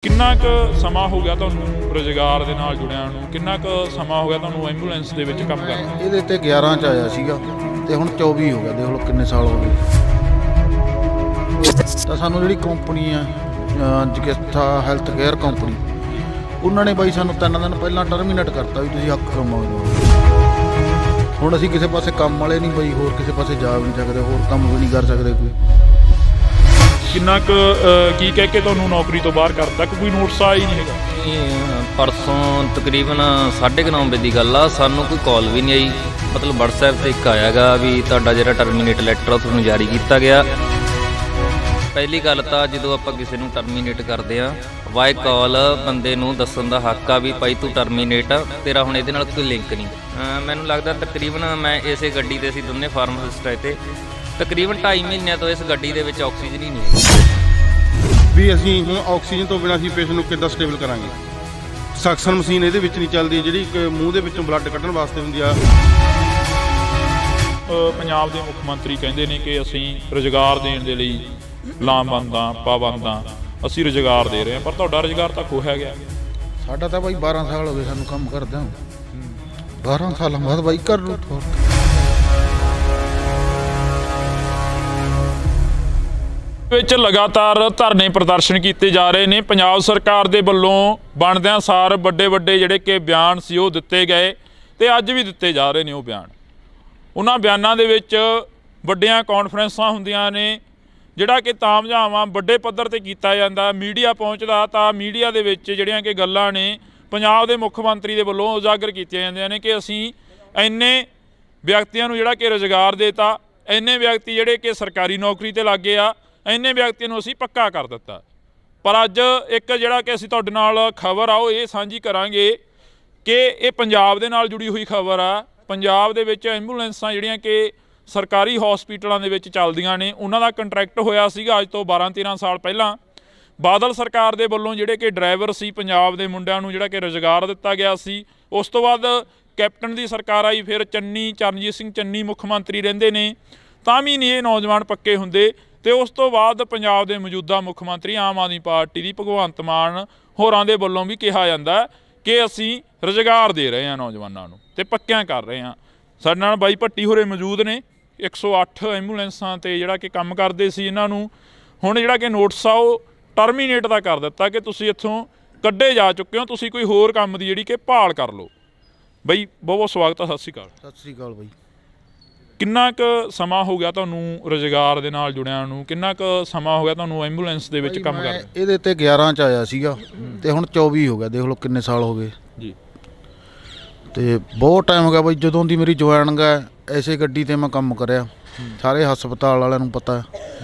ਕਿੰਨਾ ਕੁ ਸਮਾਂ ਹੋ ਗਿਆ ਤੁਹਾਨੂੰ ਰੁਜ਼ਗਾਰ ਦੇ ਨਾਲ ਜੁੜਿਆਂ ਨੂੰ? ਕਿੰਨਾ ਕੁ ਸਮਾਂ ਹੋ ਗਿਆ ਤੁਹਾਨੂੰ ਐਂਬੂਲੈਂਸ ਦੇ ਵਿੱਚ ਕੰਮ ਕਰਦੇ? ਇਹਦੇ ਤੇ 11 ਚ ਆਇਆ ਸੀਗਾ ਤੇ ਹੁਣ 24 ਹੋ ਗਿਆ। ਦੇਖ ਲਓ ਕਿੰਨੇ ਸਾਲ ਹੋ ਗਏ। ਤਾਂ ਸਾਨੂੰ ਜਿਹੜੀ ਕੰਪਨੀ ਆ ਜਗਿਸਥਾ ਹੈਲਥ ਕੇਅਰ ਕੰਪਨੀ, ਉਹਨਾਂ ਨੇ ਬਾਈ ਸਾਨੂੰ 3 ਦਿਨ ਪਹਿਲਾਂ ਟਰਮੀਨੇਟ ਕਰਤਾ ਵੀ ਤੁਸੀਂ ਹੱਕ ਕਮਾਓ। ਹੁਣ ਅਸੀਂ ਕਿਸੇ ਪਾਸੇ ਕੰਮ ਵਾਲੇ ਨਹੀਂ ਬਾਈ, ਹੋਰ ਕਿਸੇ ਪਾਸੇ ਜਾ ਵੀ ਨਹੀਂ ਸਕਦੇ, ਹੋਰ ਕੰਮ ਵੀ ਨਹੀਂ ਕਰ ਸਕਦੇ ਕੋਈ। ਕਿੰਨਾ ਕੁ ਕੀ ਕਹਿ ਕੇ ਤੁਹਾਨੂੰ ਨੌਕਰੀ ਤੋਂ ਬਾਹਰ ਕਰਤਾ ਕਿ ਕੋਈ ਨੋਟਿਸ ਆਇਆ ਹੀ ਨਹੀਂ ਹੈਗਾ? ਪਰਸੋਂ ਤਕਰੀਬਨ 9:30 ਵਜੇ ਦੀ ਗੱਲ ਆ, ਸਾਨੂੰ ਕੋਈ ਕਾਲ ਵੀ ਨਹੀਂ ਆਈ। ਮਤਲਬ WhatsApp ਤੇ ਇੱਕ ਆਇਆ ਗਾ ਵੀ ਤੁਹਾਡਾ ਜਿਹੜਾ ਟਰਮੀਨੇਟ ਲੈਟਰ ਤੁਹਾਨੂੰ ਜਾਰੀ ਕੀਤਾ ਗਿਆ। ਪਹਿਲੀ ਗੱਲ ਤਾਂ ਜਦੋਂ ਆਪਾਂ ਕਿਸੇ ਨੂੰ ਟਰਮੀਨੇਟ ਕਰਦੇ ਆ, ਬਾਈ ਕਾਲ ਬੰਦੇ ਨੂੰ ਦੱਸਣ ਦਾ ਹੱਕ ਆ ਵੀ ਭਾਈ ਤੂੰ ਟਰਮੀਨੇਟ, ਤੇਰਾ ਹੁਣ ਇਹਦੇ ਨਾਲ ਕੋਈ ਲਿੰਕ ਨਹੀਂ। ਮੈਨੂੰ ਲੱਗਦਾ ਤਕਰੀਬਨ ਮੈਂ ਇਸੇ ਗੱਡੀ ਤੇ ਅਸੀਂ ਦੋਨੇ ਫਾਰਮਾਸਿਸਟ ਆਏ ਤੇ ਤਕਰੀਬਨ 2.5 ਮਹੀਨਿਆਂ ਤੋਂ ਇਸ ਗੱਡੀ ਦੇ ਵਿੱਚ ਆਕਸੀਜਨ ਹੀ ਨਹੀਂ ਹੈ ਵੀ ਅਸੀਂ ਹੁਣ ਆਕਸੀਜਨ ਤੋਂ ਬਿਨਾਂ ਅਸੀਂ ਪੇਸ਼ੈਂਟ ਨੂੰ ਕਿੱਦਾਂ ਸਟੇਬਲ ਕਰਾਂਗੇ। ਸਕਸ਼ਨ ਮਸ਼ੀਨ ਇਹਦੇ ਵਿੱਚ ਨਹੀਂ ਚੱਲਦੀ, ਜਿਹੜੀ ਮੂੰਹ ਦੇ ਵਿੱਚੋਂ ਬਲੱਡ ਕੱਢਣ ਵਾਸਤੇ ਹੁੰਦੀ ਆ। ਪੰਜਾਬ ਦੇ ਮੁੱਖ ਮੰਤਰੀ ਕਹਿੰਦੇ ਨੇ ਕਿ ਅਸੀਂ ਰੁਜ਼ਗਾਰ ਦੇਣ ਦੇ ਲਈ ਲਾਮਬੰਦਾਂ ਪਾਬੰਦਾਂ ਅਸੀਂ ਰੁਜ਼ਗਾਰ ਦੇ ਰਹੇ ਹਾਂ, ਪਰ ਤੁਹਾਡਾ ਰੁਜ਼ਗਾਰ ਤਾਂ ਖੋਹਿਆ ਗਿਆ। ਸਾਡਾ ਤਾਂ ਬਾਈ 12 ਸਾਲ ਹੋ ਗਏ ਸਾਨੂੰ ਕੰਮ ਕਰਦਿਆਂ। 12 ਸਾਲਾਂ ਬਾਅਦ ਬਾਈ ਕਰ ਲਓ ਥੋੜ੍ਹਾ। ਵਿੱਚ ਲਗਾਤਾਰ ਧਰਨੇ ਪ੍ਰਦਰਸ਼ਨ ਕੀਤੇ ਜਾ ਰਹੇ ਨੇ। ਪੰਜਾਬ ਸਰਕਾਰ ਦੇ ਵੱਲੋਂ ਬਣਦਿਆਂ ਸਾਰ ਵੱਡੇ ਜਿਹੜੇ ਕਿ ਬਿਆਨ ਸੀ ਉਹ ਦਿੱਤੇ ਗਏ ਤੇ ਅੱਜ ਵੀ ਦਿੱਤੇ ਜਾ ਰਹੇ ਨੇ ਉਹ ਬਿਆਨ। ਉਹਨਾਂ ਬਿਆਨਾਂ ਦੇ ਵਿੱਚ ਵੱਡੀਆਂ ਕਾਨਫਰੰਸਾਂ ਹੁੰਦੀਆਂ ਨੇ, ਜਿਹੜਾ ਕਿ ਤਾਮਝਾਮਾਂ ਵੱਡੇ ਪੱਧਰ ਤੇ ਕੀਤਾ ਜਾਂਦਾ, ਮੀਡੀਆ ਪਹੁੰਚਦਾ, ਤਾਂ ਮੀਡੀਆ ਦੇ ਵਿੱਚ ਜਿਹੜੀਆਂ ਕਿ ਗੱਲਾਂ ਨੇ ਪੰਜਾਬ ਦੇ ਮੁੱਖ ਮੰਤਰੀ ਦੇ ਵੱਲੋਂ ਉਜਾਗਰ ਕੀਤੀਆਂ ਜਾਂਦੀਆਂ ਨੇ ਕਿ ਅਸੀਂ ਇੰਨੇ ਵਿਅਕਤੀਆਂ ਨੂੰ ਜਿਹੜਾ ਕਿ ਰੁਜ਼ਗਾਰ ਦੇਤਾ, ਇੰਨੇ ਵਿਅਕਤੀ ਜਿਹੜੇ ਕਿ ਸਰਕਾਰੀ ਨੌਕਰੀ ਤੇ ਲੱਗੇ ਆ, ਇੰਨੇ ਵਿਅਕਤੀਆਂ ਨੂੰ ਅਸੀਂ ਪੱਕਾ ਕਰ ਦਿੱਤਾ। ਪਰ ਅੱਜ ਇੱਕ ਜਿਹੜਾ ਕਿ ਅਸੀਂ ਤੁਹਾਡੇ ਨਾਲ ਖਬਰ ਆ ਉਹ ਇਹ ਸਾਂਝੀ ਕਰਾਂਗੇ ਕਿ ਇਹ ਪੰਜਾਬ ਦੇ ਨਾਲ ਜੁੜੀ ਹੋਈ ਖਬਰ ਆ। ਪੰਜਾਬ ਦੇ ਵਿੱਚ ਐਂਬੂਲੈਂਸਾਂ ਜਿਹੜੀਆਂ ਕਿ ਸਰਕਾਰੀ ਹਸਪੀਟਲਾਂ ਦੇ ਵਿੱਚ ਚੱਲਦੀਆਂ ਨੇ, ਉਹਨਾਂ ਦਾ ਕੰਟਰੈਕਟ ਹੋਇਆ ਸੀਗਾ ਅੱਜ ਤੋਂ 12-13 ਸਾਲ ਪਹਿਲਾਂ। ਬਾਦਲ ਸਰਕਾਰ ਦੇ ਵੱਲੋਂ ਜਿਹੜੇ ਕਿ ਡਰਾਈਵਰ ਸੀ ਪੰਜਾਬ ਦੇ ਮੁੰਡਿਆਂ ਨੂੰ ਜਿਹੜਾ ਕਿ ਰੁਜ਼ਗਾਰ ਦਿੱਤਾ ਗਿਆ ਸੀ। ਉਸ ਤੋਂ ਬਾਅਦ ਕੈਪਟਨ ਦੀ ਸਰਕਾਰ ਆਈ, ਫਿਰ ਚਰਨਜੀਤ ਸਿੰਘ ਚੰਨੀ ਮੁੱਖ ਮੰਤਰੀ ਰਹਿੰਦੇ ਨੇ, ਤਾਂ ਵੀ ਨਹੀਂ ਇਹ ਨੌਜਵਾਨ ਪੱਕੇ ਹੁੰਦੇ। ਤੇ ਉਸ ਤੋਂ ਬਾਅਦ ਪੰਜਾਬ ਦੇ ਮੌਜੂਦਾ ਮੁੱਖ ਮੰਤਰੀ ਆਮ ਆਦਮੀ ਪਾਰਟੀ ਦੀ ਭਗਵੰਤ ਮਾਨ ਹੋਰਾਂ ਦੇ ਵੱਲੋਂ ਵੀ ਕਿਹਾ ਜਾਂਦਾ ਕਿ ਅਸੀਂ ਰੁਜ਼ਗਾਰ ਦੇ ਰਹੇ ਹਾਂ ਨੌਜਵਾਨਾਂ ਨੂੰ ਤੇ ਪੱਕਿਆਂ ਕਰ ਰਹੇ ਹਾਂ। ਸਾਡੇ ਨਾਲ ਬਾਈ ਭੱਟੀ ਹੋਰੇ ਮੌਜੂਦ ਨੇ। 108 ਐਂਬੂਲੈਂਸਾਂ ਤੇ ਜਿਹੜਾ ਕਿ ਕੰਮ ਕਰਦੇ ਸੀ, ਇਹਨਾਂ ਨੂੰ ਹੁਣ ਜਿਹੜਾ ਕਿ ਨੋਟਿਸ ਆ ਉਹ ਟਰਮੀਨੇਟ ਦਾ ਕਰ ਦਿੱਤਾ ਕਿ ਤੁਸੀਂ ਇੱਥੋਂ ਕੱਢੇ ਜਾ ਚੁੱਕੇ ਹੋ, ਤੁਸੀਂ ਕੋਈ ਹੋਰ ਕੰਮ ਦੀ ਜਿਹੜੀ ਕਿ ਭਾਲ ਕਰ ਲਓ। ਬਾਈ ਬਹੁਤ ਸਵਾਗਤ ਆ, ਸਤਿ ਸ਼੍ਰੀ ਅਕਾਲ। ਸਤਿ ਸ਼੍ਰੀ ਅਕਾਲ ਬਾਈ। ਕਿੰਨਾ ਕੁ ਸਮਾਂ ਹੋ ਗਿਆ ਤੁਹਾਨੂੰ ਰੁਜ਼ਗਾਰ ਦੇ ਨਾਲ ਜੁੜਿਆਂ ਨੂੰ? ਕਿੰਨਾ ਕੁ ਸਮਾਂ ਹੋ ਗਿਆ ਤੁਹਾਨੂੰ ਐਂਬੂਲੈਂਸ ਦੇ ਵਿੱਚ ਕੰਮ ਕਰਦੇ? ਇਹਦੇ ਤੇ 11 ਚ ਆਇਆ ਸੀਗਾ ਤੇ ਹੁਣ 24 ਹੋ ਗਿਆ। ਦੇਖ ਲਓ ਕਿੰਨੇ ਸਾਲ ਹੋ ਗਏ ਜੀ। ਤੇ ਬਹੁਤ ਟਾਈਮ ਹੋ ਗਿਆ ਬਾਈ, ਜਦੋਂ ਦੀ ਮੇਰੀ ਜੁਆਇਨਿੰਗ ਹੈ ਐਸੇ ਗੱਡੀ ਤੇ ਮੈਂ ਕੰਮ ਕਰਿਆ। ਸਾਰੇ ਹਸਪਤਾਲ ਵਾਲਿਆਂ ਨੂੰ ਪਤਾ।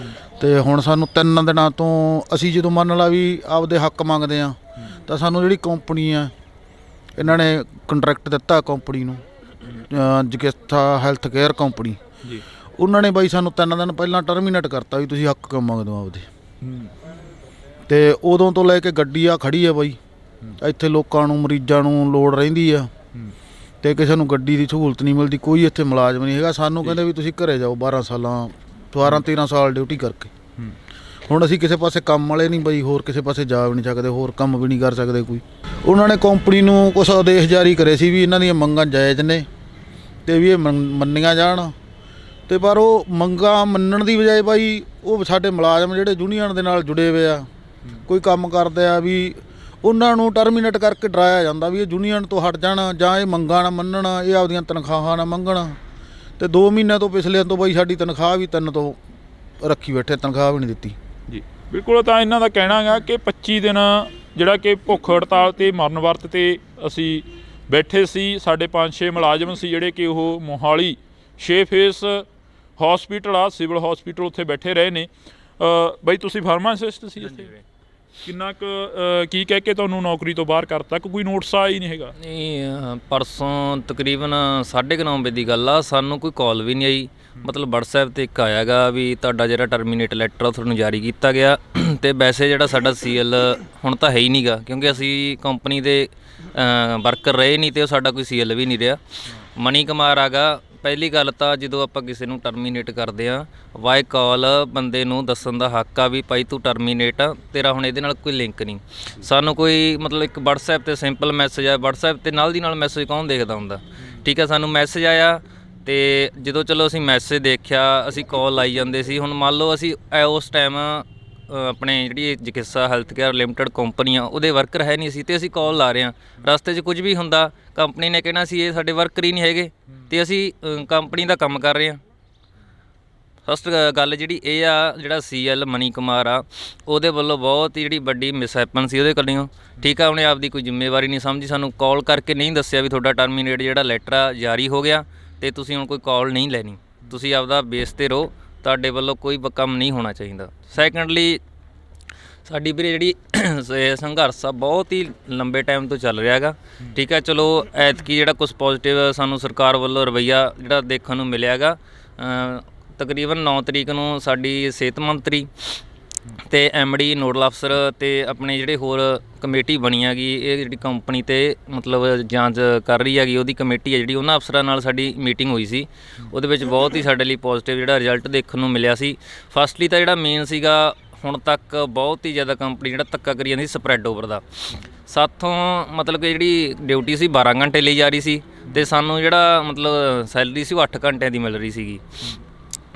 ਤੇ ਹੁਣ ਸਾਨੂੰ 3 ਦਿਨਾਂ ਤੋਂ ਅਸੀਂ ਜਦੋਂ ਮੰਨ ਲਾ ਵੀ ਆਪਦੇ ਹੱਕ ਮੰਗਦੇ ਆ, ਤਾਂ ਸਾਨੂੰ ਜਿਹੜੀ ਕੰਪਨੀ ਆ ਇਹਨਾਂ ਨੇ ਕੰਟਰੈਕਟ ਦਿੱਤਾ ਕੰਪਨੀ ਨੂੰ, ਜਗਿਸਥਾ ਹੈਲਥ ਕੇਅਰ ਕੰਪਨੀ, ਉਹਨਾਂ ਨੇ ਬਾਈ ਸਾਨੂੰ 3 ਦਿਨ ਪਹਿਲਾਂ ਟਰਮੀਨੇਟ ਕਰਤਾ ਵੀ ਤੁਸੀਂ ਹੱਕ ਮੰਗਦੇ ਹੋ ਆਪਦੇ। ਤੇ ਉਦੋਂ ਤੋਂ ਲੈ ਕੇ ਗੱਡੀ ਆ ਖੜੀ ਆ ਬਾਈ, ਇੱਥੇ ਲੋਕਾਂ ਨੂੰ ਮਰੀਜ਼ਾਂ ਨੂੰ ਲੋੜ ਰਹਿੰਦੀ ਆ ਤੇ ਕਿਸੇ ਨੂੰ ਗੱਡੀ ਦੀ ਸਹੂਲਤ ਨਹੀਂ ਮਿਲਦੀ। ਕੋਈ ਇੱਥੇ ਮੁਲਾਜ਼ਮ ਨਹੀਂ ਹੈਗਾ। ਸਾਨੂੰ ਕਹਿੰਦੇ ਵੀ ਤੁਸੀਂ ਘਰੇ ਜਾਓ 12-13 ਸਾਲ ਡਿਊਟੀ ਕਰਕੇ। ਹੁਣ ਅਸੀਂ ਕਿਸੇ ਪਾਸੇ ਕੰਮ ਵਾਲੇ ਨਹੀਂ ਬਾਈ, ਹੋਰ ਕਿਸੇ ਪਾਸੇ ਜਾ ਵੀ ਨਹੀਂ ਸਕਦੇ, ਹੋਰ ਕੰਮ ਵੀ ਨਹੀਂ ਕਰ ਸਕਦੇ ਕੋਈ। ਉਹਨਾਂ ਨੇ ਕੰਪਨੀ ਨੂੰ ਕੁਛ ਆਦੇਸ਼ ਜਾਰੀ ਕਰੇ ਸੀ ਵੀ ਇਹਨਾਂ ਦੀਆਂ ਮੰਗਾਂ ਜਾਇਜ਼ ਨੇ ਤੇ ਵੀ ਇਹ ਮੰਨੀਆਂ ਜਾਣ। ਤੇ ਪਰ ਉਹ ਮੰਗਾਂ ਮੰਨਣ ਦੀ ਬਜਾਏ ਬਾਈ ਉਹ ਸਾਡੇ ਮੁਲਾਜ਼ਮ ਜਿਹੜੇ ਯੂਨੀਅਨ ਦੇ ਨਾਲ ਜੁੜੇ ਹੋਏ ਆ, ਕੋਈ ਕੰਮ ਕਰਦੇ ਆ, ਵੀ ਉਹਨਾਂ ਨੂੰ ਟਰਮੀਨੇਟ ਕਰਕੇ ਡਰਾਇਆ ਜਾਂਦਾ ਵੀ ਇਹ ਯੂਨੀਅਨ ਤੋਂ ਹਟ ਜਾਣ ਜਾਂ ਇਹ ਮੰਗਾਂ ਨਾ ਮੰਨਣ, ਇਹ ਆਪਦੀਆਂ ਤਨਖਾਹਾਂ ਨਾ ਮੰਗਣ। ਤੇ 2 ਮਹੀਨਿਆਂ ਤੋਂ ਪਿਛਲੇ ਤੋਂ ਬਾਈ ਸਾਡੀ ਤਨਖਾਹ ਵੀ 3 ਤੋਂ ਰੱਖੀ ਬੈਠੇ, ਤਨਖਾਹ ਵੀ ਨਹੀਂ ਦਿੱਤੀ ਜੀ। ਬਿਲਕੁਲ। ਤਾਂ ਇਹਨਾਂ ਦਾ ਕਹਿਣਾ ਹੈਗਾ ਕਿ 25 ਦਿਨ ਜਿਹੜਾ ਕਿ ਭੁੱਖ ਹੜਤਾਲ ਤੇ ਮਰਨ ਵਰਤ ਤੇ ਅਸੀਂ ਬੈਠੇ ਸੀ। ਸਾਡੇ 5-6 ਮੁਲਾਜ਼ਮ ਸੀ ਜਿਹੜੇ ਕਿ ਉਹ ਮੋਹਾਲੀ 6 ਫੇਸ ਹਸਪੀਟਲ ਆ, ਸਿਵਲ ਹਸਪੀਟਲ, ਉੱਥੇ ਬੈਠੇ ਰਹੇ ਨੇ। ਬਾਈ ਤੁਸੀਂ ਫਾਰਮਾਸਿਸਟ ਸੀ ਇੱਥੇ? ਕਿੰਨਾ ਕੁ ਕੀ ਕਹਿ ਕੇ ਤੁਹਾਨੂੰ ਨੌਕਰੀ ਤੋਂ ਬਾਹਰ ਕਰਤਾ ਕਿ ਕੋਈ ਨੋਟਿਸ ਆਇਆ ਹੀ ਨਹੀਂ ਹੈਗਾ? ਨਹੀਂ, ਪਰਸੋਂ ਤਕਰੀਬਨ 9:30 ਵਜੇ ਦੀ ਗੱਲ ਆ, ਸਾਨੂੰ ਕੋਈ ਕਾਲ ਵੀ ਨਹੀਂ ਆਈ। ਮਤਲਬ WhatsApp ਤੇ ਇੱਕ ਆਇਆ ਗਾ ਵੀ ਤੁਹਾਡਾ ਜਿਹੜਾ ਟਰਮੀਨੇਟ ਲੈਟਰ ਤੁਹਾਨੂੰ ਜਾਰੀ ਕੀਤਾ ਗਿਆ। ਤੇ ਵੈਸੇ ਜਿਹੜਾ ਸਾਡਾ CL ਹੁਣ ਤਾਂ ਹੈ ਹੀ ਨਹੀਂ ਗਾ, ਕਿਉਂਕਿ ਅਸੀਂ ਕੰਪਨੀ ਦੇ ਵਰਕਰ ਰਹੇ ਨਹੀਂ ਤੇ ਉਹ ਸਾਡਾ ਕੋਈ CL ਵੀ ਨਹੀਂ ਰਿਹਾ। ਮਨੀ ਕੁਮਾਰ ਆਗਾ ਪਹਿਲੀ ਗੱਲ ਤਾਂ ਜਦੋਂ ਆਪਾਂ ਕਿਸੇ ਨੂੰ ਟਰਮੀਨੇਟ ਕਰਦੇ ਆ ਬਾਈ ਕਾਲ ਬੰਦੇ ਨੂੰ ਦੱਸਣ ਦਾ ਹੱਕ ਆ ਵੀ ਭਾਈ ਤੂੰ ਟਰਮੀਨੇਟ ਆ, ਤੇਰਾ ਹੁਣ ਇਹਦੇ ਨਾਲ ਕੋਈ ਲਿੰਕ ਨਹੀਂ। ਸਾਨੂੰ ਕੋਈ ਮਤਲਬ ਇੱਕ WhatsApp ਤੇ ਸਿੰਪਲ ਮੈਸੇਜ ਆ, WhatsApp ਤੇ ਨਾਲ ਦੀ ਨਾਲ ਮੈਸੇਜ ਕੌਣ ਦੇਖਦਾ ਹੁੰਦਾ, ਠੀਕ ਆ। ਸਾਨੂੰ ਮੈਸੇਜ ਆਇਆ ਤੇ ਜਦੋਂ ਚਲੋ ਅਸੀਂ ਮੈਸੇਜ ਦੇਖਿਆ ਅਸੀਂ ਕਾਲ ਲਾਈ ਜਾਂਦੇ ਸੀ। ਹੁਣ ਮੰਨ ਲਓ ਅਸੀਂ ਉਸ ਟਾਈਮ ਆਪਣੇ ਜਿਹੜੀ ਚਿਕਿਤਸਾ ਹੈਲਥ ਕੇਅਰ ਲਿਮਟਿਡ ਕੰਪਨੀ ਆ ਉਹਦੇ ਵਰਕਰ ਹੈ ਨਹੀਂ ਸੀ ਤੇ ਅਸੀਂ ਕਾਲ ਲਾ ਰਹੇ ਹਾਂ। ਰਸਤੇ 'ਚ ਕੁਝ ਵੀ ਹੁੰਦਾ ਕੰਪਨੀ ਨੇ ਕਹਿਣਾ ਸੀ ਇਹ ਸਾਡੇ ਵਰਕਰ ਹੀ ਨਹੀਂ ਹੈਗੇ ਤੇ ਅਸੀਂ ਕੰਪਨੀ ਦਾ ਕੰਮ ਕਰ ਰਹੇ ਹਾਂ। ਫਸਟ ਗੱਲ ਜਿਹੜੀ ਇਹ ਆ, ਜਿਹੜਾ CL ਮਨੀ ਕੁਮਾਰ ਆ ਉਹਦੇ ਵੱਲੋਂ ਬਹੁਤ ਹੀ ਜਿਹੜੀ ਵੱਡੀ ਮਿਸਹੈਪਨ ਸੀ ਉਹਦੇ ਕੋਲੋਂ, ਠੀਕ ਆ। ਉਹਨੇ ਆਪਦੀ ਕੋਈ ਜ਼ਿੰਮੇਵਾਰੀ ਨਹੀਂ ਸਮਝੀ, ਸਾਨੂੰ ਕਾਲ ਕਰਕੇ ਨਹੀਂ ਦੱਸਿਆ ਵੀ ਤੁਹਾਡਾ ਟਰਮੀਨੇਟ ਜਿਹੜਾ ਲੈਟਰ ਆ ਜਾਰੀ ਹੋ ਗਿਆ ਤੇ ਤੁਸੀਂ ਹੁਣ ਕੋਈ ਕਾਲ ਨਹੀਂ ਲੈਣੀ, ਤੁਸੀਂ ਆਪਦਾ ਬੇਸ 'ਤੇ ਰਹੋ, ਤੁਹਾਡੇ ਵੱਲੋਂ ਕੋਈ ਕੰਮ ਨਹੀਂ ਹੋਣਾ ਚਾਹੀਦਾ। ਸੈਕੰਡਲੀ ਸਾਡੀ ਵੀਰੇ ਜਿਹੜੀ ਸੰਘਰਸ਼ ਆ ਬਹੁਤ ਹੀ ਲੰਬੇ ਟਾਈਮ ਤੋਂ ਚੱਲ ਰਿਹਾ ਹੈਗਾ, ਠੀਕ ਹੈ। ਚਲੋ ਐਤਕੀ ਜਿਹੜਾ ਕੁਛ ਪੋਜ਼ਿਟਿਵ ਸਾਨੂੰ ਸਰਕਾਰ ਵੱਲੋਂ ਰਵੱਈਆ ਜਿਹੜਾ ਦੇਖਣ ਨੂੰ ਮਿਲਿਆ ਹੈਗਾ। ਤਕਰੀਬਨ 9 ਤਰੀਕ ਨੂੰ ਸਾਡੀ ਸਿਹਤ ਮੰਤਰੀ ਤੇ MD ਨੋਡਲ ਅਫਸਰ ਤੇ ਆਪਣੇ ਜਿਹੜੇ ਹੋਰ ਕਮੇਟੀ ਬਣੀ ਹੈਗੀ, ਇਹ ਜਿਹੜੀ ਕੰਪਨੀ ਤੇ ਮਤਲਬ ਜਾਂਚ ਕਰ ਰਹੀ ਹੈਗੀ ਉਹਦੀ ਕਮੇਟੀ ਹੈ ਜਿਹੜੀ, ਉਹਨਾਂ ਅਫਸਰਾਂ ਨਾਲ ਸਾਡੀ ਮੀਟਿੰਗ ਹੋਈ ਸੀ। ਉਹਦੇ ਵਿੱਚ ਬਹੁਤ ਹੀ ਸਾਡੇ ਲਈ ਪੋਜ਼ਿਟਿਵ ਜਿਹੜਾ ਰਿਜ਼ਲਟ ਦੇਖਣ ਨੂੰ ਮਿਲਿਆ ਸੀ। ਫਸਟਲੀ ਤਾਂ ਜਿਹੜਾ ਮੇਨ ਸੀਗਾ, ਹੁਣ ਤੱਕ ਬਹੁਤ ਹੀ ਜ਼ਿਆਦਾ ਕੰਪਨੀ ਜਿਹੜਾ ਧੱਕਾ ਕਰੀ ਜਾਂਦੀ ਸਪਰੈਡ ਓਵਰ ਦਾ। ਸਾਥੋਂ ਮਤਲਬ ਕਿ ਜਿਹੜੀ ਡਿਊਟੀ ਸੀ 12 ਘੰਟੇ ਲਈ ਜਾ ਰਹੀ ਸੀ ਤੇ ਸਾਨੂੰ ਜਿਹੜਾ ਮਤਲਬ ਸੈਲਰੀ ਸੀ ਉਹ 8 ਘੰਟਿਆਂ ਦੀ ਮਿਲ ਰਹੀ ਸੀਗੀ।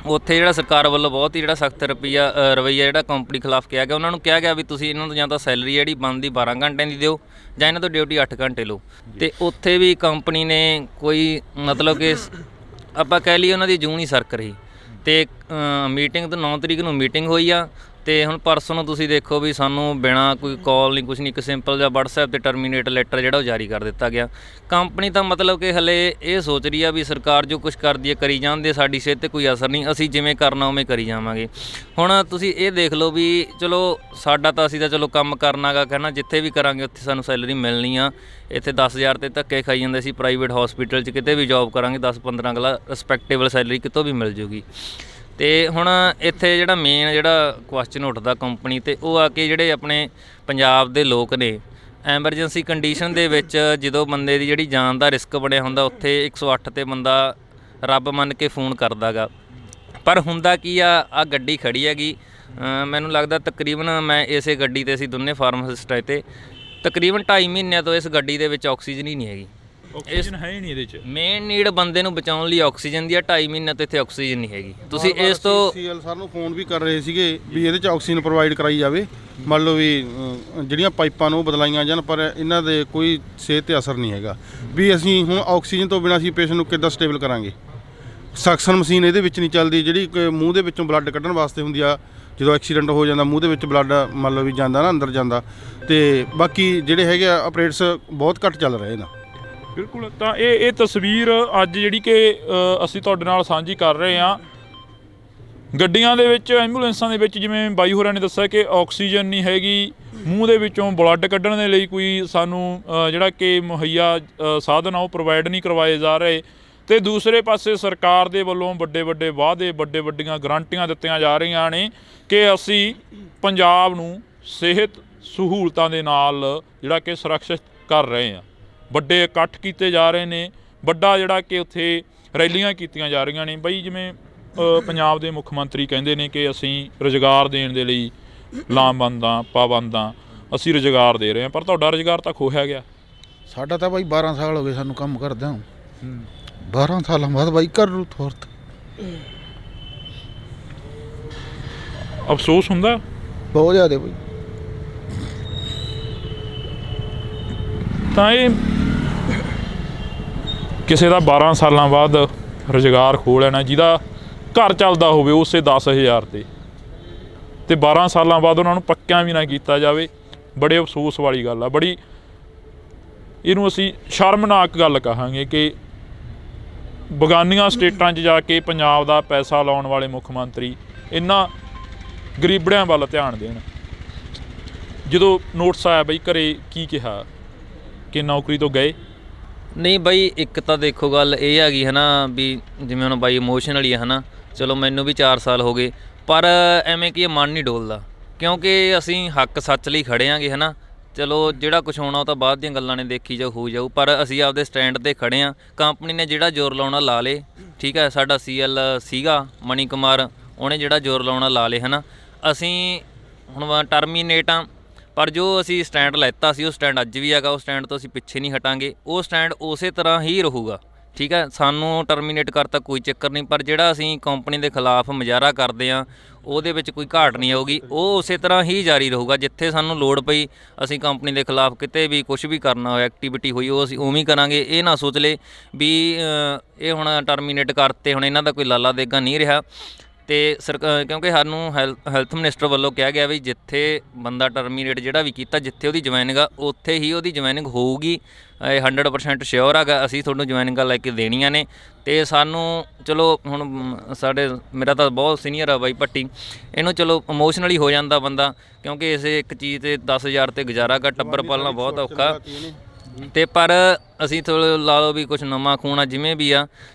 ਉੱਥੇ ਜਿਹੜਾ ਸਰਕਾਰ ਵੱਲੋਂ ਬਹੁਤ ਹੀ ਜਿਹੜਾ ਸਖਤ ਰਵੱਈਆ ਜਿਹੜਾ ਕੰਪਨੀ ਖਿਲਾਫ ਕਿਹਾ ਗਿਆ, ਉਹਨਾਂ ਨੂੰ ਕਿਹਾ ਗਿਆ ਵੀ ਤੁਸੀਂ ਇਹਨਾਂ ਤੋਂ ਜਾਂ ਤਾਂ ਸੈਲਰੀ ਜਿਹੜੀ ਬਣਦੀ 12 ਘੰਟਿਆਂ ਦੀ ਦਿਓ ਜਾਂ ਇਹਨਾਂ ਤੋਂ ਡਿਊਟੀ 8 ਘੰਟੇ ਲਓ। ਤੇ ਉੱਥੇ ਵੀ ਕੰਪਨੀ ਨੇ ਕੋਈ ਮਤਲਬ ਕਿ ਆਪਾਂ ਕਹਿ ਲਈਏ ਉਹਨਾਂ ਦੀ ਜੂੰ ਨਹੀਂ ਸਰਕ ਰਹੀ ਤੇ ਮੀਟਿੰਗ ਤਾਂ 9 ਤਰੀਕ ਨੂੰ ਮੀਟਿੰਗ ਹੋਈ ਆ ਤੇ ਹੁਣ ਪਰਸੋਂ ਨੂੰ ਤੁਸੀਂ ਦੇਖੋ ਵੀ ਸਾਨੂੰ ਬਿਨਾਂ ਕੋਈ ਕਾਲ ਨਹੀਂ ਕੁਛ ਨਹੀਂ, ਇੱਕ ਸਿੰਪਲ ਜਿਹਾ WhatsApp ਤੇ ਟਰਮੀਨੇਟ ਲੈਟਰ ਜਿਹੜਾ ਉਹ ਜਾਰੀ ਕਰ ਦਿੱਤਾ ਗਿਆ। ਕੰਪਨੀ ਤਾਂ ਮਤਲਬ ਕਿ ਹਲੇ ਇਹ ਸੋਚ ਰਹੀ ਆ ਵੀ ਸਰਕਾਰ ਜੋ ਕੁਛ ਕਰਦੀ ਹੈ ਕਰੀ ਜਾਂਦੇ, ਸਾਡੀ ਸਿਹਤ 'ਤੇ ਕੋਈ ਅਸਰ ਨਹੀਂ, ਅਸੀਂ ਜਿਵੇਂ ਕਰਨਾ ਉਵੇਂ ਕਰੀ ਜਾਵਾਂਗੇ। ਹੁਣ ਤੁਸੀਂ ਇਹ ਦੇਖ ਲਓ ਵੀ ਚਲੋ ਸਾਡਾ ਤਾਂ ਅਸੀਂ ਤਾਂ ਚਲੋ ਕੰਮ ਕਰਨਾ ਗਾ, ਕਹਿਣਾ ਜਿੱਥੇ ਵੀ ਕਰਾਂਗੇ ਉੱਥੇ ਸਾਨੂੰ ਸੈਲਰੀ ਮਿਲਣੀ ਆ। ਇੱਥੇ 10,000 ਤੇ ਧੱਕੇ ਖਾਈ ਜਾਂਦੇ ਸੀ, ਪ੍ਰਾਈਵੇਟ ਹੌਸਪੀਟਲ 'ਚ ਕਿਤੇ ਵੀ ਜੋਬ ਕਰਾਂਗੇ 10-15 ਅਗਲਾ ਰਿਸਪੈਕਟੇਬਲ ਸੈਲਰੀ ਕਿਤੋਂ ਵੀ ਮਿਲ ਜੂਗੀ। ਤੇ ਹੁਣ ਇੱਥੇ ਜਿਹੜਾ ਮੇਨ ਜਿਹੜਾ ਕੁਐਸਚਨ ਉੱਠਦਾ ਕੰਪਨੀ ਤੇ ਉਹ ਆ ਕਿ ਜਿਹੜੇ ਆਪਣੇ ਪੰਜਾਬ ਦੇ ਲੋਕ ਨੇ ਐਮਰਜੈਂਸੀ ਕੰਡੀਸ਼ਨ ਦੇ ਵਿੱਚ ਜਦੋਂ ਬੰਦੇ ਦੀ ਜਿਹੜੀ ਜਾਨ ਦਾ ਰਿਸਕ ਬਣਿਆ ਹੁੰਦਾ ਉੱਥੇ 108 ਤੇ ਬੰਦਾ ਰੱਬ ਮੰਨ ਕੇ ਫੋਨ ਕਰਦਾ ਗਾ, ਪਰ ਹੁੰਦਾ ਕੀ ਆ ਗੱਡੀ ਖੜੀ ਹੈਗੀ। ਮੈਨੂੰ ਲੱਗਦਾ ਤਕਰੀਬਨ ਮੈਂ ਇਸੇ ਗੱਡੀ ਤੇ ਅਸੀਂ ਦੋਨੇ ਫਾਰਮਾਸਿਸਟ ਆਏ ਤੇ ਤਕਰੀਬਨ 2.5 ਮਹੀਨਿਆਂ ਤੋਂ ਇਸ ਗੱਡੀ ਦੇ ਵਿੱਚ ਆਕਸੀਜਨ ਹੀ ਨਹੀਂ ਹੈਗੀ। ਆਕਸੀਜਨ ਹੈ ਹੀ ਨਹੀਂ ਇਹਦੇ 'ਚ। ਮੇਨ ਨੀਡ ਬੰਦੇ ਨੂੰ ਬਚਾਉਣ ਲਈ ਆਕਸੀਜਨ ਦੀ ਆ, 2.5 ਮਹੀਨਿਆਂ ਤੋਂ ਇੱਥੇ ਆਕਸੀਜਨ ਨਹੀਂ ਹੈਗੀ। ਤੁਸੀਂ ਇਸ ਤੋਂ CL ਸਰ ਨੂੰ ਫੋਨ ਵੀ ਕਰ ਰਹੇ ਸੀਗੇ ਵੀ ਇਹਦੇ 'ਚ ਆਕਸੀਜਨ ਪ੍ਰੋਵਾਈਡ ਕਰਾਈ ਜਾਵੇ, ਮੰਨ ਲਓ ਵੀ ਜਿਹੜੀਆਂ ਪਾਈਪਾਂ ਨੂੰ ਬਦਲਾਈਆਂ ਜਾਣ, ਪਰ ਇਹਨਾਂ ਦੇ ਕੋਈ ਸਿਹਤ 'ਤੇ ਅਸਰ ਨਹੀਂ ਹੈਗਾ। ਵੀ ਅਸੀਂ ਹੁਣ ਆਕਸੀਜਨ ਤੋਂ ਬਿਨਾਂ ਅਸੀਂ ਪੇਸ਼ੈਂਟ ਨੂੰ ਕਿੱਦਾਂ ਸਟੇਬਲ ਕਰਾਂਗੇ। ਸਕਸ਼ਨ ਮਸ਼ੀਨ ਇਹਦੇ ਵਿੱਚ ਨਹੀਂ ਚੱਲਦੀ, ਜਿਹੜੀ ਮੂੰਹ ਦੇ ਵਿੱਚੋਂ ਬਲੱਡ ਕੱਢਣ ਵਾਸਤੇ ਹੁੰਦੀ ਆ। ਜਦੋਂ ਐਕਸੀਡੈਂਟ ਹੋ ਜਾਂਦਾ ਮੂੰਹ ਦੇ ਵਿੱਚ ਬਲੱਡ ਮੰਨ ਲਓ ਵੀ ਜਾਂਦਾ ਨਾ ਅੰਦਰ ਜਾਂਦਾ, ਤੇ ਬਾਕੀ ਜਿਹੜੇ ਹੈਗੇ ਆ ਆਪਰੇਟਸ ਬਹੁਤ ਘੱਟ ਚੱਲ ਰਹੇ ਨੇ। ਬਿਲਕੁਲ। ਤਾਂ ਇਹ ਤਸਵੀਰ ਅੱਜ ਜਿਹੜੀ ਕਿ ਅਸੀਂ ਤੁਹਾਡੇ ਨਾਲ ਸਾਂਝੀ ਕਰ ਰਹੇ ਹਾਂ। ਗੱਡੀਆਂ ਦੇ ਵਿੱਚ, ਐਂਬੂਲੈਂਸਾਂ ਦੇ ਵਿੱਚ, ਜਿਵੇਂ ਬਾਈ ਹੋਰਾਂ ਨੇ ਦੱਸਿਆ ਕਿ ਆਕਸੀਜਨ ਨਹੀਂ ਹੈਗੀ, ਮੂੰਹ ਦੇ ਵਿੱਚੋਂ ਬਲੱਡ ਕੱਢਣ ਦੇ ਲਈ ਕੋਈ ਸਾਨੂੰ ਜਿਹੜਾ ਕਿ ਮੁਹੱਈਆ ਸਾਧਨ ਆ ਉਹ ਪ੍ਰੋਵਾਈਡ ਨਹੀਂ ਕਰਵਾਏ ਜਾ ਰਹੇ। ਤੇ ਦੂਸਰੇ ਪਾਸੇ ਸਰਕਾਰ ਦੇ ਵੱਲੋਂ ਵੱਡੇ ਵਾਅਦੇ, ਵੱਡੀਆਂ ਗਰੰਟੀਆਂ ਦਿੱਤੀਆਂ ਜਾ ਰਹੀਆਂ ਨੇ ਕਿ ਅਸੀਂ ਪੰਜਾਬ ਨੂੰ ਸਿਹਤ ਸਹੂਲਤਾਂ ਦੇ ਨਾਲ ਜਿਹੜਾ ਕਿ ਸੁਰੱਖਿਅਤ ਕਰ ਰਹੇ ਹਾਂ। ਵੱਡੇ ਇਕੱਠ ਕੀਤੇ ਜਾ ਰਹੇ ਨੇ, ਵੱਡਾ ਜਿਹੜਾ ਕਿ ਉੱਥੇ ਰੈਲੀਆਂ ਕੀਤੀਆਂ ਜਾ ਰਹੀਆਂ ਨੇ। ਬਈ ਜਿਵੇਂ ਪੰਜਾਬ ਦੇ ਮੁੱਖ ਮੰਤਰੀ ਕਹਿੰਦੇ ਨੇ ਕਿ ਅਸੀਂ ਰੁਜ਼ਗਾਰ ਦੇਣ ਦੇ ਲਈ ਲਾਮਬੰਦਾਂ ਪਾਬੰਦਾਂ ਅਸੀਂ ਰੁਜ਼ਗਾਰ ਦੇ ਰਹੇ ਹਾਂ, ਪਰ ਤੁਹਾਡਾ ਰੁਜ਼ਗਾਰ ਤਾਂ ਖੋਹਿਆ ਗਿਆ। ਸਾਡਾ ਤਾਂ ਬਾਈ 12 ਸਾਲ ਹੋ ਗਏ ਸਾਨੂੰ ਕੰਮ ਕਰਦਿਆਂ, 12 ਸਾਲਾਂ ਬਾਅਦ ਬਾਈ ਕਰ ਰੂ ਥੋਰਤ ਅਫਸੋਸ ਹੁੰਦਾ ਬਹੁਤ ਜ਼ਿਆਦਾ ਬਾਈ। ਤਾਂ ਇਹ ਕਿਸੇ ਦਾ 12 ਸਾਲਾਂ ਬਾਅਦ ਰੁਜ਼ਗਾਰ ਖੋਹ ਲੈਣਾ, ਜਿਹਦਾ ਘਰ ਚੱਲਦਾ ਹੋਵੇ ਉਸੇ 10,000 ਤੇ 12 ਸਾਲਾਂ ਬਾਅਦ ਉਹਨਾਂ ਨੂੰ ਪੱਕਿਆਂ ਵੀ ਨਾ ਕੀਤਾ ਜਾਵੇ, ਬੜੇ ਅਫਸੋਸ ਵਾਲੀ ਗੱਲ ਆ। ਬੜੀ ਇਹਨੂੰ ਅਸੀਂ ਸ਼ਰਮਨਾਕ ਗੱਲ ਕਹਾਂਗੇ ਕਿ ਬਗਾਨੀਆਂ ਸਟੇਟਾਂ 'ਚ ਜਾ ਕੇ ਪੰਜਾਬ ਦਾ ਪੈਸਾ ਲਾਉਣ ਵਾਲੇ ਮੁੱਖ ਮੰਤਰੀ ਇਹਨਾਂ ਗਰੀਬੜਿਆਂ ਵੱਲ ਧਿਆਨ ਦੇਣ। ਜਦੋਂ ਨੋਟਿਸ ਆਇਆ ਬਈ ਘਰੇ ਕੀ ਕਿਹਾ ਕਿ ਨੌਕਰੀ ਤੋਂ ਗਏ? ਨਹੀਂ ਬਾਈ, ਇੱਕ ਤਾਂ ਦੇਖੋ ਗੱਲ ਇਹ ਹੈਗੀ ਹੈ ਨਾ ਵੀ ਜਿਵੇਂ ਹੁਣ ਬਾਈ ਇਮੋਸ਼ਨਲੀ ਹੈ ਨਾ, ਚਲੋ ਮੈਨੂੰ ਵੀ 4 ਸਾਲ ਹੋ ਗਏ, ਪਰ ਐਵੇਂ ਕਿ ਇਹ ਮਨ ਨਹੀਂ ਡੋਲਦਾ ਕਿਉਂਕਿ ਅਸੀਂ ਹੱਕ ਸੱਚ ਲਈ ਖੜ੍ਹੇ ਆਂਗੇ ਹੈ ਨਾ। ਚਲੋ ਜਿਹੜਾ ਕੁਝ ਹੋਣਾ ਉਹ ਤਾਂ ਬਾਅਦ ਦੀਆਂ ਗੱਲਾਂ ਨੇ, ਦੇਖੀ ਜਾਊ ਹੋ ਜਾਊ, ਪਰ ਅਸੀਂ ਆਪਦੇ ਸਟੈਂਡ ਤੇ ਖੜੇ ਹਾਂ। ਕੰਪਨੀ ਨੇ ਜਿਹੜਾ ਜ਼ੋਰ ਲਾਉਣਾ ਲਾ ਲੇ, ਠੀਕ ਹੈ। ਸਾਡਾ CL ਸੀਗਾ ਮਣੀ ਕੁਮਾਰ, ਉਹਨੇ ਜਿਹੜਾ ਜ਼ੋਰ ਲਾਉਣਾ ਲਾ ਲੇ, ਹੈ ਨਾ। ਅਸੀਂ ਹੁਣ ਟਰਮੀਨੇਟ ਆ, ਪਰ ਜੋ ਅਸੀਂ ਸਟੈਂਡ ਲੈਤਾ ਸੀ ਉਹ ਸਟੈਂਡ ਅੱਜ ਵੀ ਹੈਗਾ, ਉਹ ਸਟੈਂਡ ਤੋਂ ਅਸੀਂ ਪਿੱਛੇ ਨਹੀਂ ਹਟਾਂਗੇ, ਉਹ ਸਟੈਂਡ ਉਸੇ ਤਰ੍ਹਾਂ ਹੀ ਰਹੂਗਾ, ਠੀਕ ਹੈ। ਸਾਨੂੰ ਟਰਮੀਨੇਟ ਕਰਤਾ ਕੋਈ ਚੱਕਰ ਨਹੀਂ, ਪਰ ਜਿਹੜਾ ਅਸੀਂ ਕੰਪਨੀ ਦੇ ਖਿਲਾਫ ਮੁਜ਼ਾਹਰਾ ਕਰਦੇ ਹਾਂ ਉਹਦੇ ਵਿੱਚ ਕੋਈ ਘਾਟ ਨਹੀਂ ਆਊਗੀ, ਉਹ ਉਸੇ ਤਰ੍ਹਾਂ ਹੀ ਜਾਰੀ ਰਹੂਗਾ। ਜਿੱਥੇ ਸਾਨੂੰ ਲੋੜ ਪਈ ਅਸੀਂ ਕੰਪਨੀ ਦੇ ਖਿਲਾਫ ਕਿਤੇ ਵੀ ਕੁਝ ਵੀ ਕਰਨਾ ਹੋਇਆ, ਐਕਟੀਵਿਟੀ ਹੋਈ, ਉਹ ਅਸੀਂ ਉਵੇਂ ਹੀ ਕਰਾਂਗੇ। ਇਹ ਨਾ ਸੋਚ ਲਏ ਵੀ ਇਹ ਹੁਣ ਟਰਮੀਨੇਟ ਕਰਤੇ, ਹੁਣ ਇਹਨਾਂ ਦਾ ਕੋਈ ਲਾਲਾ ਦੇਗਾ ਨਹੀਂ ਰਿਹਾ। ਤੇ ਕਿਉਂਕਿ ਸਾਨੂੰ ਹੈਲਥ ਮਿਨਿਸਟਰ ਵੱਲੋਂ ਕਿਹਾ ਗਿਆ ਵੀ ਜਿੱਥੇ ਬੰਦਾ ਟਰਮੀਨੇਟ ਜਿਹੜਾ ਵੀ ਕੀਤਾ, ਜਿੱਥੇ ਉਹਦੀ ਜੁਆਇਨਿੰਗ ਆ ਉੱਥੇ ਹੀ ਉਹਦੀ ਜੁਆਇਨਿੰਗ ਹੋਊਗੀ। ਇਹ 100% ਸ਼ਿਓਰ ਹੈਗਾ, ਅਸੀਂ ਤੁਹਾਨੂੰ ਜੁਆਇਨਿੰਗਾਂ ਲੈ ਕੇ ਦੇਣੀਆਂ ਨੇ। ਤੇ ਸਾਨੂੰ ਚਲੋ ਹੁਣ ਮੇਰਾ ਤਾਂ ਬਹੁਤ ਸੀਨੀਅਰ ਆ ਬਾਈ ਭੱਟੀ, ਇਹਨੂੰ ਚਲੋ ਇਮੋਸ਼ਨਲੀ ਹੋ ਜਾਂਦਾ ਬੰਦਾ, ਕਿਉਂਕਿ ਇਸੇ ਇੱਕ ਚੀਜ਼ ਤੇ 10,000 ਤੇ ਗੁਜ਼ਾਰਾ ਕਰ, ਟੱਬਰ ਪਾਲਣਾ ਬਹੁਤ ਔਖਾ। ਤੇ ਪਰ ਅਸੀਂ ਥੋੜ੍ਹਾ ਲਾ ਲਓ ਵੀ ਕੁਛ ਨਵਾਂ ਖੂਨ ਆ, ਜਿਵੇਂ ਵੀ ਆ,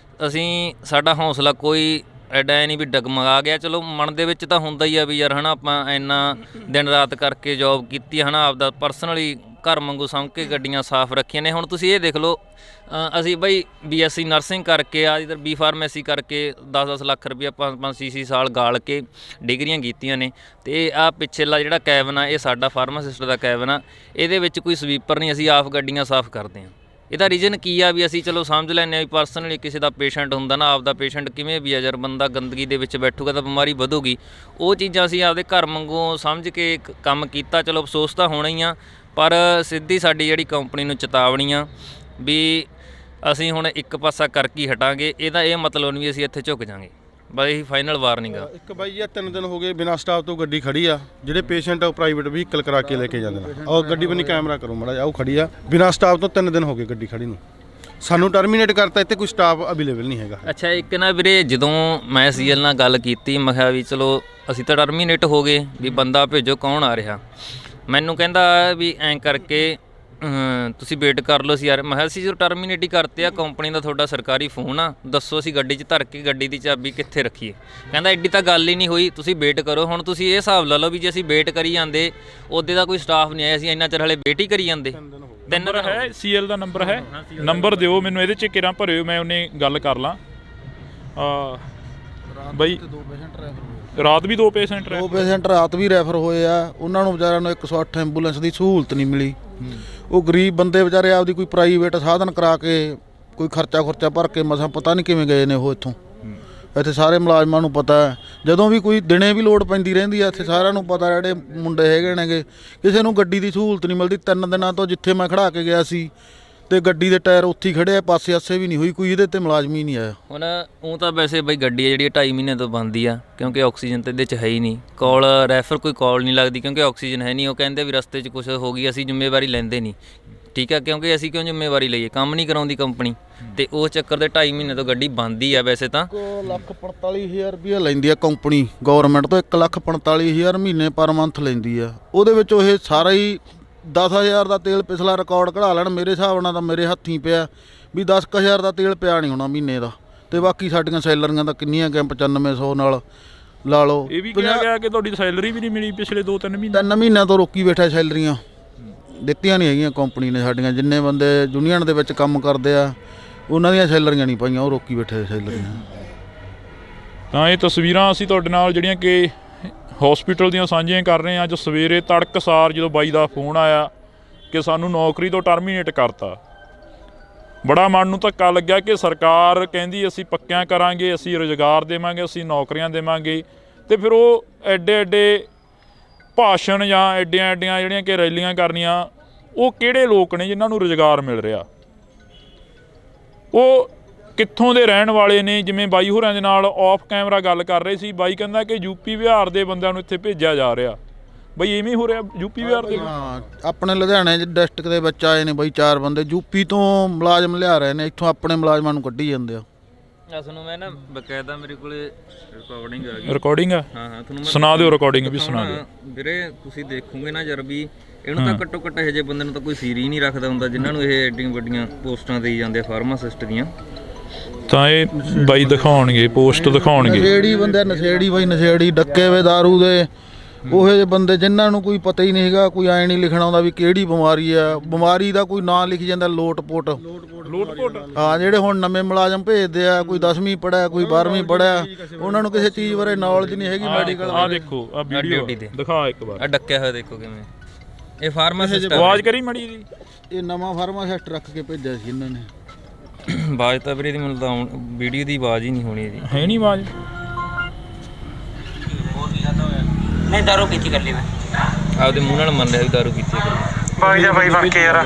ਅਸੀਂ ਸਾਡਾ ਹੌਸਲਾ ਕੋਈ ਐਡਾ ਨਹੀਂ ਵੀ ਡਗਮਗਾ ਗਿਆ। ਚਲੋ ਮਨ ਦੇ ਵਿੱਚ ਤਾਂ ਹੁੰਦਾ ਹੀ ਆ ਵੀ ਯਾਰ, ਹੈ ਨਾ, ਆਪਾਂ ਇੰਨਾ ਦਿਨ ਰਾਤ ਕਰਕੇ ਜੋਬ ਕੀਤੀ, ਹੈ ਨਾ, ਆਪਦਾ ਪਰਸਨਲੀ ਘਰ ਵਾਂਗੂ ਸਮਝ ਕੇ ਗੱਡੀਆਂ ਸਾਫ਼ ਰੱਖੀਆਂ ਨੇ। ਹੁਣ ਤੁਸੀਂ ਇਹ ਦੇਖ ਲਓ, ਅਸੀਂ ਬਈ BSc ਨਰਸਿੰਗ ਕਰਕੇ ਆ, ਇੱਧਰ B ਫਾਰਮੇਸੀ ਕਰਕੇ 10-10 ਲੱਖ ਰੁਪਈਆ 5-6 ਸਾਲ ਗਾਲ ਕੇ ਡਿਗਰੀਆਂ ਕੀਤੀਆਂ ਨੇ। ਅਤੇ ਆਹ ਪਿੱਛੇਲਾ ਜਿਹੜਾ ਕੈਬਨ ਆ, ਇਹ ਸਾਡਾ ਫਾਰਮਾਸਿਸਟ ਦਾ ਕੈਬਨ ਆ, ਇਹਦੇ ਵਿੱਚ ਕੋਈ ਸਵੀਪਰ ਨਹੀਂ, ਅਸੀਂ ਆਪ ਗੱਡੀਆਂ ਸਾਫ਼ ਕਰਦੇ ਹਾਂ। ਇਹਦਾ ਰੀਜ਼ਨ ਕੀ ਆ ਵੀ ਅਸੀਂ ਚਲੋ ਸਮਝ ਲੈਂਦੇ ਹਾਂ ਵੀ ਪਰਸਨਲੀ ਕਿਸੇ ਦਾ ਪੇਸ਼ੈਂਟ ਹੁੰਦਾ ਨਾ, ਆਪਦਾ ਪੇਸ਼ੈਂਟ ਕਿਵੇਂ ਵੀ ਆ ਯਾਰ, ਬੰਦਾ ਗੰਦਗੀ ਦੇ ਵਿੱਚ ਬੈਠੂਗਾ ਤਾਂ ਬਿਮਾਰੀ ਵਧੂਗੀ। ਉਹ ਚੀਜ਼ਾਂ ਅਸੀਂ ਆਪਦੇ ਘਰ ਵਾਂਗੂ ਸਮਝ ਕੇ ਕੰਮ ਕੀਤਾ। ਚਲੋ ਅਫਸੋਸ ਤਾਂ ਹੋਣਾ ਹੀ ਆ, ਪਰ ਸਿੱਧੀ ਸਾਡੀ ਜਿਹੜੀ ਕੰਪਨੀ ਨੂੰ ਚੇਤਾਵਨੀ ਆ ਵੀ ਅਸੀਂ ਹੁਣ ਇੱਕ ਪਾਸਾ ਕਰਕੇ ਹੀ ਹਟਾਂਗੇ। ਇਹਦਾ ਇਹ ਮਤਲਬ ਨਹੀਂ ਵੀ ਅਸੀਂ ਇੱਥੇ ਝੁਕ ਜਾਵਾਂਗੇ, ਬਸ ਇਹੀ ਫਾਈਨਲ ਵਾਰਨਿੰਗ ਆ। ਇੱਕ ਬਾਈ ਜੀ 3 ਦਿਨ ਹੋ ਗਏ ਬਿਨਾਂ ਸਟਾਫ ਤੋਂ ਗੱਡੀ ਖੜੀ ਆ, ਜਿਹੜੇ ਪੇਸ਼ੈਂਟ ਆ ਪ੍ਰਾਈਵੇਟ ਵਹੀਕਲ ਕਰਾ ਕੇ ਲੈ ਕੇ ਜਾਂਦੇ ਨੇ। ਉਹ ਗੱਡੀ ਬਣੀ ਕੈਮਰਾ ਕਰੋ ਮਾੜਾ ਜਿਹਾ, ਉਹ ਖੜੀ ਆ ਬਿਨਾਂ ਸਟਾਫ ਤੋਂ 3 ਦਿਨ ਹੋ ਗਏ ਗੱਡੀ ਖੜੀ ਨੂੰ। ਸਾਨੂੰ ਟਰਮੀਨੇਟ ਕਰਤਾ, ਇੱਥੇ ਕੋਈ ਸਟਾਫ ਅਵੇਲੇਬਲ ਨਹੀਂ ਹੈਗਾ। ਅੱਛਾ, ਇੱਕ ਨਾ ਵੀਰੇ, ਜਦੋਂ ਮੈਂ CL ਨਾਲ ਗੱਲ ਕੀਤੀ, ਮੈਂ ਕਿਹਾ ਵੀ ਚਲੋ ਅਸੀਂ ਤਾਂ ਟਰਮੀਨੇਟ ਹੋ ਗਏ, ਵੀ ਬੰਦਾ ਭੇਜੋ, ਕੌਣ ਆ ਰਿਹਾ। ਮੈਨੂੰ ਕਹਿੰਦਾ ਵੀ ਐਂ ਕਰਕੇ ਤੁਸੀਂ ਵੇਟ ਕਰ ਲਓ। ਸੀ ਯਾਰ, ਮੈਂ ਕਿਹਾ ਅਸੀਂ ਜਦੋਂ ਟਰਮੀਨੇਟ ਹੀ ਕਰਤੇ ਆ, ਕੰਪਨੀ ਦਾ ਤੁਹਾਡਾ ਸਰਕਾਰੀ ਫੋਨ ਆ, ਦੱਸੋ ਅਸੀਂ ਗੱਡੀ 'ਚ ਧਰ ਕੇ ਗੱਡੀ ਦੀ ਚਾਬੀ ਕਿੱਥੇ ਰੱਖੀਏ। ਕਹਿੰਦਾ ਐਡੀ ਤਾਂ ਗੱਲ ਹੀ ਨਹੀਂ ਹੋਈ, ਤੁਸੀਂ ਵੇਟ ਕਰੋ। ਹੁਣ ਤੁਸੀਂ ਇਹ ਹਿਸਾਬ ਲਾ ਲਓ ਵੀ ਜੇ ਅਸੀਂ ਵੇਟ ਕਰੀ ਜਾਂਦੇ, ਉਹਦੇ ਦਾ ਕੋਈ ਸਟਾਫ ਨਹੀਂ ਆਇਆ, ਅਸੀਂ ਇੰਨਾ ਚਿਰ ਹਲੇ ਵੇਟ ਹੀ ਕਰੀ ਜਾਂਦੇ। ਨੰਬਰ ਹੈ CL ਦਾ ਨੰਬਰ ਹੈ, ਨੰਬਰ ਦਿਓ ਮੈਨੂੰ, ਇਹਦੇ 'ਚ ਕਿਰਾਂ ਭਰਿਓ, ਮੈਂ ਉਹਨੇ ਗੱਲ ਕਰ ਲਾਂ। ਬਈ ਰਾਤ ਵੀ 2 ਪੇਸ਼ੈਂਟ ਰਾਤ ਵੀ ਰੈਫਰ ਹੋਏ ਆ। ਉਹਨਾਂ ਨੂੰ ਵਿਚਾਰਿਆਂ ਨੂੰ 108 ਐਂਬੂਲੈਂਸ ਦੀ ਸਹੂਲਤ ਨਹੀਂ ਮਿਲੀ। ਉਹ ਗਰੀਬ ਬੰਦੇ ਵਿਚਾਰੇ ਆਪਦੀ ਕੋਈ ਪ੍ਰਾਈਵੇਟ ਸਾਧਨ ਕਰਾ ਕੇ, ਕੋਈ ਖਰਚਾ ਭਰ ਕੇ ਮਸਾਂ ਪਤਾ ਨਹੀਂ ਕਿਵੇਂ ਗਏ ਨੇ ਉਹ ਇੱਥੋਂ। ਇੱਥੇ ਸਾਰੇ ਮੁਲਾਜ਼ਮਾਂ ਨੂੰ ਪਤਾ ਹੈ, ਜਦੋਂ ਵੀ ਕੋਈ ਦਿਨੇ ਵੀ ਲੋੜ ਪੈਂਦੀ ਰਹਿੰਦੀ ਆ, ਇੱਥੇ ਸਾਰਿਆਂ ਨੂੰ ਪਤਾ ਜਿਹੜੇ ਮੁੰਡੇ ਹੈਗੇ ਨੇਗੇ, ਕਿਸੇ ਨੂੰ ਗੱਡੀ ਦੀ ਸਹੂਲਤ ਨਹੀਂ ਮਿਲਦੀ। 3 ਦਿਨਾਂ ਤੋਂ ਜਿੱਥੇ ਮੈਂ ਖੜਾ ਕੇ ਗਿਆ ਸੀ ਤੇ ਗੱਡੀ ਦੇ ਟਾਇਰ ਉੱਥੇ ਹੀ ਖੜੇ ਆ, ਪਾਸੇ ਆਸੇ ਵੀ ਨਹੀਂ ਹੋਈ ਕੋਈ, ਇਹਦੇ ਤੇ ਮੁਲਾਜ਼ਮ ਹੀ ਨਹੀਂ ਆਇਆ। ਹੁਣ ਉਹ ਤਾਂ ਵੈਸੇ ਬਈ ਗੱਡੀ ਆ ਜਿਹੜੀ 2.5 ਮਹੀਨੇ ਤੋਂ ਬੰਦੀ ਆ, ਕਿਉਂਕਿ ਆਕਸੀਜਨ ਤਾਂ ਇਹਦੇ 'ਚ ਹੈ ਹੀ ਨਹੀਂ। ਕਾਲ ਰੈਫਰ ਕੋਈ ਕਾਲ ਨਹੀਂ ਲੱਗਦੀ, ਕਿਉਂਕਿ ਆਕਸੀਜਨ ਹੈ ਨਹੀਂ। ਉਹ ਕਹਿੰਦੇ ਵੀ ਰਸਤੇ 'ਚ ਕੁਛ ਹੋ ਗਈ, ਅਸੀਂ ਜ਼ਿੰਮੇਵਾਰੀ ਲੈਂਦੇ ਨਹੀਂ, ਠੀਕ ਆ, ਕਿਉਂਕਿ ਅਸੀਂ ਕਿਉਂ ਜ਼ਿੰਮੇਵਾਰੀ ਲਈਏ, ਕੰਮ ਨਹੀਂ ਕਰਾਉਂਦੀ ਕੰਪਨੀ। ਤੇ ਉਸ ਚੱਕਰ ਦੇ 2.5 ਮਹੀਨੇ ਤੋਂ ਗੱਡੀ ਬੰਦ ਹੀ ਆ। ਵੈਸੇ ਤਾਂ 1,45,000 ਰੁਪਇਆ ਲੈਂਦੀ ਆ ਕੰਪਨੀ ਗੌਰਮੈਂਟ ਤੋਂ, 1,45,000 ਮਹੀਨੇ ਪਰ ਮੰਥ ਲੈਂਦੀ ਆ। ਉਹਦੇ ਵਿੱਚ ਇਹ ਸਾਰਾ ਹੀ 10,000 ਦਾ ਤੇਲ ਪਿਛਲਾ ਰਿਕਾਰਡ ਕਢਾ ਲੈਣ, ਮੇਰੇ ਹਿਸਾਬ ਨਾਲ ਤਾਂ ਮੇਰੇ ਹੱਥੀਂ ਪਿਆ ਵੀ 10,000 ਦਾ ਤੇਲ ਪਿਆ ਨਹੀਂ ਹੋਣਾ ਮਹੀਨੇ ਦਾ। ਤੇ ਬਾਕੀ ਸਾਡੀਆਂ ਸੈਲਰੀਆਂ ਤਾਂ ਕਿੰਨੀਆਂ ਗਏ, 9500 ਨਾਲ ਲਾ ਲਓ। ਇਹ ਵੀ ਕਿਹਾ ਗਿਆ ਕਿ ਤੁਹਾਡੀ ਸੈਲਰੀ ਵੀ ਨਹੀਂ ਮਿਲੀ ਪਿਛਲੇ 2-3 ਮਹੀਨੇ। 3 ਮਹੀਨਿਆਂ ਤੋਂ ਰੋਕੀ ਬੈਠਾ, ਸੈਲਰੀਆਂ ਦਿੱਤੀਆਂ ਨਹੀਂ ਹੈਗੀਆਂ ਕੰਪਨੀ ਨੇ ਸਾਡੀਆਂ। ਜਿੰਨੇ ਬੰਦੇ ਯੂਨੀਅਨ ਦੇ ਵਿੱਚ ਕੰਮ ਕਰਦੇ ਆ, ਉਹਨਾਂ ਦੀਆਂ ਸੈਲਰੀਆਂ ਨਹੀਂ ਪਾਈਆਂ, ਉਹ ਰੋਕੀ ਬੈਠੇ ਸੈਲਰੀਆਂ। ਤਾਂ ਇਹ ਤਸਵੀਰਾਂ ਅਸੀਂ ਤੁਹਾਡੇ ਨਾਲ ਜਿਹੜੀਆਂ ਕਿ ਹਸਪੀਟਲ ਦੀਆਂ ਸਾਂਝੀਆਂ ਕਰ ਰਹੇ ਹਾਂ। ਅੱਜ ਸਵੇਰੇ ਤੜਕਸਾਰ ਜਦੋਂ ਬਾਈ ਦਾ ਫੋਨ ਆਇਆ ਕਿ ਸਾਨੂੰ ਨੌਕਰੀ ਤੋਂ ਟਰਮੀਨੇਟ ਕਰਤਾ, ਬੜਾ ਮਨ ਨੂੰ ਧੱਕਾ ਲੱਗਿਆ ਕਿ ਸਰਕਾਰ ਕਹਿੰਦੀ ਅਸੀਂ ਪੱਕਿਆਂ ਕਰਾਂਗੇ, ਅਸੀਂ ਰੁਜ਼ਗਾਰ ਦੇਵਾਂਗੇ, ਅਸੀਂ ਨੌਕਰੀਆਂ ਦੇਵਾਂਗੇ, ਤੇ ਫਿਰ ਉਹ ਐਡੇ ਭਾਸ਼ਣ ਜਾਂ ਐਡੀਆਂ ਜਿਹੜੀਆਂ ਕਿ ਰੈਲੀਆਂ ਕਰਨੀਆਂ, ਉਹ ਕਿਹੜੇ ਲੋਕ ਨੇ ਜਿਨ੍ਹਾਂ ਨੂੰ ਰੁਜ਼ਗਾਰ ਮਿਲ ਰਿਹਾ? ਉਹ ਕਿੱਥੋਂ ਦੇ ਰਹਿਣ ਵਾਲੇ ਨੇ? ਜਿਵੇਂ ਬਾਈ ਹੋਰਾਂ ਦੇ ਨਾਲ ਆਫ ਕੈਮਰਾ ਗੱਲ ਕਰ ਰਹੇ ਸੀ, ਬਾਈ ਕਹਿੰਦਾ ਕਿ ਯੂਪੀ ਬਿਹਾਰ ਦੇ ਬੰਦਿਆਂ ਨੂੰ ਇੱਥੇ ਭੇਜਿਆ ਜਾ ਰਿਹਾ। ਬਈ ਇਵੇਂ ਹੋ ਰਿਹਾ ਯੂਪੀ ਬਿਹਾਰ ਦੇ? ਹਾਂ, ਆਪਣੇ ਲੁਧਿਆਣੇ ਡਿਸਟ੍ਰਿਕਟ ਦੇ ਵਿੱਚ ਆਏ ਨੇ ਬਈ 4 ਬੰਦੇ, ਯੂਪੀ ਤੋਂ ਮੁਲਾਜ਼ਮ ਲਿਆ ਰਹੇ ਨੇ, ਇੱਥੋਂ ਆਪਣੇ ਮੁਲਾਜ਼ਮਾਂ ਨੂੰ ਕੱਢੀ ਜਾਂਦੇ ਆ। ਤੁਹਾਨੂੰ ਮੈਂ ਨਾ ਬਕਾਇਦਾ ਮੇਰੇ ਕੋਲੇ ਰਿਕਾਰਡਿੰਗ ਆ ਗਈ। ਰਿਕਾਰਡਿੰਗ ਆ? ਹਾਂ, ਤੁਹਾਨੂੰ ਸੁਣਾ ਦਿਓ ਰਿਕਾਰਡਿੰਗ ਵੀ, ਸੁਣਾ ਦਿਓ ਵੀਰੇ। ਤੁਸੀਂ ਦੇਖੋਗੇ ਨਾ ਯਾਰ ਵੀ ਇਹਨੂੰ ਤਾਂ ਘੱਟੋ ਘੱਟ ਇਹੋ ਜਿਹੇ ਬੰਦੇ ਨੂੰ ਤਾਂ ਕੋਈ ਸੀਰੀ ਨਹੀਂ ਰੱਖਦਾ ਹੁੰਦਾ ਜਿਨ੍ਹਾਂ ਨੂੰ ਇਹ ਐਡੀਆਂ ਵੱਡੀਆਂ ਪੋਸਟਾਂ ਦੇਈ ਜਾਂਦੇ ਆ ਫਾਰਮਾਸਿਸਟ ਦੀਆਂ। ਤਾਂ ਇਹ ਬਾਈ ਦਿਖਾਉਣਗੇ, ਪੋਸਟ ਦਿਖਾਉਣਗੇ। ਨਸ਼ੇੜੀ ਬੰਦੇ, ਨਸ਼ੇੜੀ ਬਾਈ, ਨਸ਼ੇੜੀ ਡੱਕੇ ਵੇ ਦਾਰੂ ਦੇ, ਉਹੋ ਜਿਹੇ ਬੰਦੇ ਜਿਨ੍ਹਾਂ ਨੂੰ ਕੋਈ ਪਤਾ ਹੀ ਨਹੀਂ ਹੈਗਾ, ਕੋਈ ਐਂ ਨਹੀਂ ਲਿਖਣਾ ਆਉਂਦਾ ਵੀ ਕਿਹੜੀ ਬਿਮਾਰੀ ਆ, ਬਿਮਾਰੀ ਦਾ ਕੋਈ ਨਾਂ ਲਿਖੀ ਜਾਂਦਾ ਲੋਟਪੋਟ। ਹਾਂ, ਜਿਹੜੇ ਹੁਣ ਨਵੇਂ ਮੁਲਾਜ਼ਮ ਭੇਜਦੇ ਆ, ਕੋਈ 10ਵੀਂ ਪੜ੍ਹਿਆ, ਕੋਈ 12ਵੀਂ ਪੜ੍ਹਿਆ, ਉਹਨਾਂ ਨੂੰ ਕਿਸੇ ਚੀਜ਼ ਬਾਰੇ ਨੌਲੇਜ ਨਹੀਂ ਹੈਗੀ ਮੈਡੀਕਲ। ਆਹ ਦੇਖੋ ਆ ਵੀਡੀਓ ਦਿਖਾ ਇੱਕ ਵਾਰ, ਆ ਡੱਕਿਆ ਹੋਇਆ ਦੇਖੋ ਕਿਵੇਂ। ਇਹ ਫਾਰਮਾਸਿਸਟ ਆਵਾਜ਼ ਕਰੀ ਮੜੀ ਜੀ। ਇਹ ਨਵਾਂ ਫਾਰਮਾਸਿਸਟ ਰੱਖ ਕੇ ਭੇਜਿਆ ਸੀ ਇਹਨਾਂ ਨੇ। ਆਵਾਜ਼ ਤਾਂ ਵੀਰੇ ਦੀ ਮੈਨੂੰ ਤਾਂ ਵੀਡੀਓ ਦੀ ਆਵਾਜ਼ ਹੀ ਨਹੀਂ ਹੋਣੀ ਇਹਦੀ। ਹੈ ਨਹੀਂ ਆਵਾਜ਼। नहीं दारू पीती कर ली मैं ਆਪਦੇ ਮੂੰਹ ਨਾਲ ਮੰਨ ਰਿਹਾ ਵੀ ਦਾਰੂ ਪੀਤੀ ਹੈ। भाग जा भाई बाकी यार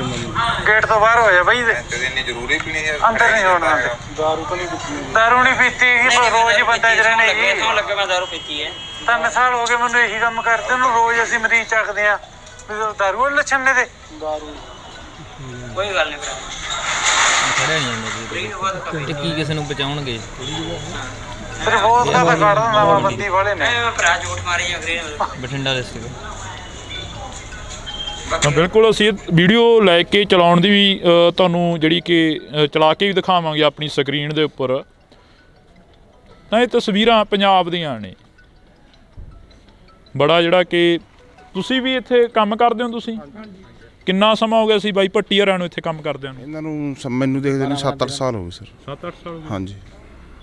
गेट तो बाहर हो जा भाई जरूरी पीनी है अंदर नहीं होना दारू नहीं पीती है रोज ही बंदा इधर नहीं जी क्यों लगे मैं दारू पीती है 3 साल हो गए मैंने यही काम करते ਨੂੰ रोज ਅਸੀਂ ਮਰੀਜ਼ ਚੱਕਦੇ ਆ दारू ਵਾਲੇ ਲੱਛਣ ਨੇ ਤੇ कोई गल नहीं ਖੜਿਆ ਨਹੀਂ ਜਾਂਦਾ ਜੀ। ਤੇ ਕੀ ਕਿਸੇ ਨੂੰ ਬਚਾਉਣਗੇ? ਫਿਰ ਬਹੁਤ ਦਾ ਤਾਂ ਕੱਢ ਦਿੰਦਾ ਵਾ ਬੰਦੀ ਵਾਲੇ ਨੇ मैं भरा झूठ मारी अंग्रेज ਬਠਿੰਡਾ ਡਿਸਟ੍ਰਿਕਟ। ਤਾਂ ਬਿਲਕੁਲ ਅਸੀਂ ਵੀਡੀਓ ਲੈ ਕੇ ਚਲਾਉਣ ਦੀ ਵੀ ਤੁਹਾਨੂੰ ਜਿਹੜੀ ਕਿ ਚਲਾ ਕੇ ਵੀ ਦਿਖਾਵਾਂਗੇ ਆਪਣੀ ਸਕਰੀਨ ਦੇ ਉੱਪਰ। ਤਾਂ ਇਹ ਤਸਵੀਰਾਂ ਪੰਜਾਬ ਦੀਆਂ ਨੇ। ਬੜਾ ਜਿਹੜਾ ਕਿ ਤੁਸੀਂ ਵੀ ਇੱਥੇ ਕੰਮ ਕਰਦੇ ਹੋ ਤੁਸੀਂ? ਕਿੰਨਾ ਸਮਾਂ ਹੋ ਗਿਆ ਸੀ ਬਾਈ ਭੱਟੀ ਹਰਾਂ ਨੂੰ ਇੱਥੇ ਕੰਮ ਕਰਦਿਆਂ ਨੂੰ? ਇਹਨਾਂ ਨੂੰ ਮੈਨੂੰ ਦੇਖਦੇ ਨੇ 7-8 ਸਾਲ ਹੋ ਗਏ ਸਰ। 7-8 ਸਾਲ? ਹਾਂਜੀ।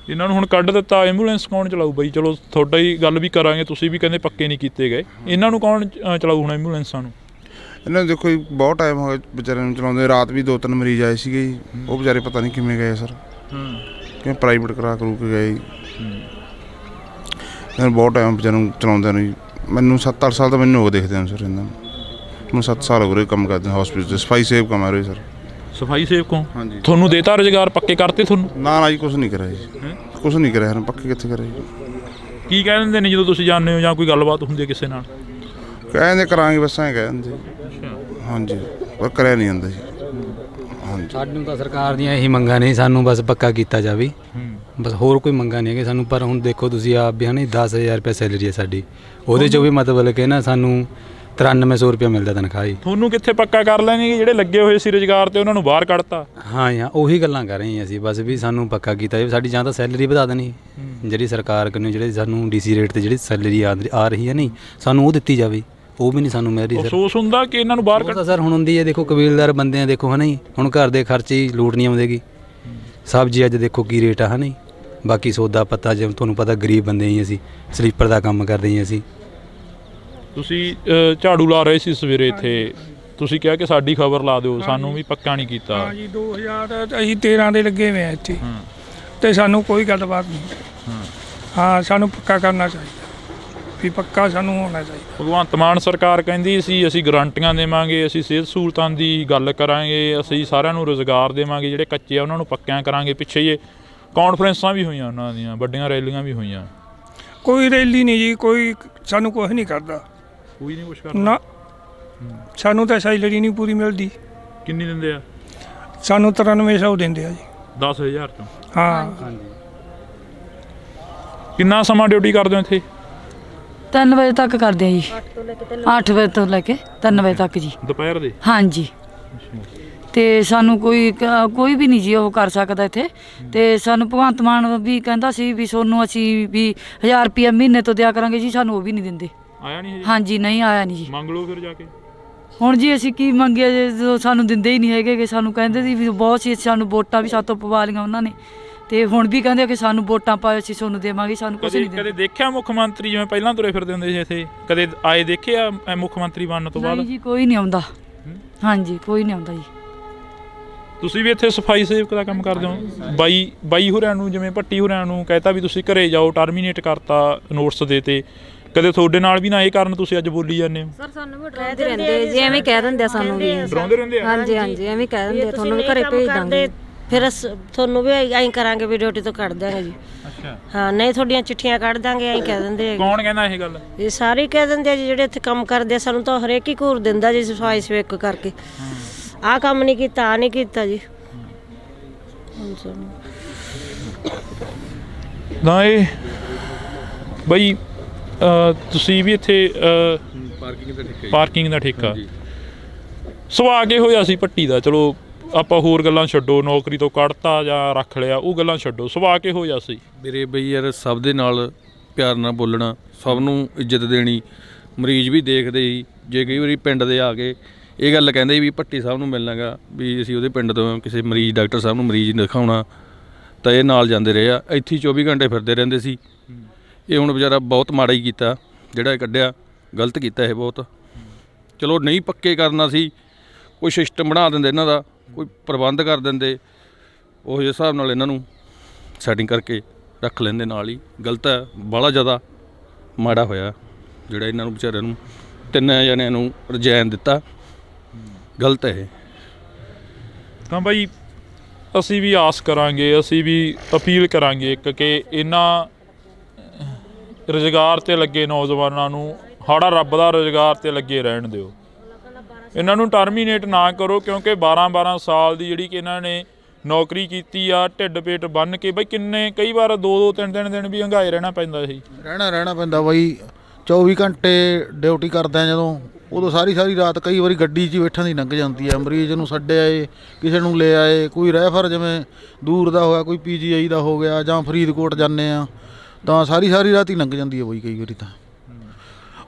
ਇਹਨਾਂ ਨੂੰ ਹੁਣ ਕੱਢ ਦਿੱਤਾ, ਐਂਬੂਲੈਂਸ ਕੌਣ ਚਲਾਊ ਬਾਈ? ਚਲੋ ਤੁਹਾਡਾ ਹੀ ਗੱਲ ਵੀ ਕਰਾਂਗੇ, ਤੁਸੀਂ ਵੀ ਕਹਿੰਦੇ ਪੱਕੇ ਨਹੀਂ ਕੀਤੇ ਗਏ। ਇਹਨਾਂ ਨੂੰ ਕੌਣ ਚਲਾਊ ਹੁਣ ਐਂਬੂਲੈਂਸਾਂ ਨੂੰ? ਇਹਨਾਂ ਨੂੰ ਦੇਖੋ ਜੀ ਬਹੁਤ ਟਾਈਮ ਹੋ ਗਿਆ ਵਿਚਾਰਿਆਂ ਨੂੰ ਚਲਾਉਂਦੇ। ਰਾਤ ਵੀ 2-3 ਮਰੀਜ਼ ਆਏ ਸੀਗੇ ਜੀ, ਉਹ ਵਿਚਾਰੇ ਪਤਾ ਨਹੀਂ ਕਿਵੇਂ ਗਏ ਸਰ। ਕਿਵੇਂ ਪ੍ਰਾਈਵੇਟ ਕਰਾ ਕੇ ਗਏ ਜੀ। ਇਹਨਾਂ ਨੂੰ ਬਹੁਤ ਟਾਈਮ ਵਿਚਾਰਿਆਂ ਨੂੰ ਚਲਾਉਂਦਿਆਂ ਨੂੰ ਜੀ। ਮੈਨੂੰ 7-8 ਸਾਲ ਤਾਂ ਮੈਨੂੰ ਹੋ ਗਏ ਦੇਖਦੇ ਹਾਂ ਸਰ ਇਹਨਾਂ ਨੂੰ। ਮੈਨੂੰ 7 ਸਾਲ ਹੋ ਗਏ ਕੰਮ ਕਰਦੇ ਹਸਪੀਟਲ 'ਚ, ਸਫਾਈ ਸੇਵ ਕੰਮ ਆ ਰਹੇ ਸਰ। ਸਫਾਈ ਸੇਵਕੋਂ? ਹਾਂਜੀ। ਤੁਹਾਨੂੰ ਦੇਤਾ ਰੁਜ਼ਗਾਰ, ਪੱਕੇ ਕਰਤੇ ਤੁਹਾਨੂੰ? ਨਾ ਜੀ ਕੁਛ ਨਹੀਂ ਕਰਿਆ ਜੀ, ਕੁਛ ਨਹੀਂ ਕਰਿਆ ਹਨ। ਪੱਕੇ ਕਿੱਥੇ ਕਰਿਆ ਜੀ? ਕੀ ਕਹਿ ਦਿੰਦੇ ਨੇ ਜਦੋਂ ਤੁਸੀਂ ਜਾਂਦੇ ਹੋ ਜਾਂ ਕੋਈ ਗੱਲਬਾਤ ਹੁੰਦੀ ਹੈ ਕਿਸੇ ਨਾਲ? ਕਹਿੰਦੇ ਕਰਾਂਗੇ ਬਸ ਐਂ ਕਹਿ ਦਿੰਦੇ। ਹਾਂਜੀ, ਪਰ ਕਰਿਆ ਨਹੀਂ ਜਾਂਦਾ ਜੀ। ਹਾਂਜੀ। ਸਾਨੂੰ ਤਾਂ ਸਰਕਾਰ ਦੀਆਂ ਇਹੀ ਮੰਗਾਂ ਨੇ, ਸਾਨੂੰ ਬਸ ਪੱਕਾ ਕੀਤਾ ਜਾਵੇ ਬਸ, ਹੋਰ ਕੋਈ ਮੰਗਾਂ ਨਹੀਂ ਹੈਗੇ ਸਾਨੂੰ। ਪਰ ਹੁਣ ਦੇਖੋ ਤੁਸੀਂ ਆਪ ਵੀ ਹਨਾ 10,000 ਰੁਪਏ ਸੈਲਰੀ ਹੈ ਸਾਡੀ, ਉਹਦੇ 'ਚੋਂ ਵੀ ਮਤਲਬ ਕਿ ਨਾ ਸਾਨੂੰ 9300 ਰੁਪਏ ਮਿਲਦਾ ਤਨਖਾਹ ਹੀ। ਤੁਹਾਨੂੰ ਕਿੱਥੇ ਪੱਕਾ ਕਰ ਲੈਣਗੇ? ਜਿਹੜੇ ਲੱਗੇ ਹੋਏ ਸੀ ਰੁਜ਼ਗਾਰ ਤੇ ਉਹਨਾਂ ਨੂੰ ਬਾਹਰ ਕੱਢਤਾ। ਹਾਂ ਹਾਂ, ਉਹੀ ਗੱਲਾਂ ਕਰ ਰਹੇ ਹਾਂ ਅਸੀਂ ਬਸ, ਵੀ ਸਾਨੂੰ ਪੱਕਾ ਕੀਤਾ ਜਾਵੇ। ਸਾਡੀ ਜਾਂ ਤਾਂ ਸੈਲਰੀ ਵਧਾ ਦੇਣੀ, ਜਿਹੜੀ ਸਰਕਾਰ ਕੋਲੋਂ ਜਿਹੜੇ ਸਾਨੂੰ ਡੀਸੀ ਰੇਟ ਤੇ ਜਿਹੜੀ ਸੈਲਰੀ ਆ ਰਹੀ ਹੈ ਨਹੀਂ, ਸਾਨੂੰ ਉਹ ਦਿੱਤੀ ਜਾਵੇ। ਉਹ ਵੀ ਨਹੀਂ ਸਾਨੂੰ ਮਿਲ ਰਹੀ ਸਰ। ਅਫਸੋਸ ਹੁੰਦਾ ਕਿ ਇਹਨਾਂ ਨੂੰ ਬਾਹਰ ਕੱਢ। ਸਰ ਹੁਣ ਹੁੰਦੀ ਹੈ, ਦੇਖੋ ਕਬੀਲਦਾਰ ਬੰਦੇ ਆ, ਦੇਖੋ ਹੈ ਨਾ ਜੀ, ਹੁਣ ਘਰ ਦੇ ਖਰਚੇ ਹੀ ਲੋਟ ਨਹੀਂ ਆਉਂਦੇਗੀ। ਸਬਜ਼ੀ ਅੱਜ ਦੇਖੋ ਕੀ ਰੇਟ ਆ ਹੈ ਨਾ ਜੀ। ਬਾਕੀ ਸੌਦਾ ਪੱਤਾ ਜਿਵੇਂ ਤੁਹਾਨੂੰ ਪਤਾ ਗਰੀਬ ਬੰਦੇ ਹੀ ਅਸੀਂ, ਸਲੀਪਰ ਦਾ ਕੰਮ ਕਰਦੇ ਹੀ ਅਸੀਂ। ਤੁਸੀਂ ਝਾੜੂ ਲਾ ਰਹੇ ਸੀ ਸਵੇਰੇ ਇੱਥੇ, ਤੁਸੀਂ ਕਿਹਾ ਕਿ ਸਾਡੀ ਖਬਰ ਲਾ ਦਿਓ, ਸਾਨੂੰ ਵੀ ਪੱਕਾ ਨਹੀਂ ਕੀਤਾ। ਹਾਂ ਜੀ 2000 ਅਸੀਂ 13 ਦੇ ਲੱਗੇ ਹੋਏ ਆ ਇੱਥੇ ਤੇ ਸਾਨੂੰ ਕੋਈ ਗੱਲਬਾਤ ਨਹੀਂ। ਹਾਂ, ਸਾਨੂੰ ਪੱਕਾ ਕਰਨਾ ਚਾਹੀਦਾ ਵੀ, ਪੱਕਾ ਸਾਨੂੰ ਹੋਣਾ ਚਾਹੀਦਾ। ਭਗਵੰਤ ਮਾਨ ਸਰਕਾਰ ਕਹਿੰਦੀ ਸੀ ਅਸੀਂ ਗਰੰਟੀਆਂ ਦੇਵਾਂਗੇ, ਅਸੀਂ ਸਿਹਤ ਸਹੂਲਤਾਂ ਦੀ ਗੱਲ ਕਰਾਂਗੇ, ਅਸੀਂ ਸਾਰਿਆਂ ਨੂੰ ਰੁਜ਼ਗਾਰ ਦੇਵਾਂਗੇ, ਜਿਹੜੇ ਕੱਚੇ ਆ ਉਹਨਾਂ ਨੂੰ ਪੱਕਿਆਂ ਕਰਾਂਗੇ। ਪਿੱਛੇ ਜੇ ਕਾਨਫਰੰਸਾਂ ਵੀ ਹੋਈਆਂ, ਉਹਨਾਂ ਦੀਆਂ ਵੱਡੀਆਂ ਰੈਲੀਆਂ ਵੀ ਹੋਈਆਂ। ਕੋਈ ਰੈਲੀ ਨਹੀਂ ਜੀ, ਕੋਈ ਸਾਨੂੰ ਕੁਛ ਨਹੀਂ ਕਰਦਾ। ਕੋਈ ਨਹੀਂ ਕੁਛ ਕਰਦਾ ਨਾ, ਸਾਨੂੰ ਤਾਂ ਸੈਲਰੀ ਨਹੀਂ ਪੂਰੀ ਮਿਲਦੀ। ਕਿੰਨੀ ਦਿੰਦੇ ਆ? ਸਾਨੂੰ 9300 ਦਿੰਦੇ ਆ ਜੀ। 10,000 ਚੋਂ? ਹਾਂ। ਕਿੰਨਾ ਸਮਾਂ ਡਿਊਟੀ ਕਰਦੇ ਹੋ ਇੱਥੇ? 3 ਵਜੇ ਤੱਕ ਕਰਦੇ ਆ ਜੀ। 8 ਵਜੇ ਤੋਂ ਲੈ ਕੇ 3 ਵਜੇ ਤੱਕ ਜੀ, ਦੁਪਹਿਰ ਦੇ? ਹਾਂਜੀ। ਤੇ ਸਾਨੂੰ ਕੋਈ ਵੀ ਨਹੀਂ ਜੀ ਉਹ ਕਰ ਸਕਦਾ ਇੱਥੇ। ਤੇ ਸਾਨੂੰ ਭਗਵੰਤ ਮਾਨ ਵੀ ਕਹਿੰਦਾ ਸੀ ਵੀ ਤੁਹਾਨੂੰ ਅਸੀਂ ਵੀ 1000 ਰੁਪਇਆ ਮਹੀਨੇ ਤੋਂ ਦਿਆ ਕਰਾਂਗੇ ਜੀ, ਸਾਨੂੰ ਉਹ ਵੀ ਨਹੀਂ ਦਿੰਦੇ। ਆਇਆ ਨਹੀਂ? ਹਾਂਜੀ, ਨਹੀਂ ਆਇਆ ਨਹੀਂ ਜੀ। ਮੰਗ ਲਓ ਫਿਰ ਜਾ ਕੇ। ਹੁਣ ਜੀ ਅਸੀਂ ਕੀ ਮੰਗਿਆ ਜੇ ਜਦੋਂ ਸਾਨੂੰ ਦਿੰਦੇ ਹੀ ਨਹੀਂ ਹੈਗੇ ਕਿ ਸਾਨੂੰ ਕਹਿੰਦੇ ਸੀ ਵੀ ਬਹੁਤ ਸੀ, ਸਾਨੂੰ ਵੋਟਾਂ ਵੀ ਸਾਤੋਂ ਪਵਾ ਲਈਆਂ ਉਹਨਾਂ ਨੇ, ਤੇ ਹੁਣ ਵੀ ਕਹਿੰਦੇ ਕਿ ਸਾਨੂੰ ਵੋਟਾਂ ਪਾਓ ਅਸੀਂ ਤੁਹਾਨੂੰ ਦੇਵਾਂਗੇ, ਸਾਨੂੰ ਕੁਝ ਨਹੀਂ ਦਿੰਦੇ। ਕਦੇ ਦੇਖਿਆ ਮੁੱਖ ਮੰਤਰੀ ਜਿਵੇਂ ਪਹਿਲਾਂ ਤੁਰੇ ਫਿਰਦੇ ਹੁੰਦੇ ਸੀ ਇੱਥੇ? ਕਦੇ ਆਏ ਦੇਖਿਆ ਮੁੱਖ ਮੰਤਰੀ ਬਣਨ ਤੋਂ ਬਾਅਦ? ਨਹੀਂ ਜੀ, ਕੋਈ ਨਹੀਂ ਆਉਂਦਾ। ਹਾਂਜੀ, ਕੋਈ ਨਹੀਂ ਆਉਂਦਾ ਜੀ। ਤੁਸੀਂ ਵੀ ਇੱਥੇ ਸਫਾਈ ਸੇਵਕ ਦਾ ਕੰਮ ਕਰਦੇ ਹੋ? ਬਾਈ ਹੋਰਾਂ ਨੂੰ, ਜਿਵੇਂ ਭੱਟੀ ਹੋਰਾਂ ਨੂੰ ਕਹਿਤਾ ਵੀ ਤੁਸੀਂ ਘਰੇ ਜਾਓ, ਟਰਮੀਨੇਟ ਕਰਤਾ, ਨੋਟਿਸ ਦੇਤੇ, ਕਦੇ ਤੁਹਾਡੇ ਨਾਲ ਵੀ ਨਾ ਇਹ ਕਾਰਨ ਤੁਸੀਂ ਅੱਜ ਬੋਲੀ ਜਾਂਦੇ ਹੋ? ਸਰ ਸਾਨੂੰ ਵੀ ਡਰਾਉਂਦੇ ਰਹਿੰਦੇ ਜੀ, ਐਵੇਂ ਕਹਿ ਦਿੰਦੇ ਆ ਸਾਨੂੰ ਵੀ। ਡਰਾਉਂਦੇ ਰਹਿੰਦੇ ਆ? ਹਾਂਜੀ ਹਾਂਜੀ, ਐਵੇਂ ਕਹਿ ਦਿੰਦੇ ਆ, ਤੁਹਾਨੂੰ ਵੀ ਘਰੇ ਭੇਜ ਦਾਂਗੇ, ਫਿਰ ਤੁਹਾਨੂੰ ਵੀ ਐਂ ਕਰਾਂਗੇ ਵੀ ਡਿਊਟੀ ਤੋਂ ਕੱਢ ਦਾਂਗੇ ਜੀ। ਅੱਛਾ। ਹਾਂ, ਨਹੀਂ ਤੁਹਾਡੀਆਂ ਚਿੱਠੀਆਂ ਕੱਢ ਦਾਂਗੇ, ਐਂ ਕਹਿ ਦਿੰਦੇ ਆ। ਕੌਣ ਕਹਿੰਦਾ ਇਹ ਗੱਲ? ਇਹ ਸਾਰੇ ਕਹਿ ਦਿੰਦੇ ਆ ਜੀ, ਜਿਹੜੇ ਇੱਥੇ ਕੰਮ ਕਰਦੇ ਆ। ਸਾਨੂੰ ਤਾਂ ਹਰੇਕ ਹੀ ਘੂਰ ਦਿੰਦਾ ਜੀ ਸਫਾਈ ਸੇਵਕ ਕਰਕੇ, ਆਹ ਕੰਮ ਨਹੀਂ ਕੀਤਾ, ਆਹ ਨਹੀਂ ਕੀਤਾ ਜੀ। ਨਾ ਇਹ ਬਈ ਤੁਸੀਂ ਵੀ ਇੱਥੇ ਪਾਰਕਿੰਗ ਦਾ ਠੇਕਾ ਸਵਾ ਕੇ ਹੋਇਆ ਸੀ ਭੱਟੀ ਦਾ? ਚਲੋ ਆਪਾਂ ਹੋਰ ਗੱਲਾਂ ਛੱਡੋ, ਨੌਕਰੀ ਤੋਂ ਕੱਢਤਾ ਜਾਂ ਰੱਖ ਲਿਆ, ਉਹ ਗੱਲਾਂ ਛੱਡੋ, ਸਵਾ ਕੇ ਹੋਇਆ ਸੀ। ਮੇਰੇ ਬਈ ਯਾਰ ਸਭ ਦੇ ਨਾਲ ਪਿਆਰ ਨਾਲ ਬੋਲਣਾ, ਸਭ ਨੂੰ ਇੱਜ਼ਤ ਦੇਣੀ, ਮਰੀਜ਼ ਵੀ ਦੇਖਦੇ ਸੀ। ਜੇ ਕਈ ਵਾਰੀ ਪਿੰਡ ਦੇ ਆ ਕੇ ਇਹ ਗੱਲ ਕਹਿੰਦੇ ਵੀ ਭੱਟੀ ਸਾਹਿਬ ਨੂੰ ਮਿਲਣਾਗਾ ਵੀ ਅਸੀਂ ਉਹਦੇ ਪਿੰਡ ਤੋਂ ਕਿਸੇ ਮਰੀਜ਼ ਡਾਕਟਰ ਸਾਹਿਬ ਨੂੰ ਮਰੀਜ਼ ਦਿਖਾਉਣਾ, ਤਾਂ ਇਹ ਨਾਲ ਜਾਂਦੇ ਰਹੇ ਆ। ਇੱਥੇ 24 ਘੰਟੇ ਫਿਰਦੇ ਰਹਿੰਦੇ ਸੀ। ਇਹ ਹੁਣ ਵਿਚਾਰਾ ਬਹੁਤ ਮਾੜਾ ਹੀ ਕੀਤਾ ਜਿਹੜਾ ਇਹ ਕੱਢਿਆ, ਗਲਤ ਕੀਤਾ ਇਹ ਬਹੁਤ। ਚਲੋ ਨਹੀਂ ਪੱਕੇ ਕਰਨਾ ਸੀ, ਕੋਈ ਸਿਸਟਮ ਬਣਾ ਦਿੰਦੇ ਇਹਨਾਂ ਦਾ, ਕੋਈ ਪ੍ਰਬੰਧ ਕਰ ਦਿੰਦੇ, ਉਹ ਜਿਹੇ ਹਿਸਾਬ ਨਾਲ ਇਹਨਾਂ ਨੂੰ ਸੈਟਿੰਗ ਕਰਕੇ ਰੱਖ ਲੈਂਦੇ ਨਾਲ ਹੀ। ਗਲਤ ਹੈ, ਬਾਹਲਾ ਜ਼ਿਆਦਾ ਮਾੜਾ ਹੋਇਆ ਜਿਹੜਾ ਇਹਨਾਂ ਨੂੰ ਵਿਚਾਰਿਆਂ ਨੂੰ 3 ਜਣਿਆਂ ਨੂੰ ਰਜਾਇਨ ਦਿੱਤਾ, ਗਲਤ ਹੈ ਇਹ। ਤਾਂ ਬਾਈ ਅਸੀਂ ਵੀ ਆਸ ਕਰਾਂਗੇ, ਅਸੀਂ ਵੀ ਅਪੀਲ ਕਰਾਂਗੇ ਇੱਕ ਕਿ ਇਹਨਾਂ ਰੁਜ਼ਗਾਰ 'ਤੇ ਲੱਗੇ ਨੌਜਵਾਨਾਂ ਨੂੰ ਹਾੜਾ ਰੱਬ ਦਾ ਰੁਜ਼ਗਾਰ 'ਤੇ ਲੱਗੇ ਰਹਿਣ ਦਿਓ, ਇਹਨਾਂ ਨੂੰ ਟਰਮੀਨੇਟ ਨਾ ਕਰੋ, ਕਿਉਂਕਿ 12-12 ਸਾਲ ਦੀ ਜਿਹੜੀ ਕਿ ਇਹਨਾਂ ਨੇ ਨੌਕਰੀ ਕੀਤੀ ਆ ਢਿੱਡ ਪੇਟ ਬੰਨ੍ਹ ਕੇ। ਬਈ ਕਿੰਨੇ ਕਈ ਵਾਰ 2-2 3-3 ਦਿਨ ਵੀ ਹੰਗਾਏ ਰਹਿਣਾ ਪੈਂਦਾ ਸੀ, ਰਹਿਣਾ ਪੈਂਦਾ ਬਾਈ। 24 ਘੰਟੇ ਡਿਊਟੀ ਕਰਦੇ ਆ ਜਦੋਂ, ਉਦੋਂ ਸਾਰੀ ਰਾਤ ਕਈ ਵਾਰੀ ਗੱਡੀ 'ਚ ਹੀ ਬੈਠਣ ਦੀ ਲੰਘ ਜਾਂਦੀ ਆ। ਮਰੀਜ਼ ਨੂੰ ਛੱਡ ਆਏ, ਕਿਸੇ ਨੂੰ ਲੈ ਆਏ, ਕੋਈ ਰੈਫਰ ਜਿਵੇਂ ਦੂਰ ਦਾ ਹੋਇਆ, ਕੋਈ PGI ਦਾ ਹੋ ਗਿਆ ਜਾਂ ਫਰੀਦਕੋਟ ਜਾਂਦੇ ਆ, ਤਾਂ ਸਾਰੀ ਰਾਤ ਹੀ ਲੰਘ ਜਾਂਦੀ ਹੈ ਬਾਈ ਕਈ ਵਾਰੀ ਤਾਂ।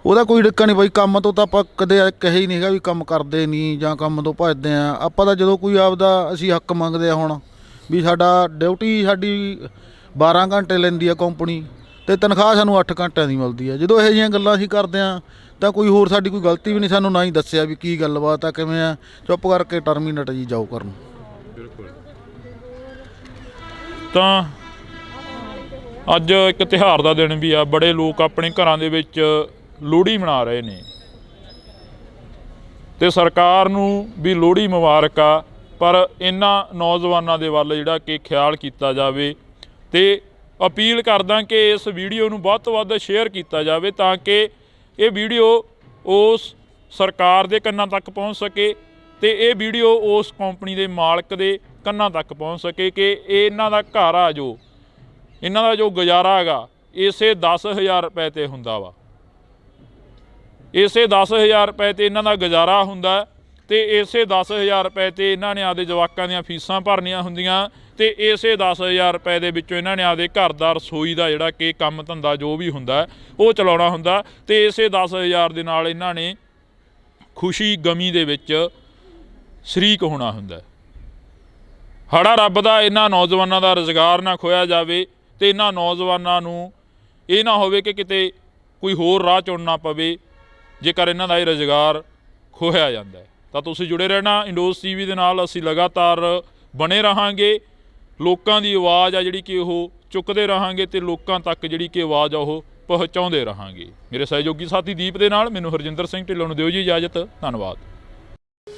ਉਹਦਾ ਕੋਈ ਡਿੱਕਾ ਨਹੀਂ ਬਾਈ। ਕੰਮ ਤੋਂ ਤਾਂ ਆਪਾਂ ਕਦੇ ਕਹੇ ਹੀ ਨਹੀਂ ਹੈਗਾ ਵੀ ਕੰਮ ਕਰਦੇ ਨਹੀਂ ਜਾਂ ਕੰਮ ਤੋਂ ਭੱਜਦੇ ਆ। ਆਪਾਂ ਤਾਂ ਜਦੋਂ ਕੋਈ ਆਪਦਾ ਅਸੀਂ ਹੱਕ ਮੰਗਦੇ ਆ ਹੁਣ ਵੀ ਸਾਡਾ ਡਿਊਟੀ ਸਾਡੀ 12 ਘੰਟੇ ਲੈਂਦੀ ਆ ਕੰਪਨੀ ਅਤੇ ਤਨਖਾਹ ਸਾਨੂੰ 8 ਘੰਟਿਆਂ ਦੀ ਮਿਲਦੀ ਆ। ਜਦੋਂ ਇਹੋ ਜਿਹੀਆਂ ਗੱਲਾਂ ਅਸੀਂ ਕਰਦੇ ਆ ਤਾਂ ਕੋਈ ਹੋਰ ਸਾਡੀ ਕੋਈ ਗਲਤੀ ਵੀ ਨਹੀਂ, ਸਾਨੂੰ ਨਾ ਹੀ ਦੱਸਿਆ ਵੀ ਕੀ ਗੱਲਬਾਤ ਆ ਕਿਵੇਂ ਆ, ਚੁੱਪ ਕਰਕੇ ਟਰਮੀਨੇਟ ਜੀ ਜਾਓ ਕਰਨ। ਬਿਲਕੁਲ। ਤਾਂ ਅੱਜ ਇੱਕ ਤਿਉਹਾਰ ਦਾ ਦਿਨ ਵੀ ਆ, ਬੜੇ ਲੋਕ ਆਪਣੇ ਘਰਾਂ ਦੇ ਵਿੱਚ ਲੋਹੜੀ ਮਨਾ ਰਹੇ ਨੇ ਤੇ ਸਰਕਾਰ ਨੂੰ ਵੀ ਲੋਹੜੀ ਮੁਬਾਰਕ ਆ, ਪਰ ਇਹਨਾਂ ਨੌਜਵਾਨਾਂ ਦੇ ਵੱਲ ਜਿਹੜਾ ਕਿ ਖਿਆਲ ਕੀਤਾ ਜਾਵੇ ਤੇ ਅਪੀਲ ਕਰਦਾ ਕਿ ਇਸ ਵੀਡੀਓ ਨੂੰ ਵੱਧ ਤੋਂ ਵੱਧ ਸ਼ੇਅਰ ਕੀਤਾ ਜਾਵੇ ਤਾਂ ਕਿ ਇਹ ਵੀਡੀਓ ਉਸ ਸਰਕਾਰ ਦੇ ਕੰਨਾਂ ਤੱਕ ਪਹੁੰਚ ਸਕੇ ਤੇ ਇਹ ਵੀਡੀਓ ਉਸ ਕੰਪਨੀ ਦੇ ਮਾਲਕ ਦੇ ਕੰਨਾਂ ਤੱਕ ਪਹੁੰਚ ਸਕੇ ਕਿ ਇਹ ਇਹਨਾਂ ਦਾ ਘਰ ਆ, ਜੋ ਇਹਨਾਂ ਦਾ ਜੋ ਗੁਜ਼ਾਰਾ ਹੈਗਾ ਇਸੇ 10,000 ਰੁਪਏ 'ਤੇ ਹੁੰਦਾ ਵਾ, ਇਸੇ 10,000 ਰੁਪਏ 'ਤੇ ਇਹਨਾਂ ਦਾ ਗੁਜ਼ਾਰਾ ਹੁੰਦਾ ਤੇ ਇਸੇ 10,000 ਰੁਪਏ 'ਤੇ ਇਹਨਾਂ ਨੇ ਆਪਦੇ ਜਵਾਕਾਂ ਦੀਆਂ ਫੀਸਾਂ ਭਰਨੀਆਂ ਹੁੰਦੀਆਂ ਤੇ ਇਸੇ 10,000 ਰੁਪਏ ਦੇ ਵਿੱਚੋਂ ਇਹਨਾਂ ਨੇ ਆਪਦੇ ਘਰ ਦਾ ਰਸੋਈ ਦਾ ਜਿਹੜਾ ਕਿ ਕੰਮ ਧੰਦਾ ਜੋ ਵੀ ਹੁੰਦਾ ਉਹ ਚਲਾਉਣਾ ਹੁੰਦਾ ਤੇ ਇਸੇ 10,000 ਦੇ ਨਾਲ ਇਹਨਾਂ ਨੇ ਖੁਸ਼ੀ ਗਮੀ ਦੇ ਵਿੱਚ ਸ਼ਰੀਕ ਹੋਣਾ ਹੁੰਦਾ। ਹਾੜਾ ਰੱਬ ਦਾ ਇਹਨਾਂ ਨੌਜਵਾਨਾਂ ਦਾ ਰੁਜ਼ਗਾਰ ਨਾ ਖੋਇਆ ਜਾਵੇ ਤੇ ਇਹਨਾਂ ਨੌਜਵਾਨਾਂ ਨੂੰ ਇਹ ਨਾ ਹੋਵੇ ਕਿ ਕਿਤੇ ਕੋਈ ਹੋਰ ਰਾਹ ਚੁਣਨਾ ਪਵੇ ਜੇਕਰ ਇਹਨਾਂ ਦਾ ਇਹ ਰੁਜ਼ਗਾਰ ਖੋਇਆ ਜਾਂਦਾ ਹੈ। ਤਾਂ ਤੁਸੀਂ ਜੁੜੇ ਰਹਿਣਾ ਇੰਡੋਜ਼ TV ਦੇ ਨਾਲ, ਅਸੀਂ ਲਗਾਤਾਰ ਬਣੇ ਰਹਾਂਗੇ, ਲੋਕਾਂ ਦੀ ਆਵਾਜ਼ ਆ ਜਿਹੜੀ ਕਿ ਉਹ ਚੁੱਕਦੇ ਰਹਾਂਗੇ ਤੇ ਲੋਕਾਂ ਤੱਕ ਜਿਹੜੀ ਕਿ ਆਵਾਜ਼ ਆ ਉਹ ਪਹੁੰਚਾਉਂਦੇ ਰਹਾਂਗੇ। ਮੇਰੇ ਸਹਿਯੋਗੀ ਸਾਥੀ ਦੀਪ ਦੇ ਨਾਲ ਮੈਨੂੰ ਹਰਜਿੰਦਰ ਸਿੰਘ ਢਿੱਲੋਂ ਨੂੰ ਦਿਓ ਜੀ ਇਜਾਜ਼ਤ, ਧੰਨਵਾਦ।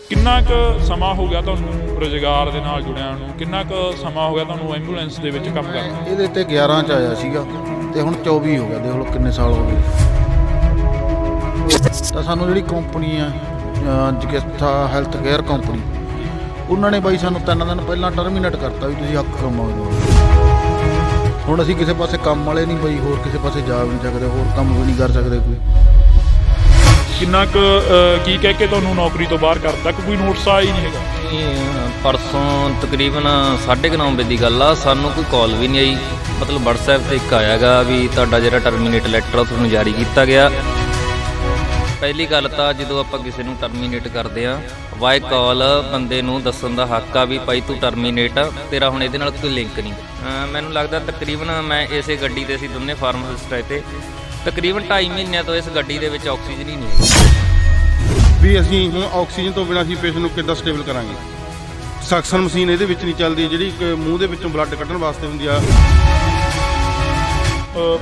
ਕਿੰਨਾ ਕੁ ਸਮਾਂ ਹੋ ਗਿਆ ਤੁਹਾਨੂੰ ਰੁਜ਼ਗਾਰ ਦੇ ਨਾਲ ਜੁੜਿਆਂ ਨੂੰ, ਕਿੰਨਾ ਕੁ ਸਮਾਂ ਹੋ ਗਿਆ ਤੁਹਾਨੂੰ ਐਂਬੂਲੈਂਸ ਦੇ ਵਿੱਚ ਕੰਮ ਕਰਨਾ? ਇਹਦੇ ਤੇ 11 'ਚ ਆਇਆ ਸੀਗਾ ਤੇ ਹੁਣ 24 ਹੋ ਗਿਆ, ਦੇਖ ਲਓ ਕਿੰਨੇ ਸਾਲ ਹੋ ਗਏ। ਤਾਂ ਸਾਨੂੰ ਜਿਹੜੀ ਕੰਪਨੀ ਆ ਜਗਿਸਥਾ ਹੈਲਥ ਕੇਅਰ ਕੰਪਨੀ, ਉਹਨਾਂ ਨੇ ਬਾਈ ਸਾਨੂੰ 3 ਦਿਨ ਪਹਿਲਾਂ ਟਰਮੀਨੇਟ ਕਰਤਾ ਵੀ ਤੁਸੀਂ ਹੱਕ ਕਮਾਓਗੇ। ਹੁਣ ਅਸੀਂ ਕਿਸੇ ਪਾਸੇ ਕੰਮ ਵਾਲੇ ਨਹੀਂ ਬਾਈ, ਹੋਰ ਕਿਸੇ ਪਾਸੇ ਜਾ ਵੀ ਨਹੀਂ ਸਕਦੇ, ਹੋਰ ਕੰਮ ਵੀ ਨਹੀਂ ਕਰ ਸਕਦੇ ਕੋਈ। ਕਿੰਨਾ ਕੁ ਕੀ ਕਹਿ ਕੇ ਤੁਹਾਨੂੰ ਨੌਕਰੀ ਤੋਂ ਬਾਹਰ ਕਰਤਾ ਕਿ ਕੋਈ ਨੋਟਿਸ ਆਇਆ ਹੀ ਨਹੀਂ ਹੈਗਾ? ਪਰਸੋਂ ਤਕਰੀਬਨ 9:30 ਵਜੇ ਦੀ ਗੱਲ ਆ, ਸਾਨੂੰ ਕੋਈ ਕਾਲ ਵੀ ਨਹੀਂ ਆਈ। ਮਤਲਬ WhatsApp ਤੇ ਇੱਕ ਆਇਆਗਾ ਵੀ ਤੁਹਾਡਾ ਜਿਹੜਾ ਟਰਮੀਨੇਟ ਲੈਟਰ ਤੁਹਾਨੂੰ ਜਾਰੀ ਕੀਤਾ ਗਿਆ। ਪਹਿਲੀ ਗੱਲ ਤਾਂ ਜਦੋਂ ਆਪਾਂ ਕਿਸੇ ਨੂੰ ਟਰਮੀਨੇਟ ਕਰਦੇ ਆ ਬਾਈ ਕਾਲ ਬੰਦੇ ਨੂੰ ਦੱਸਣ ਦਾ ਹੱਕ ਆ ਵੀ ਭਾਈ ਤੂੰ ਟਰਮੀਨੇਟ ਆ, ਤੇਰਾ ਹੁਣ ਇਹਦੇ ਨਾਲ ਕੋਈ ਲਿੰਕ ਨਹੀਂ। ਮੈਨੂੰ ਲੱਗਦਾ ਤਕਰੀਬਨ ਮੈਂ ਇਸੇ ਗੱਡੀ ਤੇ ਅਸੀਂ ਦੋਨੇ ਫਾਰਮਾਸਿਸਟ ਆਏ ਤੇ ਤਕਰੀਬਨ 2.5 ਮਹੀਨਿਆਂ ਤੋਂ ਇਸ ਗੱਡੀ ਦੇ ਵਿੱਚ ਆਕਸੀਜਨ ਹੀ ਨਹੀਂ ਹੈ ਵੀ ਅਸੀਂ ਹੁਣ ਆਕਸੀਜਨ ਤੋਂ ਬਿਨਾਂ ਅਸੀਂ ਪੇਸ਼ੈਂਟ ਨੂੰ ਕਿੱਦਾਂ ਸਟੇਬਲ ਕਰਾਂਗੇ। ਸਕਸ਼ਨ ਮਸ਼ੀਨ ਇਹਦੇ ਵਿੱਚ ਨਹੀਂ ਚੱਲਦੀ ਜਿਹੜੀ ਮੂੰਹ ਦੇ ਵਿੱਚੋਂ ਬਲੱਡ ਕੱਢਣ ਵਾਸਤੇ ਹੁੰਦੀ ਆ।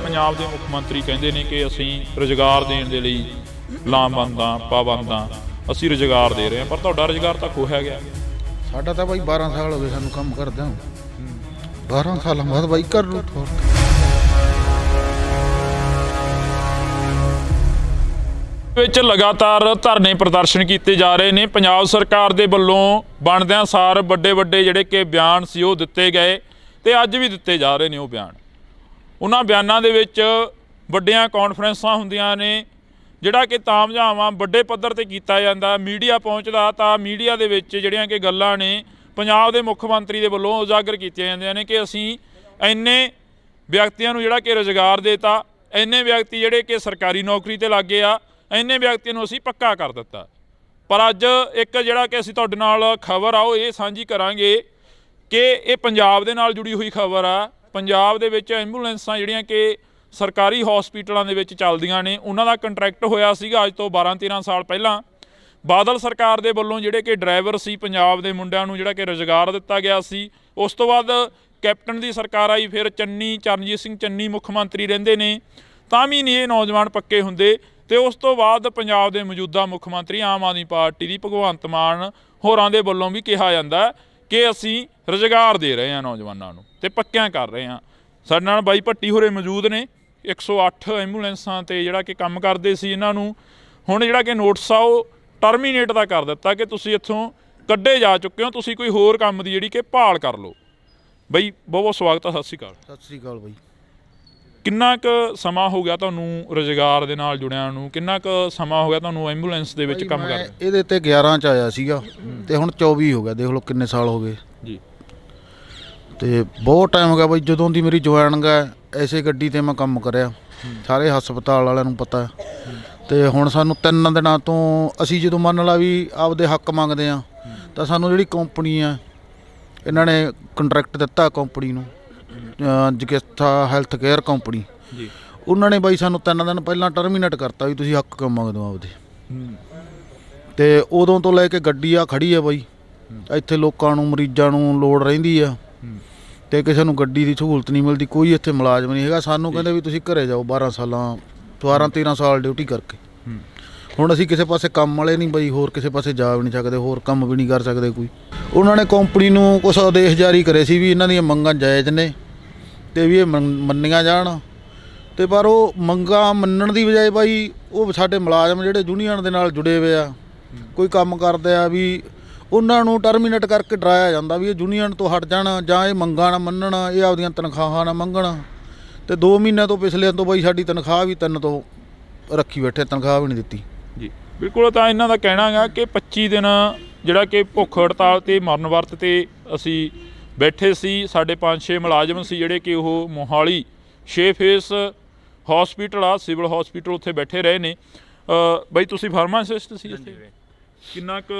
ਪੰਜਾਬ ਦੇ ਮੁੱਖ ਮੰਤਰੀ ਕਹਿੰਦੇ ਨੇ ਕਿ ਅਸੀਂ ਰੁਜ਼ਗਾਰ ਦੇਣ ਦੇ ਲਈ ਲਾਮਬੰਦਾਂ ਪਾਬੰਦਾਂ ਅਸੀਂ ਰੁਜ਼ਗਾਰ ਦੇ ਰਹੇ ਹਾਂ, ਪਰ ਤੁਹਾਡਾ ਰੁਜ਼ਗਾਰ ਤਾਂ ਖੋਹਿਆ ਗਿਆ। ਸਾਡਾ ਤਾਂ ਬਾਈ 12 ਸਾਲ ਹੋ ਗਏ ਸਾਨੂੰ ਕੰਮ ਕਰਦਿਆਂ, 12 ਸਾਲਾਂ ਬਾਅਦ ਬਾਈ ਕਰ ਲਓ ਠੋਰ। ਵਿੱਚ ਲਗਾਤਾਰ ਧਰਨੇ ਪ੍ਰਦਰਸ਼ਨ ਕੀਤੇ ਜਾ ਰਹੇ ਨੇ। ਪੰਜਾਬ ਸਰਕਾਰ ਦੇ ਵੱਲੋਂ ਬਣਦਿਆਂ ਸਾਰ ਵੱਡੇ ਜਿਹੜੇ ਕਿ ਬਿਆਨ ਸੀ ਉਹ ਦਿੱਤੇ ਗਏ ਤੇ ਅੱਜ ਵੀ ਦਿੱਤੇ ਜਾ ਰਹੇ ਨੇ ਉਹ ਬਿਆਨ। ਉਹਨਾਂ ਬਿਆਨਾਂ ਦੇ ਵਿੱਚ ਵੱਡੀਆਂ ਕਾਨਫਰੰਸਾਂ ਹੁੰਦੀਆਂ ਨੇ, ਜਿਹੜਾ ਕਿ ਤਾਮਝਾਵਾਂ ਵੱਡੇ ਪੱਧਰ ਤੇ ਕੀਤਾ ਜਾਂਦਾ, ਮੀਡੀਆ ਪਹੁੰਚਦਾ ਤਾਂ ਮੀਡੀਆ ਦੇ ਵਿੱਚ ਜਿਹੜੀਆਂ ਕਿ ਗੱਲਾਂ ਨੇ ਪੰਜਾਬ ਦੇ ਮੁੱਖ ਮੰਤਰੀ ਦੇ ਵੱਲੋਂ ਉਜਾਗਰ ਕੀਤੀਆਂ ਜਾਂਦੀਆਂ ਨੇ ਕਿ ਅਸੀਂ ਇੰਨੇ ਵਿਅਕਤੀਆਂ ਨੂੰ ਜਿਹੜਾ ਕਿ ਰੁਜ਼ਗਾਰ ਦੇਤਾ, ਇੰਨੇ ਵਿਅਕਤੀ ਜਿਹੜੇ ਕਿ ਸਰਕਾਰੀ ਨੌਕਰੀ ਤੇ ਲੱਗੇ ਆ, ਇੰਨੇ ਵਿਅਕਤੀਆਂ ਨੂੰ ਅਸੀਂ ਪੱਕਾ ਕਰ ਦਿੱਤਾ। ਪਰ ਅੱਜ ਇੱਕ ਜਿਹੜਾ ਕਿ ਅਸੀਂ ਤੁਹਾਡੇ ਨਾਲ ਖਬਰ ਆ ਉਹ ਇਹ ਸਾਂਝੀ ਕਰਾਂਗੇ ਕਿ ਇਹ ਪੰਜਾਬ ਦੇ ਨਾਲ ਜੁੜੀ ਹੋਈ ਖਬਰ ਆ। ਪੰਜਾਬ ਦੇ ਵਿੱਚ ਐਂਬੂਲੈਂਸਾਂ ਜਿਹੜੀਆਂ ਕਿ ਸਰਕਾਰੀ ਹਸਪੀਟਲਾਂ ਦੇ ਵਿੱਚ ਚੱਲਦੀਆਂ ਨੇ, ਉਹਨਾਂ ਦਾ ਕੰਟਰੈਕਟ ਹੋਇਆ ਸੀਗਾ ਅੱਜ ਤੋਂ 12-13 ਸਾਲ ਪਹਿਲਾਂ। ਬਾਦਲ ਸਰਕਾਰ ਦੇ ਵੱਲੋਂ ਜਿਹੜੇ ਕਿ ਡਰਾਈਵਰ ਸੀ ਪੰਜਾਬ ਦੇ ਮੁੰਡਿਆਂ ਨੂੰ ਜਿਹੜਾ ਕਿ ਰੁਜ਼ਗਾਰ ਦਿੱਤਾ ਗਿਆ ਸੀ। ਉਸ ਤੋਂ ਬਾਅਦ ਕੈਪਟਨ ਦੀ ਸਰਕਾਰ ਆਈ, ਫਿਰ ਚਰਨਜੀਤ ਸਿੰਘ ਚੰਨੀ ਮੁੱਖ ਮੰਤਰੀ ਰਹਿੰਦੇ ਨੇ, ਤਾਂ ਵੀ ਨਹੀਂ ਇਹ ਨੌਜਵਾਨ ਪੱਕੇ ਹੁੰਦੇ। ਤੇ ਉਸ ਤੋਂ ਬਾਅਦ ਪੰਜਾਬ ਦੇ ਮੌਜੂਦਾ ਮੁੱਖ ਮੰਤਰੀ ਆਮ ਆਦਮੀ ਪਾਰਟੀ ਦੀ ਭਗਵੰਤ ਮਾਨ ਹੋਰਾਂ ਦੇ ਵੱਲੋਂ ਵੀ ਕਿਹਾ ਜਾਂਦਾ ਕਿ ਅਸੀਂ ਰੁਜ਼ਗਾਰ ਦੇ ਰਹੇ ਹਾਂ ਨੌਜਵਾਨਾਂ ਨੂੰ ਤੇ ਪੱਕਿਆਂ ਕਰ ਰਹੇ ਹਾਂ। ਸਾਡੇ ਨਾਲ ਬਾਈ ਭੱਟੀ ਹੋਰੇ ਮੌਜੂਦ ਨੇ। 108 ਐਂਬੂਲੈਂਸਾਂ ਤੇ ਜਿਹੜਾ ਕਿ ਕੰਮ ਕਰਦੇ ਸੀ, ਇਹਨਾਂ ਨੂੰ ਹੁਣ ਜਿਹੜਾ ਕਿ ਨੋਟਿਸ ਆ ਉਹ ਟਰਮੀਨੇਟ ਦਾ ਕਰ ਦਿੱਤਾ ਕਿ ਤੁਸੀਂ ਇੱਥੋਂ ਕੱਢੇ ਜਾ ਚੁੱਕੇ ਹੋ, ਤੁਸੀਂ ਕੋਈ ਹੋਰ ਕੰਮ ਦੀ ਜਿਹੜੀ ਕਿ ਭਾਲ ਕਰ ਲਓ। ਬਈ ਬਹੁਤ ਬਹੁਤ ਸਵਾਗਤ ਆ, ਸਤਿ ਸ਼੍ਰੀ ਅਕਾਲ। ਸਤਿ ਸ੍ਰੀ ਅਕਾਲ ਬਾਈ। ਕਿੰਨਾ ਕੁ ਸਮਾਂ ਹੋ ਗਿਆ ਤੁਹਾਨੂੰ ਰੁਜ਼ਗਾਰ ਦੇ ਨਾਲ ਜੁੜਿਆਂ ਨੂੰ? ਕਿੰਨਾ ਕੁ ਸਮਾਂ ਹੋ ਗਿਆ ਤੁਹਾਨੂੰ ਐਂਬੂਲੈਂਸ ਦੇ ਵਿੱਚ ਕੰਮ ਕਰਦੇ? ਇਹਦੇ ਤੇ 11 ਚ ਆਇਆ ਸੀਗਾ ਤੇ ਹੁਣ 24 ਹੋ ਗਿਆ। ਦੇਖ ਲਓ ਕਿੰਨੇ ਸਾਲ ਹੋ ਗਏ ਜੀ। ਤੇ ਬਹੁਤ ਟਾਈਮ ਹੋ ਗਿਆ ਬਾਈ, ਜਦੋਂ ਦੀ ਮੇਰੀ ਜੁਆਇਨਿੰਗ ਹੈ ਐਸੇ ਗੱਡੀ ਤੇ ਮੈਂ ਕੰਮ ਕਰਿਆ। ਸਾਰੇ ਹਸਪਤਾਲ ਵਾਲਿਆਂ ਨੂੰ ਪਤਾ। ਤੇ ਹੁਣ ਸਾਨੂੰ 3 ਦਿਨਾਂ ਤੋਂ ਅਸੀਂ ਜਦੋਂ ਮੰਨ ਲਾ ਵੀ ਆਪਦੇ ਹੱਕ ਮੰਗਦੇ ਆ ਤਾਂ ਸਾਨੂੰ ਜਿਹੜੀ ਕੰਪਨੀ ਆ ਇਹਨਾਂ ਨੇ ਕੰਟਰੈਕਟ ਦਿੱਤਾ ਕੰਪਨੀ ਨੂੰ, ਜਗਿਸਥਾ ਹੈਲਥ ਕੇਅਰ ਕੰਪਨੀ ਜੀ, ਉਹਨਾਂ ਨੇ ਬਾਈ ਸਾਨੂੰ 3 ਦਿਨ ਪਹਿਲਾਂ ਟਰਮੀਨੇਟ ਕਰਤਾ ਵੀ ਤੁਸੀਂ ਹੱਕ ਕੰਮ ਮੰਗਦੇ ਹੋ ਆਪਦੇ। ਤੇ ਉਦੋਂ ਤੋਂ ਲੈ ਕੇ ਗੱਡੀ ਆ ਖੜੀ ਆ ਬਾਈ, ਇੱਥੇ ਲੋਕਾਂ ਨੂੰ ਮਰੀਜ਼ਾਂ ਨੂੰ ਲੋੜ ਰਹਿੰਦੀ ਆ ਤੇ ਕਿਸੇ ਨੂੰ ਗੱਡੀ ਦੀ ਸਹੂਲਤ ਨਹੀਂ ਮਿਲਦੀ। ਕੋਈ ਇੱਥੇ ਮੁਲਾਜ਼ਮ ਨਹੀਂ ਹੈਗਾ। ਸਾਨੂੰ ਕਹਿੰਦੇ ਵੀ ਤੁਸੀਂ ਘਰੇ ਜਾਓ 12-13 ਸਾਲ ਡਿਊਟੀ ਕਰਕੇ। ਹੁਣ ਅਸੀਂ ਕਿਸੇ ਪਾਸੇ ਕੰਮ ਵਾਲੇ ਨਹੀਂ ਬਾਈ, ਹੋਰ ਕਿਸੇ ਪਾਸੇ ਜਾ ਵੀ ਨਹੀਂ ਸਕਦੇ, ਹੋਰ ਕੰਮ ਵੀ ਨਹੀਂ ਕਰ ਸਕਦੇ ਕੋਈ। ਉਹਨਾਂ ਨੇ ਕੰਪਨੀ ਨੂੰ ਕੁਛ ਆਦੇਸ਼ ਜਾਰੀ ਕਰੇ ਸੀ ਵੀ ਇਹਨਾਂ ਦੀਆਂ ਮੰਗਾਂ ਜਾਇਜ਼ ਨੇ ਤੇ ਵੀ ਇਹ ਮੰਨੀਆਂ ਜਾਣ। ਤੇ ਪਰ ਉਹ ਮੰਗਾਂ ਮੰਨਣ ਦੀ ਬਜਾਏ ਬਾਈ ਉਹ ਸਾਡੇ ਮੁਲਾਜ਼ਮ ਜਿਹੜੇ ਯੂਨੀਅਨ ਦੇ ਨਾਲ ਜੁੜੇ ਹੋਏ ਆ, ਕੋਈ ਕੰਮ ਕਰਦੇ ਆ, ਵੀ ਉਹਨਾਂ ਨੂੰ ਟਰਮੀਨੇਟ ਕਰਕੇ ਡਰਾਇਆ ਜਾਂਦਾ ਵੀ ਇਹ ਯੂਨੀਅਨ ਤੋਂ ਹਟ ਜਾਣਾ ਜਾਂ ਇਹ ਮੰਗਾਂ ਨਾ ਮੰਨਣ, ਇਹ ਆਪਦੀਆਂ ਤਨਖਾਹਾਂ ਨਾ ਮੰਗਣ। ਤੇ 2 ਮਹੀਨਿਆਂ ਤੋਂ ਪਿਛਲੇ ਤੋਂ ਬਾਈ ਸਾਡੀ ਤਨਖਾਹ ਵੀ 3 ਤੋਂ ਰੱਖੀ ਬੈਠੇ, ਤਨਖਾਹ ਵੀ ਨਹੀਂ ਦਿੱਤੀ ਜੀ। ਬਿਲਕੁਲ, ਤਾਂ ਇਹਨਾਂ ਦਾ ਕਹਿਣਾ ਗਾ ਕਿ 25 ਦਿਨ ਜਿਹੜਾ ਕਿ ਭੁੱਖ ਹੜਤਾਲ ਤੇ ਮਰਨ ਵਰਤ ਤੇ ਅਸੀਂ ਬੈਠੇ ਸੀ। ਸਾਡੇ 5-6 ਮੁਲਾਜ਼ਮ ਸੀ ਜਿਹੜੇ ਕਿ ਉਹ ਮੋਹਾਲੀ 6 ਫੇਸ ਹਸਪੀਟਲ ਆ, ਸਿਵਲ ਹਸਪੀਟਲ, ਉੱਥੇ ਬੈਠੇ ਰਹੇ ਨੇ। ਬਾਈ ਤੁਸੀਂ ਫਾਰਮਾਸਿਸਟ ਸੀ ਇੱਥੇ? ਕਿੰਨਾ ਕੁ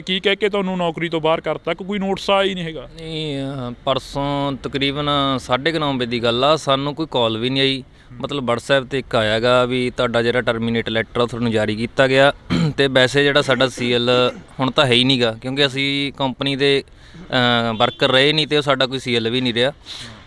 ਕੀ ਕਹਿ ਕੇ ਤੁਹਾਨੂੰ ਨੌਕਰੀ ਤੋਂ ਬਾਹਰ ਕਰਤਾ? ਕੋਈ ਨੋਟਿਸ ਆਇਆ ਹੀ ਨਹੀਂ ਹੈਗਾ? ਨਹੀਂ, ਪਰਸੋਂ ਤਕਰੀਬਨ 9:30 ਵਜੇ ਦੀ ਗੱਲ ਆ, ਸਾਨੂੰ ਕੋਈ ਕਾਲ ਵੀ ਨਹੀਂ ਆਈ। ਮਤਲਬ WhatsApp ਤੇ ਇੱਕ ਆਇਆ ਗਾ ਵੀ ਤੁਹਾਡਾ ਜਿਹੜਾ ਟਰਮੀਨੇਟ ਲੈਟਰ ਤੁਹਾਨੂੰ ਜਾਰੀ ਕੀਤਾ ਗਿਆ। ਤੇ ਵੈਸੇ ਜਿਹੜਾ ਸਾਡਾ CL ਹੁਣ ਤਾਂ ਹੈ ਹੀ ਨਹੀਂਗਾ, ਕਿਉਂਕਿ ਅਸੀਂ ਕੰਪਨੀ ਦੇ ਵਰਕਰ ਰਹੇ ਨਹੀਂ ਤੇ ਉਹ ਸਾਡਾ ਕੋਈ CL ਵੀ ਨਹੀਂ ਰਿਹਾ।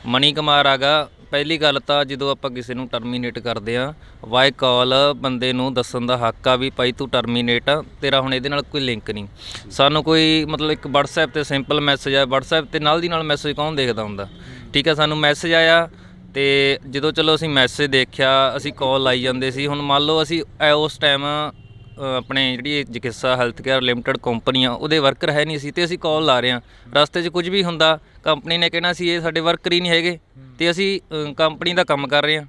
ਮਨੀ ਕੁਮਾਰ ਆਗਾ। ਪਹਿਲੀ ਗੱਲ ਤਾਂ ਜਦੋਂ ਆਪਾਂ ਕਿਸੇ ਨੂੰ ਟਰਮੀਨੇਟ ਕਰਦੇ ਆ ਬਾਈ ਕਾਲ, ਬੰਦੇ ਨੂੰ ਦੱਸਣ ਦਾ ਹੱਕ ਆ ਵੀ ਭਾਈ ਤੂੰ ਟਰਮੀਨੇਟ ਆ, ਤੇਰਾ ਹੁਣ ਇਹਦੇ ਨਾਲ ਕੋਈ ਲਿੰਕ ਨਹੀਂ। ਸਾਨੂੰ ਕੋਈ ਮਤਲਬ ਇੱਕ WhatsApp ਤੇ ਸਿੰਪਲ ਮੈਸੇਜ ਆਇਆ, WhatsApp ਤੇ ਨਾਲ ਦੀ ਨਾਲ ਮੈਸੇਜ ਕੌਣ ਦੇਖਦਾ ਹੁੰਦਾ? ਠੀਕ ਆ, ਸਾਨੂੰ ਮੈਸੇਜ ਆਇਆ ਤੇ ਜਦੋਂ ਚਲੋ ਅਸੀਂ ਮੈਸੇਜ ਦੇਖਿਆ, ਅਸੀਂ ਕਾਲ ਲਾਈ ਜਾਂਦੇ ਸੀ। ਹੁਣ ਮੰਨ ਲਓ ਅਸੀਂ ਉਸ ਟਾਈਮ ਆਪਣੇ ਜਿਹੜੀ ਜਗਿਸਥਾ ਹੈਲਥ ਕੇਅਰ ਲਿਮਟਿਡ ਕੰਪਨੀ ਆ ਉਹਦੇ ਵਰਕਰ ਹੈ ਨਹੀਂ ਸੀ ਤੇ ਅਸੀਂ ਕਾਲ ਲਾ ਰਹੇ ਹਾਂ। ਰਸਤੇ 'ਚ ਕੁਝ ਵੀ ਹੁੰਦਾ ਕੰਪਨੀ ਨੇ ਕਹਿਣਾ ਸੀ ਇਹ ਸਾਡੇ ਵਰਕਰ ਹੀ ਨਹੀਂ ਹੈਗੇ ਤੇ ਅਸੀਂ ਕੰਪਨੀ ਦਾ ਕੰਮ ਕਰ ਰਹੇ ਹਾਂ।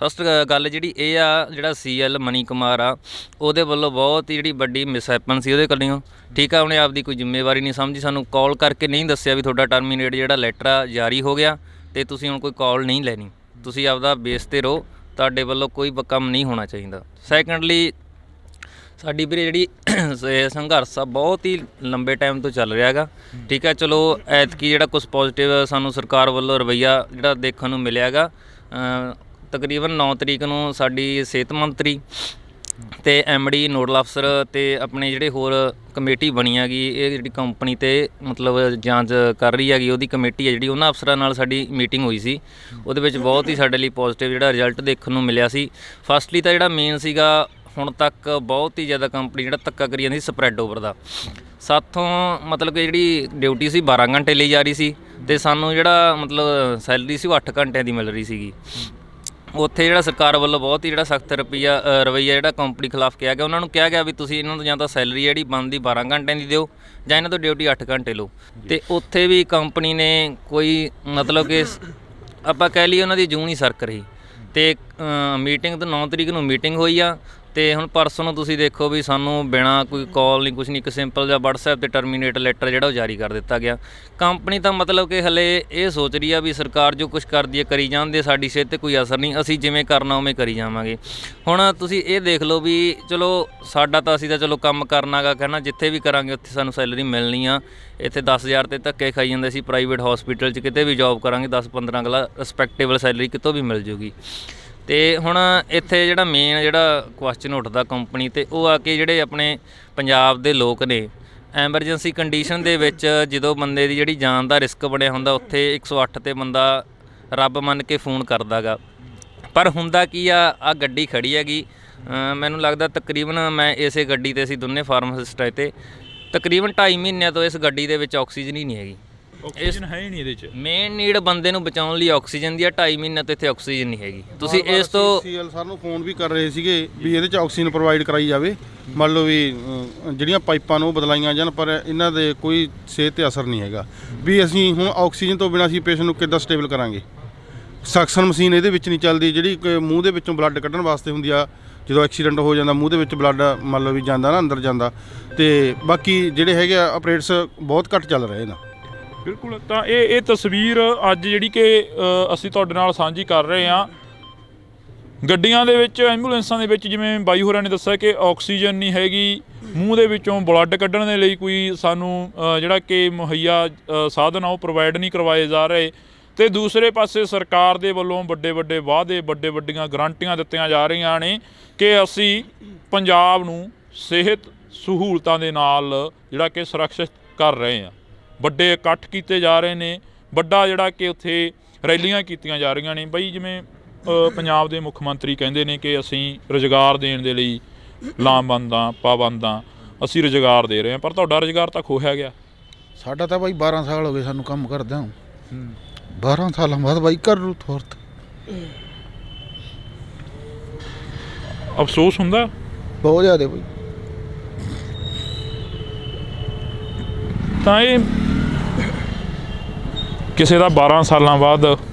ਫਸਟ ਗੱਲ ਜਿਹੜੀ ਇਹ ਆ, ਜਿਹੜਾ CL ਮਨੀ ਕੁਮਾਰ ਆ ਉਹਦੇ ਵੱਲੋਂ ਬਹੁਤ ਹੀ ਜਿਹੜੀ ਵੱਡੀ ਮਿਸਹੈਪਨ ਸੀ ਉਹਦੇ ਕੋਲੋਂ। ਠੀਕ ਆ, ਉਹਨੇ ਆਪਦੀ ਕੋਈ ਜ਼ਿੰਮੇਵਾਰੀ ਨਹੀਂ ਸਮਝੀ, ਸਾਨੂੰ ਕਾਲ ਕਰਕੇ ਨਹੀਂ ਦੱਸਿਆ ਵੀ ਤੁਹਾਡਾ ਟਰਮੀਨੇਟ ਜਿਹੜਾ ਲੈਟਰ ਆ ਜਾਰੀ ਹੋ ਗਿਆ ਤੇ ਤੁਸੀਂ ਹੁਣ ਕੋਈ ਕਾਲ ਨਹੀਂ ਲੈਣੀ, ਤੁਸੀਂ ਆਪਦਾ ਬੇਸ ਤੇ ਰਹੋ, ਤੁਹਾਡੇ ਵੱਲੋਂ ਕੋਈ ਕੰਮ ਨਹੀਂ ਹੋਣਾ ਚਾਹੀਦਾ। ਸੈਕੰਡਲੀ ਸਾਡੀ ਵੀਰੇ ਜਿਹੜੀ ਸੰਘਰਸ਼ ਆ ਬਹੁਤ ਹੀ ਲੰਬੇ ਟਾਈਮ ਤੋਂ ਚੱਲ ਰਿਹਾ ਹੈਗਾ। ਠੀਕ ਹੈ, ਚਲੋ ਐਤਕੀ ਜਿਹੜਾ ਕੁਛ ਪੋਜ਼ਿਟਿਵ ਸਾਨੂੰ ਸਰਕਾਰ ਵੱਲੋਂ ਰਵੱਈਆ ਜਿਹੜਾ ਦੇਖਣ ਨੂੰ ਮਿਲਿਆ ਹੈਗਾ। ਤਕਰੀਬਨ 9 ਤਰੀਕ ਨੂੰ ਸਾਡੀ ਸਿਹਤ ਮੰਤਰੀ ਤੇ MD ਨੋਡਲ ਅਫਸਰ ਤੇ ਆਪਣੇ ਜਿਹੜੇ ਹੋਰ ਕਮੇਟੀ ਬਣੀ ਹੈਗੀ, ਇਹ ਜਿਹੜੀ ਕੰਪਨੀ ਤੇ ਮਤਲਬ ਜਾਂਚ ਕਰ ਰਹੀ ਹੈਗੀ ਉਹਦੀ ਕਮੇਟੀ ਹੈ ਜਿਹੜੀ, ਉਹਨਾਂ ਅਫਸਰਾਂ ਨਾਲ ਸਾਡੀ ਮੀਟਿੰਗ ਹੋਈ ਸੀ। ਉਹਦੇ ਵਿੱਚ ਬਹੁਤ ਹੀ ਸਾਡੇ ਲਈ ਪੋਜ਼ਿਟਿਵ ਜਿਹੜਾ ਰਿਜ਼ਲਟ ਦੇਖਣ ਨੂੰ ਮਿਲਿਆ ਸੀ। ਫਸਟਲੀ ਤਾਂ ਜਿਹੜਾ ਮੇਨ ਸੀਗਾ, ਹੁਣ ਤੱਕ ਬਹੁਤ ਹੀ ਜ਼ਿਆਦਾ ਕੰਪਨੀ ਜਿਹੜਾ ਧੱਕਾ ਕਰੀ ਜਾਂਦੀ ਸਪਰੈਡ ਓਵਰ ਦਾ। ਸਾਥੋਂ ਮਤਲਬ ਕਿ ਜਿਹੜੀ ਡਿਊਟੀ ਸੀ 12 ਘੰਟੇ ਲਈ ਜਾ ਰਹੀ ਸੀ ਤੇ ਸਾਨੂੰ ਜਿਹੜਾ ਮਤਲਬ ਸੈਲਰੀ ਸੀ ਉਹ 8 ਘੰਟਿਆਂ ਦੀ ਮਿਲ ਰਹੀ ਸੀਗੀ। ਉੱਥੇ ਜਿਹੜਾ ਸਰਕਾਰ ਵੱਲੋਂ ਬਹੁਤ ਹੀ ਜਿਹੜਾ ਸਖਤ ਰਵੱਈਆ ਜਿਹੜਾ ਕੰਪਨੀ ਖਿਲਾਫ ਕਿਹਾ ਗਿਆ। ਉਹਨਾਂ ਨੂੰ ਕਿਹਾ ਗਿਆ ਵੀ ਤੁਸੀਂ ਇਹਨਾਂ ਤੋਂ ਜਾਂ ਤਾਂ ਸੈਲਰੀ ਜਿਹੜੀ ਬਣਦੀ 12 ਘੰਟਿਆਂ ਦੀ ਦਿਓ ਜਾਂ ਇਹਨਾਂ ਤੋਂ ਡਿਊਟੀ 8 ਘੰਟੇ ਲਓ। ਤੇ ਉੱਥੇ ਵੀ ਕੰਪਨੀ ਨੇ ਕੋਈ ਮਤਲਬ ਕਿ ਆਪਾਂ ਕਹਿ ਲਈਏ ਉਹਨਾਂ ਦੀ ਜੂੰ ਨਹੀਂ ਸਰਕ ਰਹੀ। ਤੇ ਮੀਟਿੰਗ ਤੋਂ 9 ਤਰੀਕ ਨੂੰ ਮੀਟਿੰਗ ਹੋਈ ਆ, ਤੇ ਹੁਣ ਪਰਸੋਂ ਨੂੰ ਤੁਸੀਂ ਦੇਖੋ ਵੀ ਸਾਨੂੰ ਬਿਨਾ ਕੋਈ ਕਾਲ ਨਹੀਂ, ਕੁਝ ਨਹੀਂ, ਇੱਕ ਸਿੰਪਲ ਜਿਹਾ WhatsApp ਤੇ ਟਰਮੀਨੇਟ ਲੈਟਰ ਜਿਹੜਾ ਉਹ ਜਾਰੀ ਕਰ ਦਿੱਤਾ ਗਿਆ। ਕੰਪਨੀ ਤਾਂ ਮਤਲਬ ਕਿ ਹਲੇ ਇਹ ਸੋਚ ਰਹੀ ਆ ਵੀ ਸਰਕਾਰ ਜੋ ਕੁਝ ਕਰਦੀ ਹੈ ਕਰੀ ਜਾਂਦੇ, ਸਾਡੀ ਸਿਹਤ 'ਤੇ ਕੋਈ ਅਸਰ ਨਹੀਂ, ਅਸੀਂ ਜਿਵੇਂ ਕਰਨਾ ਉਵੇਂ ਕਰੀ ਜਾਵਾਂਗੇ। ਹੁਣ ਤੁਸੀਂ ਇਹ ਦੇਖ ਲਓ ਵੀ ਚਲੋ ਸਾਡਾ ਤਾਂ ਅਸੀਂ ਤਾਂ ਚਲੋ ਕੰਮ ਕਰਨਾ ਗਾ, ਕਹਿਣਾ ਜਿੱਥੇ ਵੀ ਕਰਾਂਗੇ ਉੱਥੇ ਸਾਨੂੰ ਸੈਲਰੀ ਮਿਲਣੀ ਆ। ਇੱਥੇ 10,000 ਤੇ ਧੱਕੇ ਖਾਈ ਜਾਂਦੇ ਸੀ, ਪ੍ਰਾਈਵੇਟ ਹਸਪੀਟਲ 'ਚ ਕਿਤੇ ਵੀ ਜੋਬ ਕਰਾਂਗੇ 10-15 ਅਗਲਾ ਰਿਸਪੈਕਟੇਬਲ ਸੈਲਰੀ ਕਿਤੋਂ ਵੀ ਮਿਲ ਜੂਗੀ। ਤੇ ਹੁਣ ਇੱਥੇ ਜਿਹੜਾ ਮੇਨ ਜਿਹੜਾ ਕੁਐਸਚਨ ਉੱਠਦਾ ਕੰਪਨੀ ਤੇ ਉਹ ਆ ਕਿ ਜਿਹੜੇ ਆਪਣੇ ਪੰਜਾਬ ਦੇ ਲੋਕ ਨੇ ਐਮਰਜੈਂਸੀ ਕੰਡੀਸ਼ਨ ਦੇ ਵਿੱਚ ਜਦੋਂ ਬੰਦੇ ਦੀ ਜਿਹੜੀ ਜਾਨ ਦਾ ਰਿਸਕ ਬਣਿਆ ਹੁੰਦਾ ਉੱਥੇ 108 ਤੇ ਬੰਦਾ ਰੱਬ ਮੰਨ ਕੇ ਫੋਨ ਕਰਦਾ ਗਾ। ਪਰ ਹੁੰਦਾ ਕੀ ਆ ਗੱਡੀ ਖੜੀ ਹੈਗੀ, ਮੈਨੂੰ ਲੱਗਦਾ ਤਕਰੀਬਨ ਮੈਂ ਇਸੇ ਗੱਡੀ ਤੇ ਅਸੀਂ ਦੋਨੇ ਫਾਰਮਾਸਿਸਟ ਆਏ ਤੇ ਤਕਰੀਬਨ 2.5 ਮਹੀਨਿਆਂ ਤੋਂ ਇਸ ਗੱਡੀ ਦੇ ਵਿੱਚ ਆਕਸੀਜਨ ਹੀ ਨਹੀਂ ਹੈਗੀ। ਆਕਸੀਜਨ ਹੈ ਹੀ ਨਹੀਂ ਇਹਦੇ 'ਚ। ਮੇਨ ਨੀਡ ਬੰਦੇ ਨੂੰ ਬਚਾਉਣ ਲਈ ਆਕਸੀਜਨ ਦੀ ਆ, 2.5 ਮਹੀਨੇ ਤੋਂ ਇੱਥੇ ਆਕਸੀਜਨ ਨਹੀਂ ਹੈਗੀ। ਤੁਸੀਂ ਇਸ ਤੋਂ ਸੀਐਲ ਸਰ ਨੂੰ ਫੋਨ ਵੀ ਕਰ ਰਹੇ ਸੀਗੇ ਵੀ ਇਹਦੇ 'ਚ ਆਕਸੀਜਨ ਪ੍ਰੋਵਾਈਡ ਕਰਾਈ ਜਾਵੇ, ਮੰਨ ਲਓ ਵੀ ਜਿਹੜੀਆਂ ਪਾਈਪਾਂ ਨੂੰ ਬਦਲਾਈਆਂ ਜਾਣ, ਪਰ ਇਹਨਾਂ ਦੇ ਕੋਈ ਸਿਹਤ 'ਤੇ ਅਸਰ ਨਹੀਂ ਹੈਗਾ। ਵੀ ਅਸੀਂ ਹੁਣ ਆਕਸੀਜਨ ਤੋਂ ਬਿਨਾਂ ਅਸੀਂ ਪੇਸ਼ੈਂਟ ਨੂੰ ਕਿੱਦਾਂ ਸਟੇਬਲ ਕਰਾਂਗੇ? ਸਕਸ਼ਨ ਮਸ਼ੀਨ ਇਹਦੇ ਵਿੱਚ ਨਹੀਂ ਚੱਲਦੀ, ਜਿਹੜੀ ਮੂੰਹ ਦੇ ਵਿੱਚੋਂ ਬਲੱਡ ਕੱਢਣ ਵਾਸਤੇ ਹੁੰਦੀ ਆ। ਜਦੋਂ ਐਕਸੀਡੈਂਟ ਹੋ ਜਾਂਦਾ ਮੂੰਹ ਦੇ ਵਿੱਚ ਬਲੱਡ ਮੰਨ ਲਓ ਵੀ ਜਾਂਦਾ ਨਾ, ਅੰਦਰ ਜਾਂਦਾ। ਤੇ ਬਾਕੀ ਜਿਹੜੇ ਹੈਗੇ ਆ ਆਪਰੇਟਸ ਬਹੁਤ ਘੱਟ ਚੱਲ ਰਹੇ ਨੇ। ਬਿਲਕੁਲ। ਤਾਂ ਇਹ ਤਸਵੀਰ ਅੱਜ ਜਿਹੜੀ ਕਿ ਅਸੀਂ ਤੁਹਾਡੇ ਨਾਲ ਸਾਂਝੀ ਕਰ ਰਹੇ ਹਾਂ, ਗੱਡੀਆਂ ਦੇ ਵਿੱਚ ਐਂਬੂਲੈਂਸਾਂ ਦੇ ਵਿੱਚ ਜਿਵੇਂ ਬਾਈ ਹੋਰਾਂ ਨੇ ਦੱਸਿਆ ਕਿ ਆਕਸੀਜਨ ਨਹੀਂ ਹੈਗੀ, ਮੂੰਹ ਦੇ ਵਿੱਚੋਂ ਬਲੱਡ ਕੱਢਣ ਦੇ ਲਈ ਕੋਈ ਸਾਨੂੰ ਜਿਹੜਾ ਕਿ ਮੁਹੱਈਆ ਸਾਧਨ ਆ ਉਹ ਪ੍ਰੋਵਾਈਡ ਨਹੀਂ ਕਰਵਾਏ ਜਾ ਰਹੇ। ਤੇ ਦੂਸਰੇ ਪਾਸੇ ਸਰਕਾਰ ਦੇ ਵੱਲੋਂ ਵੱਡੇ ਵਾਅਦੇ, ਵੱਡੀਆਂ ਗਰੰਟੀਆਂ ਦਿੱਤੀਆਂ ਜਾ ਰਹੀਆਂ ਨੇ ਕਿ ਅਸੀਂ ਪੰਜਾਬ ਨੂੰ ਸਿਹਤ ਸਹੂਲਤਾਂ ਦੇ ਨਾਲ ਜਿਹੜਾ ਕਿ ਸੁਰੱਖਿਅਤ ਕਰ ਰਹੇ ਹਾਂ। ਵੱਡੇ ਇਕੱਠ ਕੀਤੇ ਜਾ ਰਹੇ ਨੇ, ਵੱਡਾ ਜਿਹੜਾ ਕਿ ਉੱਥੇ ਰੈਲੀਆਂ ਕੀਤੀਆਂ ਜਾ ਰਹੀਆਂ ਨੇ। ਬਈ ਜਿਵੇਂ ਪੰਜਾਬ ਦੇ ਮੁੱਖ ਮੰਤਰੀ ਕਹਿੰਦੇ ਨੇ ਕਿ ਅਸੀਂ ਰੁਜ਼ਗਾਰ ਦੇਣ ਦੇ ਲਈ ਲਾਮਬੰਦਾਂ ਪਾਬੰਦਾਂ ਅਸੀਂ ਰੁਜ਼ਗਾਰ ਦੇ ਰਹੇ ਹਾਂ, ਪਰ ਤੁਹਾਡਾ ਰੁਜ਼ਗਾਰ ਤਾਂ ਖੋਹਿਆ ਗਿਆ। ਸਾਡਾ ਤਾਂ ਬਾਈ 12 ਸਾਲ ਹੋ ਗਏ ਸਾਨੂੰ ਕੰਮ ਕਰਦਿਆਂ। 12 ਸਾਲਾਂ ਬਾਅਦ ਬਾਈ ਕਰ ਰੂ ਥੋਰਤ ਅਫਸੋਸ ਹੁੰਦਾ ਬਹੁਤ ਜ਼ਿਆਦਾ ਬਾਈ। ਤਾਂ ਇਹ ਕਿਸੇ ਦਾ 12 ਸਾਲਾਂ ਬਾਅਦ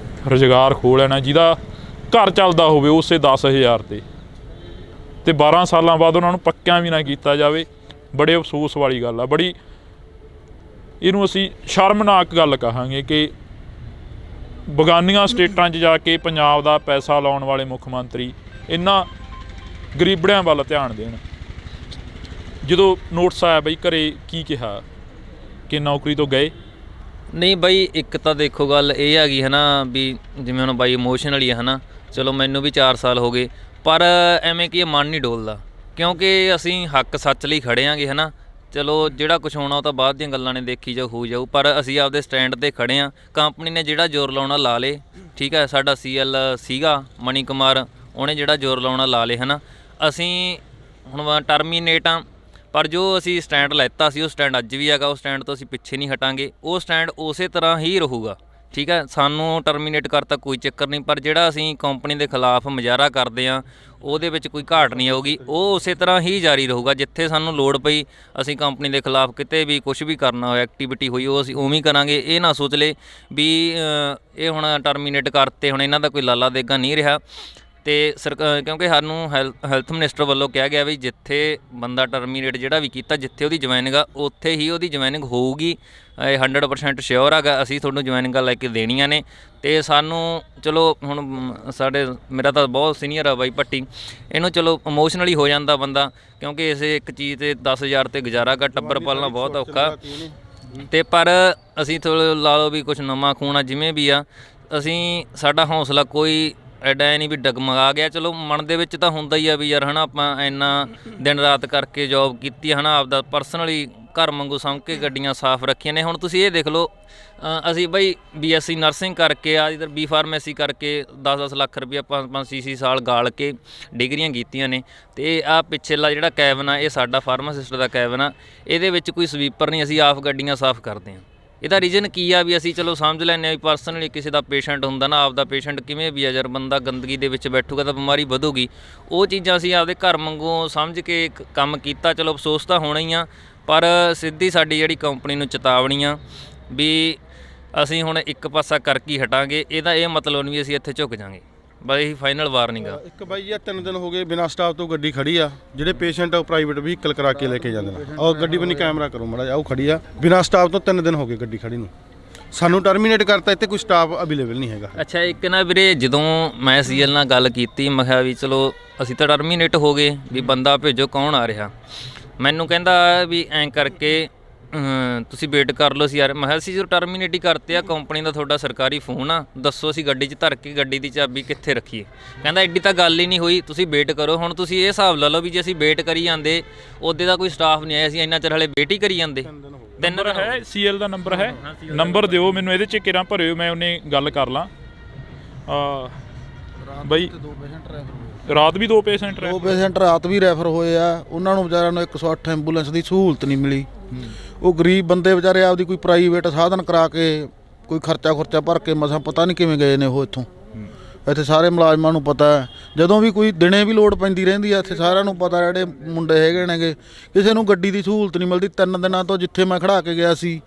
ਰੁਜ਼ਗਾਰ ਖੋਹ ਲੈਣਾ, ਜਿਹਦਾ ਘਰ ਚੱਲਦਾ ਹੋਵੇ ਉਸੇ 10,000 ਤੇ 12 ਸਾਲਾਂ ਬਾਅਦ ਉਹਨਾਂ ਨੂੰ ਪੱਕਿਆਂ ਵੀ ਨਾ ਕੀਤਾ ਜਾਵੇ, ਬੜੇ ਅਫਸੋਸ ਵਾਲੀ ਗੱਲ ਆ। ਬੜੀ ਇਹਨੂੰ ਅਸੀਂ ਸ਼ਰਮਨਾਕ ਗੱਲ ਕਹਾਂਗੇ ਕਿ ਬਗਾਨੀਆਂ ਸਟੇਟਾਂ 'ਚ ਜਾ ਕੇ ਪੰਜਾਬ ਦਾ ਪੈਸਾ ਲਾਉਣ ਵਾਲੇ ਮੁੱਖ ਮੰਤਰੀ ਇਹਨਾਂ ਗਰੀਬੜਿਆਂ ਵੱਲ ਧਿਆਨ ਦੇਣ। ਜਦੋਂ ਨੋਟਿਸ ਆਇਆ ਬਈ ਘਰੇ ਕੀ ਕਿਹਾ ਕਿ ਨੌਕਰੀ ਤੋਂ ਗਏ? ਨਹੀਂ ਬਾਈ, ਇੱਕ ਤਾਂ ਦੇਖੋ ਗੱਲ ਇਹ ਹੈਗੀ ਹੈ ਨਾ ਵੀ ਜਿਵੇਂ ਹੁਣ ਬਾਈ ਇਮੋਸ਼ਨਲੀ ਹੈ ਨਾ, ਚਲੋ ਮੈਨੂੰ ਵੀ 4 ਸਾਲ ਹੋ ਗਏ, ਪਰ ਐਵੇਂ ਕਿ ਮਨ ਨਹੀਂ ਡੋਲਦਾ ਕਿਉਂਕਿ ਅਸੀਂ ਹੱਕ ਸੱਚ ਲਈ ਖੜ੍ਹੇ ਆਂਗੇ ਹੈ ਨਾ। ਚਲੋ ਜਿਹੜਾ ਕੁਛ ਹੋਣਾ ਉਹ ਤਾਂ ਬਾਅਦ ਦੀਆਂ ਗੱਲਾਂ ਨੇ, ਦੇਖੀ ਜਾਊ ਹੋ ਜਾਊ, ਪਰ ਅਸੀਂ ਆਪਦੇ ਸਟੈਂਡ 'ਤੇ ਖੜ੍ਹੇ ਹਾਂ। ਕੰਪਨੀ ਨੇ ਜਿਹੜਾ ਜ਼ੋਰ ਲਾਉਣਾ ਲਾ ਲੇ, ਠੀਕ ਹੈ। ਸਾਡਾ ਸੀਐਲ ਸੀਗਾ ਮਣੀ ਕੁਮਾਰ, ਉਹਨੇ ਜਿਹੜਾ ਜ਼ੋਰ ਲਾਉਣਾ ਲਾ ਲੇ ਹੈ ਨਾ। ਅਸੀਂ ਹੁਣ ਟਰਮੀਨੇਟ ਹਾਂ, ਪਰ ਜੋ ਅਸੀਂ ਸਟੈਂਡ ਲੈਤਾ ਸੀ ਉਹ ਸਟੈਂਡ ਅੱਜ ਵੀ ਹੈਗਾ, ਉਹ ਸਟੈਂਡ ਤੋਂ ਅਸੀਂ ਪਿੱਛੇ ਨਹੀਂ ਹਟਾਂਗੇ, ਉਹ ਸਟੈਂਡ ਉਸੇ ਤਰ੍ਹਾਂ ਹੀ ਰਹੂਗਾ, ਠੀਕ ਹੈ। ਸਾਨੂੰ ਟਰਮੀਨੇਟ ਕਰਤਾ ਕੋਈ ਚੱਕਰ ਨਹੀਂ, ਪਰ ਜਿਹੜਾ ਅਸੀਂ ਕੰਪਨੀ ਦੇ ਖਿਲਾਫ ਮੁਜ਼ਾਹਰਾ ਕਰਦੇ ਹਾਂ ਉਹਦੇ ਵਿੱਚ ਕੋਈ ਘਾਟ ਨਹੀਂ ਆਊਗੀ, ਉਹ ਉਸੇ ਤਰ੍ਹਾਂ ਹੀ ਜਾਰੀ ਰਹੂਗਾ। ਜਿੱਥੇ ਸਾਨੂੰ ਲੋੜ ਪਈ ਅਸੀਂ ਕੰਪਨੀ ਦੇ ਖਿਲਾਫ ਕਿਤੇ ਵੀ ਕੁਝ ਵੀ ਕਰਨਾ ਹੋਇਆ, ਐਕਟੀਵਿਟੀ ਹੋਈ, ਉਹ ਅਸੀਂ ਉਵੇਂ ਕਰਾਂਗੇ। ਇਹ ਨਾ ਸੋਚ ਲਏ ਵੀ ਇਹ ਹੁਣ ਟਰਮੀਨੇਟ ਕਰਤੇ, ਹੁਣ ਇਹਨਾਂ ਦਾ ਕੋਈ ਲਾਲਾ ਦੇਗਾ ਨਹੀਂ ਰਿਹਾ। ਤੇ ਕਿਉਂਕਿ ਸਾਨੂੰ ਹੈਲਥ ਮਿਨਿਸਟਰ ਵੱਲੋਂ ਕਿਹਾ ਗਿਆ ਵੀ ਜਿੱਥੇ ਬੰਦਾ ਟਰਮੀਨੇਟ ਜਿਹੜਾ ਵੀ ਕੀਤਾ, ਜਿੱਥੇ ਉਹਦੀ ਜੁਆਇਨਿੰਗ ਆ ਉੱਥੇ ਹੀ ਉਹਦੀ ਜੁਆਇਨਿੰਗ ਹੋਊਗੀ। ਇਹ 100% ਸ਼ਿਓਰ ਹੈਗਾ, ਅਸੀਂ ਤੁਹਾਨੂੰ ਜੁਆਇਨਿੰਗਾਂ ਲੈ ਕੇ ਦੇਣੀਆਂ ਨੇ। ਤੇ ਸਾਨੂੰ ਚਲੋ ਹੁਣ ਮੇਰਾ ਤਾਂ ਬਹੁਤ ਸੀਨੀਅਰ ਆ ਬਾਈ ਭੱਟੀ, ਇਹਨੂੰ ਚਲੋ ਇਮੋਸ਼ਨਲੀ ਹੋ ਜਾਂਦਾ ਬੰਦਾ ਕਿਉਂਕਿ ਇਸੇ ਇੱਕ ਚੀਜ਼ ਤੇ 10,000 ਤੇ ਗੁਜ਼ਾਰਾ ਗਾ, ਟੱਬਰ ਪਾਲਣਾ ਬਹੁਤ ਔਖਾ। ਤੇ ਪਰ ਅਸੀਂ ਥੋੜ੍ਹਾ ਲਾ ਲਓ ਵੀ ਕੁਛ ਨਵਾਂ ਖੂਨ ਆ, ਜਿਵੇਂ ਵੀ ਆ ਅਸੀਂ, ਸਾਡਾ ਹੌਸਲਾ ਕੋਈ ਐਡਾ ਨਹੀਂ ਵੀ ਡਗਮਗਾ ਗਿਆ। ਚਲੋ ਮਨ ਦੇ ਵਿੱਚ ਤਾਂ ਹੁੰਦਾ ਹੀ ਆ ਵੀ ਯਾਰ ਹੈ ਨਾ, ਆਪਾਂ ਇੰਨਾ ਦਿਨ ਰਾਤ ਕਰਕੇ ਜੋਬ ਕੀਤੀ ਹੈ ਨਾ, ਆਪਦਾ ਪਰਸਨਲੀ ਘਰ ਵਾਂਗੂ ਸਮਝ ਕੇ ਗੱਡੀਆਂ ਸਾਫ਼ ਰੱਖੀਆਂ ਨੇ। ਹੁਣ ਤੁਸੀਂ ਇਹ ਦੇਖ ਲਓ, ਅਸੀਂ ਬਈ BSc ਨਰਸਿੰਗ ਕਰਕੇ ਆ, ਇੱਧਰ B.Pharmacy ਕਰਕੇ 10-10 ਲੱਖ ਰੁਪਈਆ 5-6 ਸਾਲ ਗਾਲ ਕੇ ਡਿਗਰੀਆਂ ਕੀਤੀਆਂ ਨੇ। ਅਤੇ ਆਹ ਪਿੱਛੇਲਾ ਜਿਹੜਾ ਕੈਬਨ ਆ ਇਹ ਸਾਡਾ ਫਾਰਮਾਸਿਸਟ ਦਾ ਕੈਬਨ ਆ, ਇਹਦੇ ਵਿੱਚ ਕੋਈ ਸਵੀਪਰ ਨਹੀਂ, ਅਸੀਂ ਆਪ ਗੱਡੀਆਂ ਸਾਫ਼ ਕਰਦੇ ਹਾਂ। ਇਹਦਾ ਰੀਜ਼ਨ ਕੀ ਆ ਵੀ ਅਸੀਂ ਚਲੋ ਸਮਝ ਲੈਂਦੇ ਹਾਂ ਵੀ ਪਰਸਨਲੀ ਕਿਸੇ ਦਾ ਪੇਸ਼ੈਂਟ ਹੁੰਦਾ ਨਾ, ਆਪਦਾ ਪੇਸ਼ੈਂਟ ਕਿਵੇਂ ਵੀ ਆ, ਯਾਰ ਬੰਦਾ ਗੰਦਗੀ ਦੇ ਵਿੱਚ ਬੈਠੂਗਾ ਤਾਂ ਬਿਮਾਰੀ ਵਧੂਗੀ। ਉਹ ਚੀਜ਼ਾਂ ਅਸੀਂ ਆਪਦੇ ਘਰ ਵਾਂਗੂ ਸਮਝ ਕੇ ਕੰਮ ਕੀਤਾ। ਚਲੋ ਅਫਸੋਸ ਤਾਂ ਹੋਣਾ ਹੀ ਆ, ਪਰ ਸਿੱਧੀ ਸਾਡੀ ਜਿਹੜੀ ਕੰਪਨੀ ਨੂੰ ਚੇਤਾਵਨੀ ਆ ਵੀ ਅਸੀਂ ਹੁਣ ਇੱਕ ਪਾਸਾ ਕਰਕੇ ਹੀ ਹਟਾਂਗੇ। ਇਹਦਾ ਇਹ ਮਤਲਬ ਨਹੀਂ ਵੀ ਅਸੀਂ ਇੱਥੇ ਝੁਕ ਜਾਵਾਂਗੇ। ਬਸ ਇਹੀ ਫਾਈਨਲ ਵਾਰਨਿੰਗ ਆ। ਇੱਕ ਬਾਈ ਜੀ 3 ਦਿਨ ਹੋ ਗਏ ਬਿਨਾਂ ਸਟਾਫ ਤੋਂ ਗੱਡੀ ਖੜੀ ਆ, ਜਿਹੜੇ ਪੇਸ਼ੈਂਟ ਪ੍ਰਾਈਵੇਟ ਵਹੀਕਲ ਕਰਾ ਕੇ ਲੈ ਕੇ ਜਾਂਦੇ ਨੇ। ਉਹ ਗੱਡੀ ਬੰਨੀ ਕੈਮਰਾ ਕਰੋ ਮਾੜਾ ਜਿਹਾ, ਉਹ ਖੜੀ ਆ ਬਿਨਾਂ ਸਟਾਫ ਤੋਂ 3 ਦਿਨ ਹੋ ਗਏ ਗੱਡੀ ਖੜੀ ਨੂੰ। ਸਾਨੂੰ ਟਰਮੀਨੇਟ ਕਰਤਾ, ਇੱਥੇ ਕੋਈ ਸਟਾਫ ਅਵੇਲੇਬਲ ਨਹੀਂ ਹੈਗਾ। ਅੱਛਾ ਇੱਕ ਨਾ ਵੀਰੇ, ਜਦੋਂ ਮੈਂ ਸੀਐਲ ਨਾਲ ਗੱਲ ਕੀਤੀ ਮੈਂ ਕਿਹਾ ਵੀ ਚਲੋ ਅਸੀਂ ਤਾਂ ਟਰਮੀਨੇਟ ਹੋ ਗਏ ਵੀ ਬੰਦਾ ਭੇਜੋ, ਕੌਣ ਆ ਰਿਹਾ। ਮੈਨੂੰ ਕਹਿੰਦਾ ਵੀ ਐਂ ਕਰਕੇ ਤੁਸੀਂ ਵੇਟ ਕਰ ਲਓ। ਸੀ ਯਾਰ ਮੈਂ ਕਿਹਾ ਅਸੀਂ ਜਦੋਂ ਟਰਮੀਨੇਟ ਹੀ ਕਰਤੇ ਆ, ਕੰਪਨੀ ਦਾ ਤੁਹਾਡਾ ਸਰਕਾਰੀ ਫੋਨ ਆ, ਦੱਸੋ ਅਸੀਂ ਗੱਡੀ 'ਚ ਧਰ ਕੇ ਗੱਡੀ ਦੀ ਚਾਬੀ ਕਿੱਥੇ ਰੱਖੀਏ। ਕਹਿੰਦਾ ਐਡੀ ਤਾਂ ਗੱਲ ਹੀ ਨਹੀਂ ਹੋਈ, ਤੁਸੀਂ ਵੇਟ ਕਰੋ। ਹੁਣ ਤੁਸੀਂ ਇਹ ਹਿਸਾਬ ਲਾ ਲਓ ਵੀ ਜੇ ਅਸੀਂ ਵੇਟ ਕਰੀ ਜਾਂਦੇ, ਉਹਦੇ ਦਾ ਕੋਈ ਸਟਾਫ ਨਹੀਂ ਆਇਆ, ਅਸੀਂ ਇੰਨਾ ਚਿਰ ਹਲੇ ਵੇਟ ਹੀ ਕਰੀ ਜਾਂਦੇ। ਨੰਬਰ ਹੈ ਸੀਐਲ ਦਾ ਨੰਬਰ ਹੈ, ਨੰਬਰ ਦਿਓ ਮੈਨੂੰ, ਇਹਦੇ 'ਚ ਕਿਰਾਂ ਭਰਿਓ, ਮੈਂ ਉਹਨੇ ਗੱਲ ਕਰ ਲਾਂ। ਬਈ ਰਾਤ ਵੀ 2 ਪੇਸ਼ੈਂਟ ਰਾਤ ਵੀ ਰੈਫਰ ਹੋਏ ਆ। ਉਹਨਾਂ ਨੂੰ ਵਿਚਾਰਿਆਂ ਨੂੰ 108 ਐਂਬੂਲੈਂਸ ਦੀ ਸਹੂਲਤ ਨਹੀਂ ਮਿਲੀ। ਉਹ ਗਰੀਬ ਬੰਦੇ ਵਿਚਾਰੇ ਆਪਦੀ ਕੋਈ ਪ੍ਰਾਈਵੇਟ ਸਾਧਨ ਕਰਾ ਕੇ ਕੋਈ ਖਰਚਾ ਭਰ ਕੇ ਮਸਾਂ ਪਤਾ ਨਹੀਂ ਕਿਵੇਂ ਗਏ ਨੇ ਉਹ ਇੱਥੋਂ। ਇੱਥੇ ਸਾਰੇ ਮੁਲਾਜ਼ਮਾਂ ਨੂੰ ਪਤਾ ਹੈ, ਜਦੋਂ ਵੀ ਕੋਈ ਦਿਨੇ ਵੀ ਲੋੜ ਪੈਂਦੀ ਰਹਿੰਦੀ ਆ ਇੱਥੇ ਸਾਰਿਆਂ ਨੂੰ ਪਤਾ, ਜਿਹੜੇ ਮੁੰਡੇ ਹੈਗੇ ਨੇਗੇ, ਕਿਸੇ ਨੂੰ ਗੱਡੀ ਦੀ ਸਹੂਲਤ ਨਹੀਂ ਮਿਲਦੀ। 3 ਦਿਨਾਂ ਤੋਂ ਜਿੱਥੇ ਮੈਂ ਖੜਾ ਕੇ ਗਿਆ ਸੀ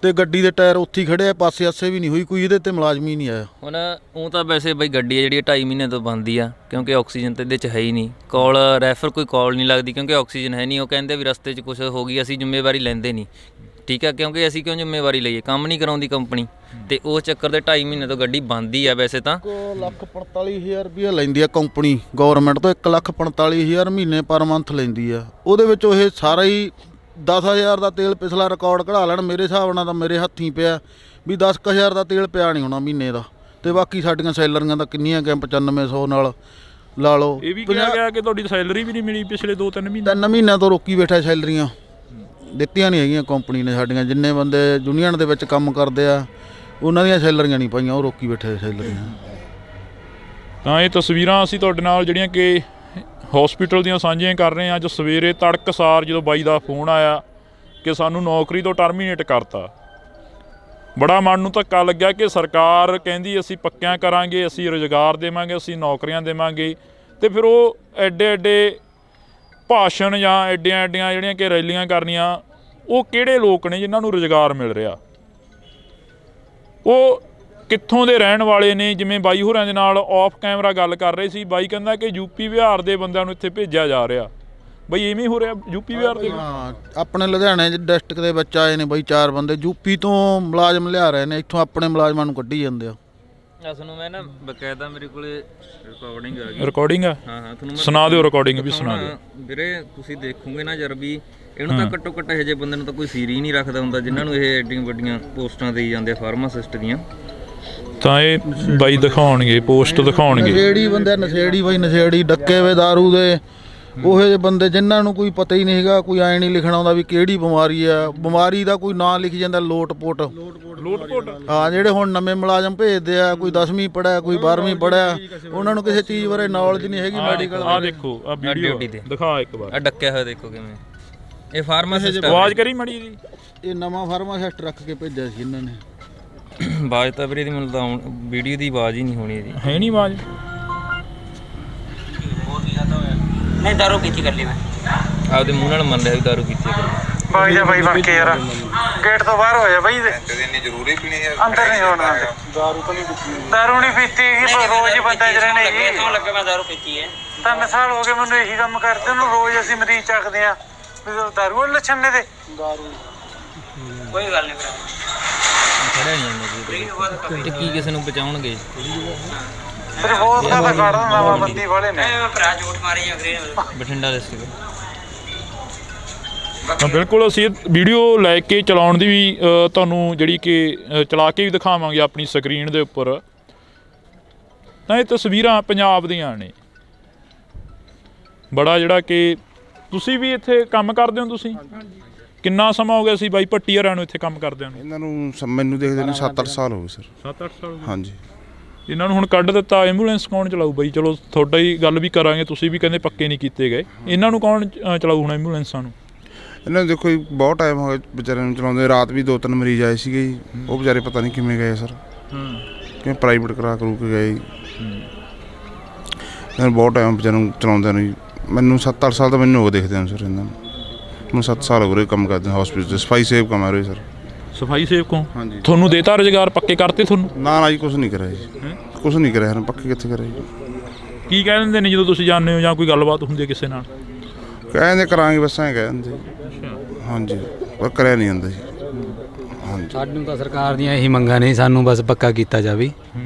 ਤੇ ਗੱਡੀ ਦੇ ਟਾਇਰ ਉੱਥੇ ਹੀ ਖੜੇ ਆ, ਪਾਸੇ ਆਸੇ ਵੀ ਨਹੀਂ ਹੋਈ ਕੋਈ, ਇਹਦੇ ਤੇ ਮੁਲਾਜ਼ਮ ਹੀ ਨਹੀਂ ਆਇਆ। ਹੁਣ ਉਹ ਤਾਂ ਵੈਸੇ ਬਈ ਗੱਡੀ ਹੈ ਜਿਹੜੀ 2.5 ਮਹੀਨੇ ਤੋਂ ਬੰਦ ਆ, ਕਿਉਂਕਿ ਆਕਸੀਜਨ ਤਾਂ ਇਹਦੇ 'ਚ ਹੈ ਹੀ ਨਹੀਂ। ਕਾਲ ਰੈਫਰ ਕੋਈ ਕਾਲ ਨਹੀਂ ਲੱਗਦੀ ਕਿਉਂਕਿ ਆਕਸੀਜਨ ਹੈ ਨਹੀਂ। ਉਹ ਕਹਿੰਦੇ ਵੀ ਰਸਤੇ 'ਚ ਕੁਝ ਹੋ ਗਈ, ਅਸੀਂ ਜ਼ਿੰਮੇਵਾਰੀ ਲੈਂਦੇ ਨਹੀਂ। ਠੀਕ ਹੈ, ਕਿਉਂਕਿ ਅਸੀਂ ਕਿਉਂ ਜ਼ਿੰਮੇਵਾਰੀ ਲਈਏ, ਕੰਮ ਨਹੀਂ ਕਰਾਉਂਦੀ ਕੰਪਨੀ। ਤੇ ਉਸ ਚੱਕਰ ਦੇ 2.5 ਮਹੀਨੇ ਤੋਂ ਗੱਡੀ ਬੰਦ ਹੀ ਆ ਵੈਸੇ ਤਾਂ। 1,45,000 ਰੁਪਇਆ ਲੈਂਦੀ ਆ ਕੰਪਨੀ ਗਵਰਨਮੈਂਟ ਤੋਂ, 1,45,000 ਮਹੀਨੇ ਪਰ ਮੰਥ ਲੈਂਦੀ ਆ। ਉਹਦੇ ਵਿੱਚ ਇਹ ਸਾਰਾ ਹੀ 10,000 ਦਾ ਤੇਲ ਪਿਛਲਾ ਰਿਕਾਰਡ ਕਢਾ ਲੈਣ, ਮੇਰੇ ਹਿਸਾਬ ਨਾਲ ਤਾਂ ਮੇਰੇ ਹੱਥੀਂ ਪਿਆ ਵੀ 10,000 ਦਾ ਤੇਲ ਪਿਆ ਨਹੀਂ ਹੋਣਾ ਮਹੀਨੇ ਦਾ। ਤੇ ਬਾਕੀ ਸਾਡੀਆਂ ਸੈਲਰੀਆਂ ਤਾਂ ਕਿੰਨੀਆਂ ਕਿ 9500 ਨਾਲ ਲਾ ਲਓ। ਇਹ ਵੀ ਕਿਹਾ ਗਿਆ ਕਿ ਤੁਹਾਡੀ ਸੈਲਰੀ ਵੀ ਨਹੀਂ ਮਿਲੀ ਪਿਛਲੇ 2-3 ਮਹੀਨੇ। 3 ਮਹੀਨਿਆਂ ਤੋਂ ਰੋਕੀ ਬੈਠਾ, ਸੈਲਰੀਆਂ ਦਿੱਤੀਆਂ ਨਹੀਂ ਹੈਗੀਆਂ ਕੰਪਨੀ ਨੇ ਸਾਡੀਆਂ। ਜਿੰਨੇ ਬੰਦੇ ਯੂਨੀਅਨ ਦੇ ਵਿੱਚ ਕੰਮ ਕਰਦੇ ਆ ਉਹਨਾਂ ਦੀਆਂ ਸੈਲਰੀਆਂ ਨਹੀਂ ਪਾਈਆਂ, ਉਹ ਰੋਕੀ ਬੈਠੇ ਸੈਲਰੀਆਂ। ਤਾਂ ਇਹ ਤਸਵੀਰਾਂ ਅਸੀਂ ਤੁਹਾਡੇ ਨਾਲ ਜਿਹੜੀਆਂ ਕਿ ਹਸਪੀਟਲ ਦੀਆਂ ਸਾਂਝੀਆਂ ਕਰ ਰਹੇ ਹਾਂ। ਅੱਜ ਸਵੇਰੇ ਤੜਕਸਾਰ ਜਦੋਂ ਬਾਈ ਦਾ ਫੋਨ ਆਇਆ ਕਿ ਸਾਨੂੰ ਨੌਕਰੀ ਤੋਂ ਟਰਮੀਨੇਟ ਕਰਤਾ, ਬੜਾ ਮਨ ਨੂੰ ਧੱਕਾ ਲੱਗਿਆ ਕਿ ਸਰਕਾਰ ਕਹਿੰਦੀ ਅਸੀਂ ਪੱਕਿਆਂ ਕਰਾਂਗੇ, ਅਸੀਂ ਰੁਜ਼ਗਾਰ ਦੇਵਾਂਗੇ, ਅਸੀਂ ਨੌਕਰੀਆਂ ਦੇਵਾਂਗੇ, ਤੇ ਫਿਰ ਉਹ ਐਡੇ ਭਾਸ਼ਣ ਜਾਂ ਐਡੀਆਂ ਜਿਹੜੀਆਂ ਕਿ ਰੈਲੀਆਂ ਕਰਨੀਆਂ, ਉਹ ਕਿਹੜੇ ਲੋਕ ਨੇ ਜਿਨ੍ਹਾਂ ਨੂੰ ਰੁਜ਼ਗਾਰ ਮਿਲ ਰਿਹਾ? ਉਹ ਕਿੱਥੋਂ ਦੇ ਰਹਿਣ ਵਾਲੇ ਨੇ? ਜਿਵੇਂ ਬਾਈ ਹੋਰਾਂ ਦੇ ਨਾਲ ਆਫ ਕੈਮਰਾ ਗੱਲ ਕਰ ਰਹੇ ਸੀ, ਬਾਈ ਕਹਿੰਦਾ ਕਿ ਯੂਪੀ ਬਿਹਾਰ ਦੇ ਬੰਦਿਆਂ ਨੂੰ ਇੱਥੇ ਭੇਜਿਆ ਜਾ ਰਿਹਾ। ਬਈ ਐਵੇਂ ਹੋ ਰਿਹਾ ਯੂਪੀ ਬਿਹਾਰ ਦੇ? ਹਾਂ, ਆਪਣੇ ਲੁਧਿਆਣੇ ਡਿਸਟ੍ਰਿਕਟ ਦੇ ਵਿੱਚ ਆਏ ਨੇ ਬਾਈ 4 ਬੰਦੇ, ਯੂਪੀ ਤੋਂ ਮੁਲਾਜ਼ਮ ਲਿਆ ਰਹੇ ਨੇ, ਇੱਥੋਂ ਆਪਣੇ ਮੁਲਾਜ਼ਮਾਂ ਨੂੰ ਕੱਢੀ ਜਾਂਦੇ ਆ। ਤੁਹਾਨੂੰ ਮੈਂ ਨਾ ਬਕਾਇਦਾ ਮੇਰੇ ਕੋਲੇ ਰਿਕਾਰਡਿੰਗ ਆ ਗਈ। ਰਿਕਾਰਡਿੰਗ ਆ? ਹਾਂ ਤੁਹਾਨੂੰ ਸੁਣਾ ਦਿਓ, ਰਿਕਾਰਡਿੰਗ ਵੀ ਸੁਣਾ ਦਿਓ ਵੀਰੇ। ਤੁਸੀਂ ਦੇਖੋਗੇ ਨਾ ਜਰ ਵੀ ਇਹਨੂੰ ਤਾਂ ਘੱਟੋ ਘੱਟ ਇਹੋ ਜਿਹੇ ਬੰਦੇ ਨੂੰ ਤਾਂ ਕੋਈ ਸੀਰੀ ਹੀ ਨਹੀਂ ਰੱਖਦਾ ਹੁੰਦਾ ਜਿਨ੍ਹਾਂ ਨੂੰ ਇਹ ਐਡੀਆਂ ਵੱਡੀਆਂ ਪੋਸਟਾਂ ਦੇਈ ਜਾਂਦੇ ਆ ਫਾਰਮਾਸਿਸਟ ਦੀਆਂ। ਤਾਂ ਇਹ ਬਾਈ ਦਿਖਾਉਣਗੇ, ਪੋਸਟ ਦਿਖਾਉਣਗੇ। ਨਸ਼ੇੜੀ ਬੰਦੇ, ਨਸ਼ੇੜੀ ਬਾਈ, ਨਸ਼ੇੜੀ ਡੱਕੇ ਵੇ ਦਾਰੂ ਦੇ, ਉਹੋ ਜਿਹੇ ਬੰਦੇ ਜਿਨ੍ਹਾਂ ਨੂੰ ਕੋਈ ਪਤਾ ਹੀ ਨਹੀਂ ਹੈਗਾ, ਕੋਈ ਐਂ ਨਹੀਂ ਲਿਖਣਾ ਆਉਂਦਾ ਵੀ ਕਿਹੜੀ ਬਿਮਾਰੀ ਆ, ਬਿਮਾਰੀ ਦਾ ਕੋਈ ਨਾਂ ਲਿਖ ਜਾਂਦਾ, ਲੋਟਪੋਟ। ਹਾਂ, ਜਿਹੜੇ ਹੁਣ ਨਵੇਂ ਮੁਲਾਜ਼ਮ ਭੇਜਦੇ ਆ, ਕੋਈ 10ਵੀਂ ਪੜ੍ਹਿਆ, ਕੋਈ 12ਵੀਂ ਪੜ੍ਹਿਆ, ਉਹਨਾਂ ਨੂੰ ਕਿਸੇ ਚੀਜ਼ ਬਾਰੇ ਨੌਲੇਜ ਨਹੀਂ ਹੈਗੀ ਮੈਡੀਕਲ। ਆਹ ਦੇਖੋ, ਆਹ ਵੀਡੀਓ ਦਿਖਾ ਇੱਕ ਵਾਰ। ਆ ਡੱਕਿਆ ਹੋਇਆ ਦੇਖੋ ਕਿਵੇਂ, ਇਹ ਫਾਰਮਾਸਿਸਟ ਆਵਾਜ਼ ਕਰੀ ਮੜੀ ਦੀ। ਇਹ ਨਵਾਂ ਫਾਰਮਾਸਿਸਟ ਰੱਖ ਕੇ ਭੇਜਿਆ ਸੀ ਇਹਨਾਂ ਨੇ। ਆਵਾਜ਼ ਤਾਂ ਵੀਰੇ ਦੀ ਮੈਨੂੰ ਤਾਂ ਵੀਡੀਓ ਦੀ ਆਵਾਜ਼ ਹੀ ਨਹੀਂ ਹੋਣੀ ਇਹਦੀ। ਹੈ ਨਹੀਂ ਆਵਾਜ਼? नहीं दारू पीती कर ली मैं। ਆਪਦੇ ਮੂੰਹ ਨਾਲ ਮੰਨ ਲਿਆ ਵੀ ਦਾਰੂ ਪੀਤੀ ਕਰ ਬਾਈ ਜਾ ਬਾਈ ਬਣ ਕੇ ਯਾਰ, ਗੇਟ ਤੋਂ ਬਾਹਰ ਹੋ ਜਾ ਬਾਈ ਦੇ। ਇੰਨੀ ਜ਼ਰੂਰੀ ਪੀਣੀ ਹੈ ਅੰਦਰ ਨਹੀਂ ਹੋਣਾ, ਦਾਰੂ ਤਾਂ ਨਹੀਂ ਪੀਤੀ, ਦਾਰੂ ਨਹੀਂ ਪੀਤੀ ਹੈਗੀ, ਰੋਜ਼ ਹੀ ਬੰਦਾ ਜਿਹੜੇ ਨੇ लगे तो लगे मैं दारू पीती है। 3 ਸਾਲ ਹੋ ਗਏ ਮੈਨੂੰ ਇਹੀ ਕੰਮ ਕਰਦੇ ਨੂੰ, ਰੋਜ਼ ਅਸੀਂ ਮਰੀਜ਼ ਚੱਕਦੇ ਆ ਦਾਰੂ ਵਾਲੇ ਲੱਛਣ ਨੇ। ਤੇ कोई गल नहीं मेरा ਖੜਿਆ ਨਹੀਂ ਜਾਂਦਾ ਤੇ ਕੀ ਕਿਸੇ ਨੂੰ ਬਚਾਉਣਗੇ? ਫਿਰ ਬਹੁਤ ਜ਼ਿਆਦਾ ਕੱਢ ਦਿੰਦਾ ਵਾ ਬੰਦੀ ਵਾਲੇ ਨੇ। मैं भरा झूठ मारी अंग्रेज ਬਠਿੰਡਾ ਡਿਸਟ੍ਰਿਕਟ। ਤਾਂ ਬਿਲਕੁਲ ਅਸੀਂ ਇਹ ਵੀਡੀਓ ਲੈ ਕੇ ਚਲਾਉਣ ਦੀ ਵੀ ਤੁਹਾਨੂੰ ਜਿਹੜੀ ਕਿ ਚਲਾ ਕੇ ਵੀ ਦਿਖਾਵਾਂਗੇ ਆਪਣੀ ਸਕਰੀਨ ਦੇ ਉੱਪਰ। ਤਾਂ ਇਹ ਤਸਵੀਰਾਂ ਪੰਜਾਬ ਦੀਆਂ ਨੇ। ਬੜਾ ਜਿਹੜਾ ਕਿ ਤੁਸੀਂ ਵੀ ਇੱਥੇ ਕੰਮ ਕਰਦੇ ਹੋ? ਤੁਸੀਂ ਕਿੰਨਾ ਸਮਾਂ ਹੋ ਗਿਆ ਸੀ ਬਾਈ ਭੱਟੀ ਹਰਾਂ ਨੂੰ ਇੱਥੇ ਕੰਮ ਕਰਦਿਆਂ ਨੂੰ? ਇਹਨਾਂ ਨੂੰ ਮੈਨੂੰ ਦੇਖਦੇ ਨੇ 7-8 ਸਾਲ ਹੋ ਗਏ ਸਰ। 7-8 ਸਾਲ? ਹਾਂਜੀ। ਇਹਨਾਂ ਨੂੰ ਹੁਣ ਕੱਢ ਦਿੱਤਾ, ਐਂਬੂਲੈਂਸ ਕੌਣ ਚਲਾਊ ਬਾਈ? ਚਲੋ ਤੁਹਾਡਾ ਹੀ ਗੱਲ ਵੀ ਕਰਾਂਗੇ, ਤੁਸੀਂ ਵੀ ਕਹਿੰਦੇ ਪੱਕੇ ਨਹੀਂ ਕੀਤੇ ਗਏ, ਇਹਨਾਂ ਨੂੰ ਕੌਣ ਚਲਾਊ ਹੁਣ ਐਂਬੂਲੈਂਸਾਂ ਨੂੰ? ਇਹਨਾਂ ਨੂੰ ਦੇਖੋ ਜੀ ਬਹੁਤ ਟਾਈਮ ਹੋ ਗਿਆ ਵਿਚਾਰਿਆਂ ਨੂੰ ਚਲਾਉਂਦੇ। ਰਾਤ ਵੀ 2-3 ਮਰੀਜ਼ ਆਏ ਸੀਗੇ ਜੀ, ਉਹ ਵਿਚਾਰੇ ਪਤਾ ਨਹੀਂ ਕਿਵੇਂ ਗਏ ਸਰ, ਕਿਵੇਂ ਪ੍ਰਾਈਵੇਟ ਕਰਾ ਕੇ ਗਏ ਜੀ। ਇਹਨਾਂ ਨੂੰ ਬਹੁਤ ਟਾਈਮ ਵਿਚਾਰਿਆਂ ਨੂੰ ਚਲਾਉਂਦੇ ਨੂੰ ਜੀ। ਮੈਨੂੰ 7-8 ਸਾਲ ਤਾਂ ਮੈਨੂੰ ਹੋ ਦੇਖਦੇ ਹਨ ਸਰ ਇਹਨਾਂ ਨੂੰ। ਮੈਨੂੰ 7 ਸਾਲ ਹੋ ਗਏ ਕੰਮ ਕਰਦੇ ਹਸਪੀਟਲ 'ਚ, ਸਫਾਈ ਸੇਵ ਕੰਮ ਆ ਰਹੇ ਸਰ। ਸਫਾਈ ਸੇਵਕ ਹੋ? ਹਾਂਜੀ। ਤੁਹਾਨੂੰ ਦੇਤਾ ਰੁਜ਼ਗਾਰ, ਪੱਕੇ ਕਰਤੇ ਤੁਹਾਨੂੰ? ਨਾ ਨਾ ਜੀ ਕੁਝ ਨਹੀਂ ਕਰਿਆ ਜੀ, ਕੁਝ ਨਹੀਂ ਕਰਿਆ ਹਨ, ਪੱਕੇ ਕਿੱਥੇ ਕਰਿਆ ਜੀ। ਕੀ ਕਹਿ ਦਿੰਦੇ ਨੇ ਜਦੋਂ ਤੁਸੀਂ ਜਾਂਦੇ ਹੋ ਜਾਂ ਕੋਈ ਗੱਲਬਾਤ ਹੁੰਦੀ ਹੈ ਕਿਸੇ ਨਾਲ? ਕਹਿੰਦੇ ਕਰਾਂਗੇ ਬਸ ਐਂ ਕਹਿ ਦਿੰਦੇ। ਹਾਂਜੀ, ਪਰ ਕਰਿਆ ਨਹੀਂ ਜਾਂਦਾ ਜੀ। ਹਾਂਜੀ, ਸਾਨੂੰ ਤਾਂ ਸਰਕਾਰ ਦੀਆਂ ਇਹੀ ਮੰਗਾਂ ਨੇ, ਸਾਨੂੰ ਬਸ ਪੱਕਾ ਕੀਤਾ ਜਾਵੇ,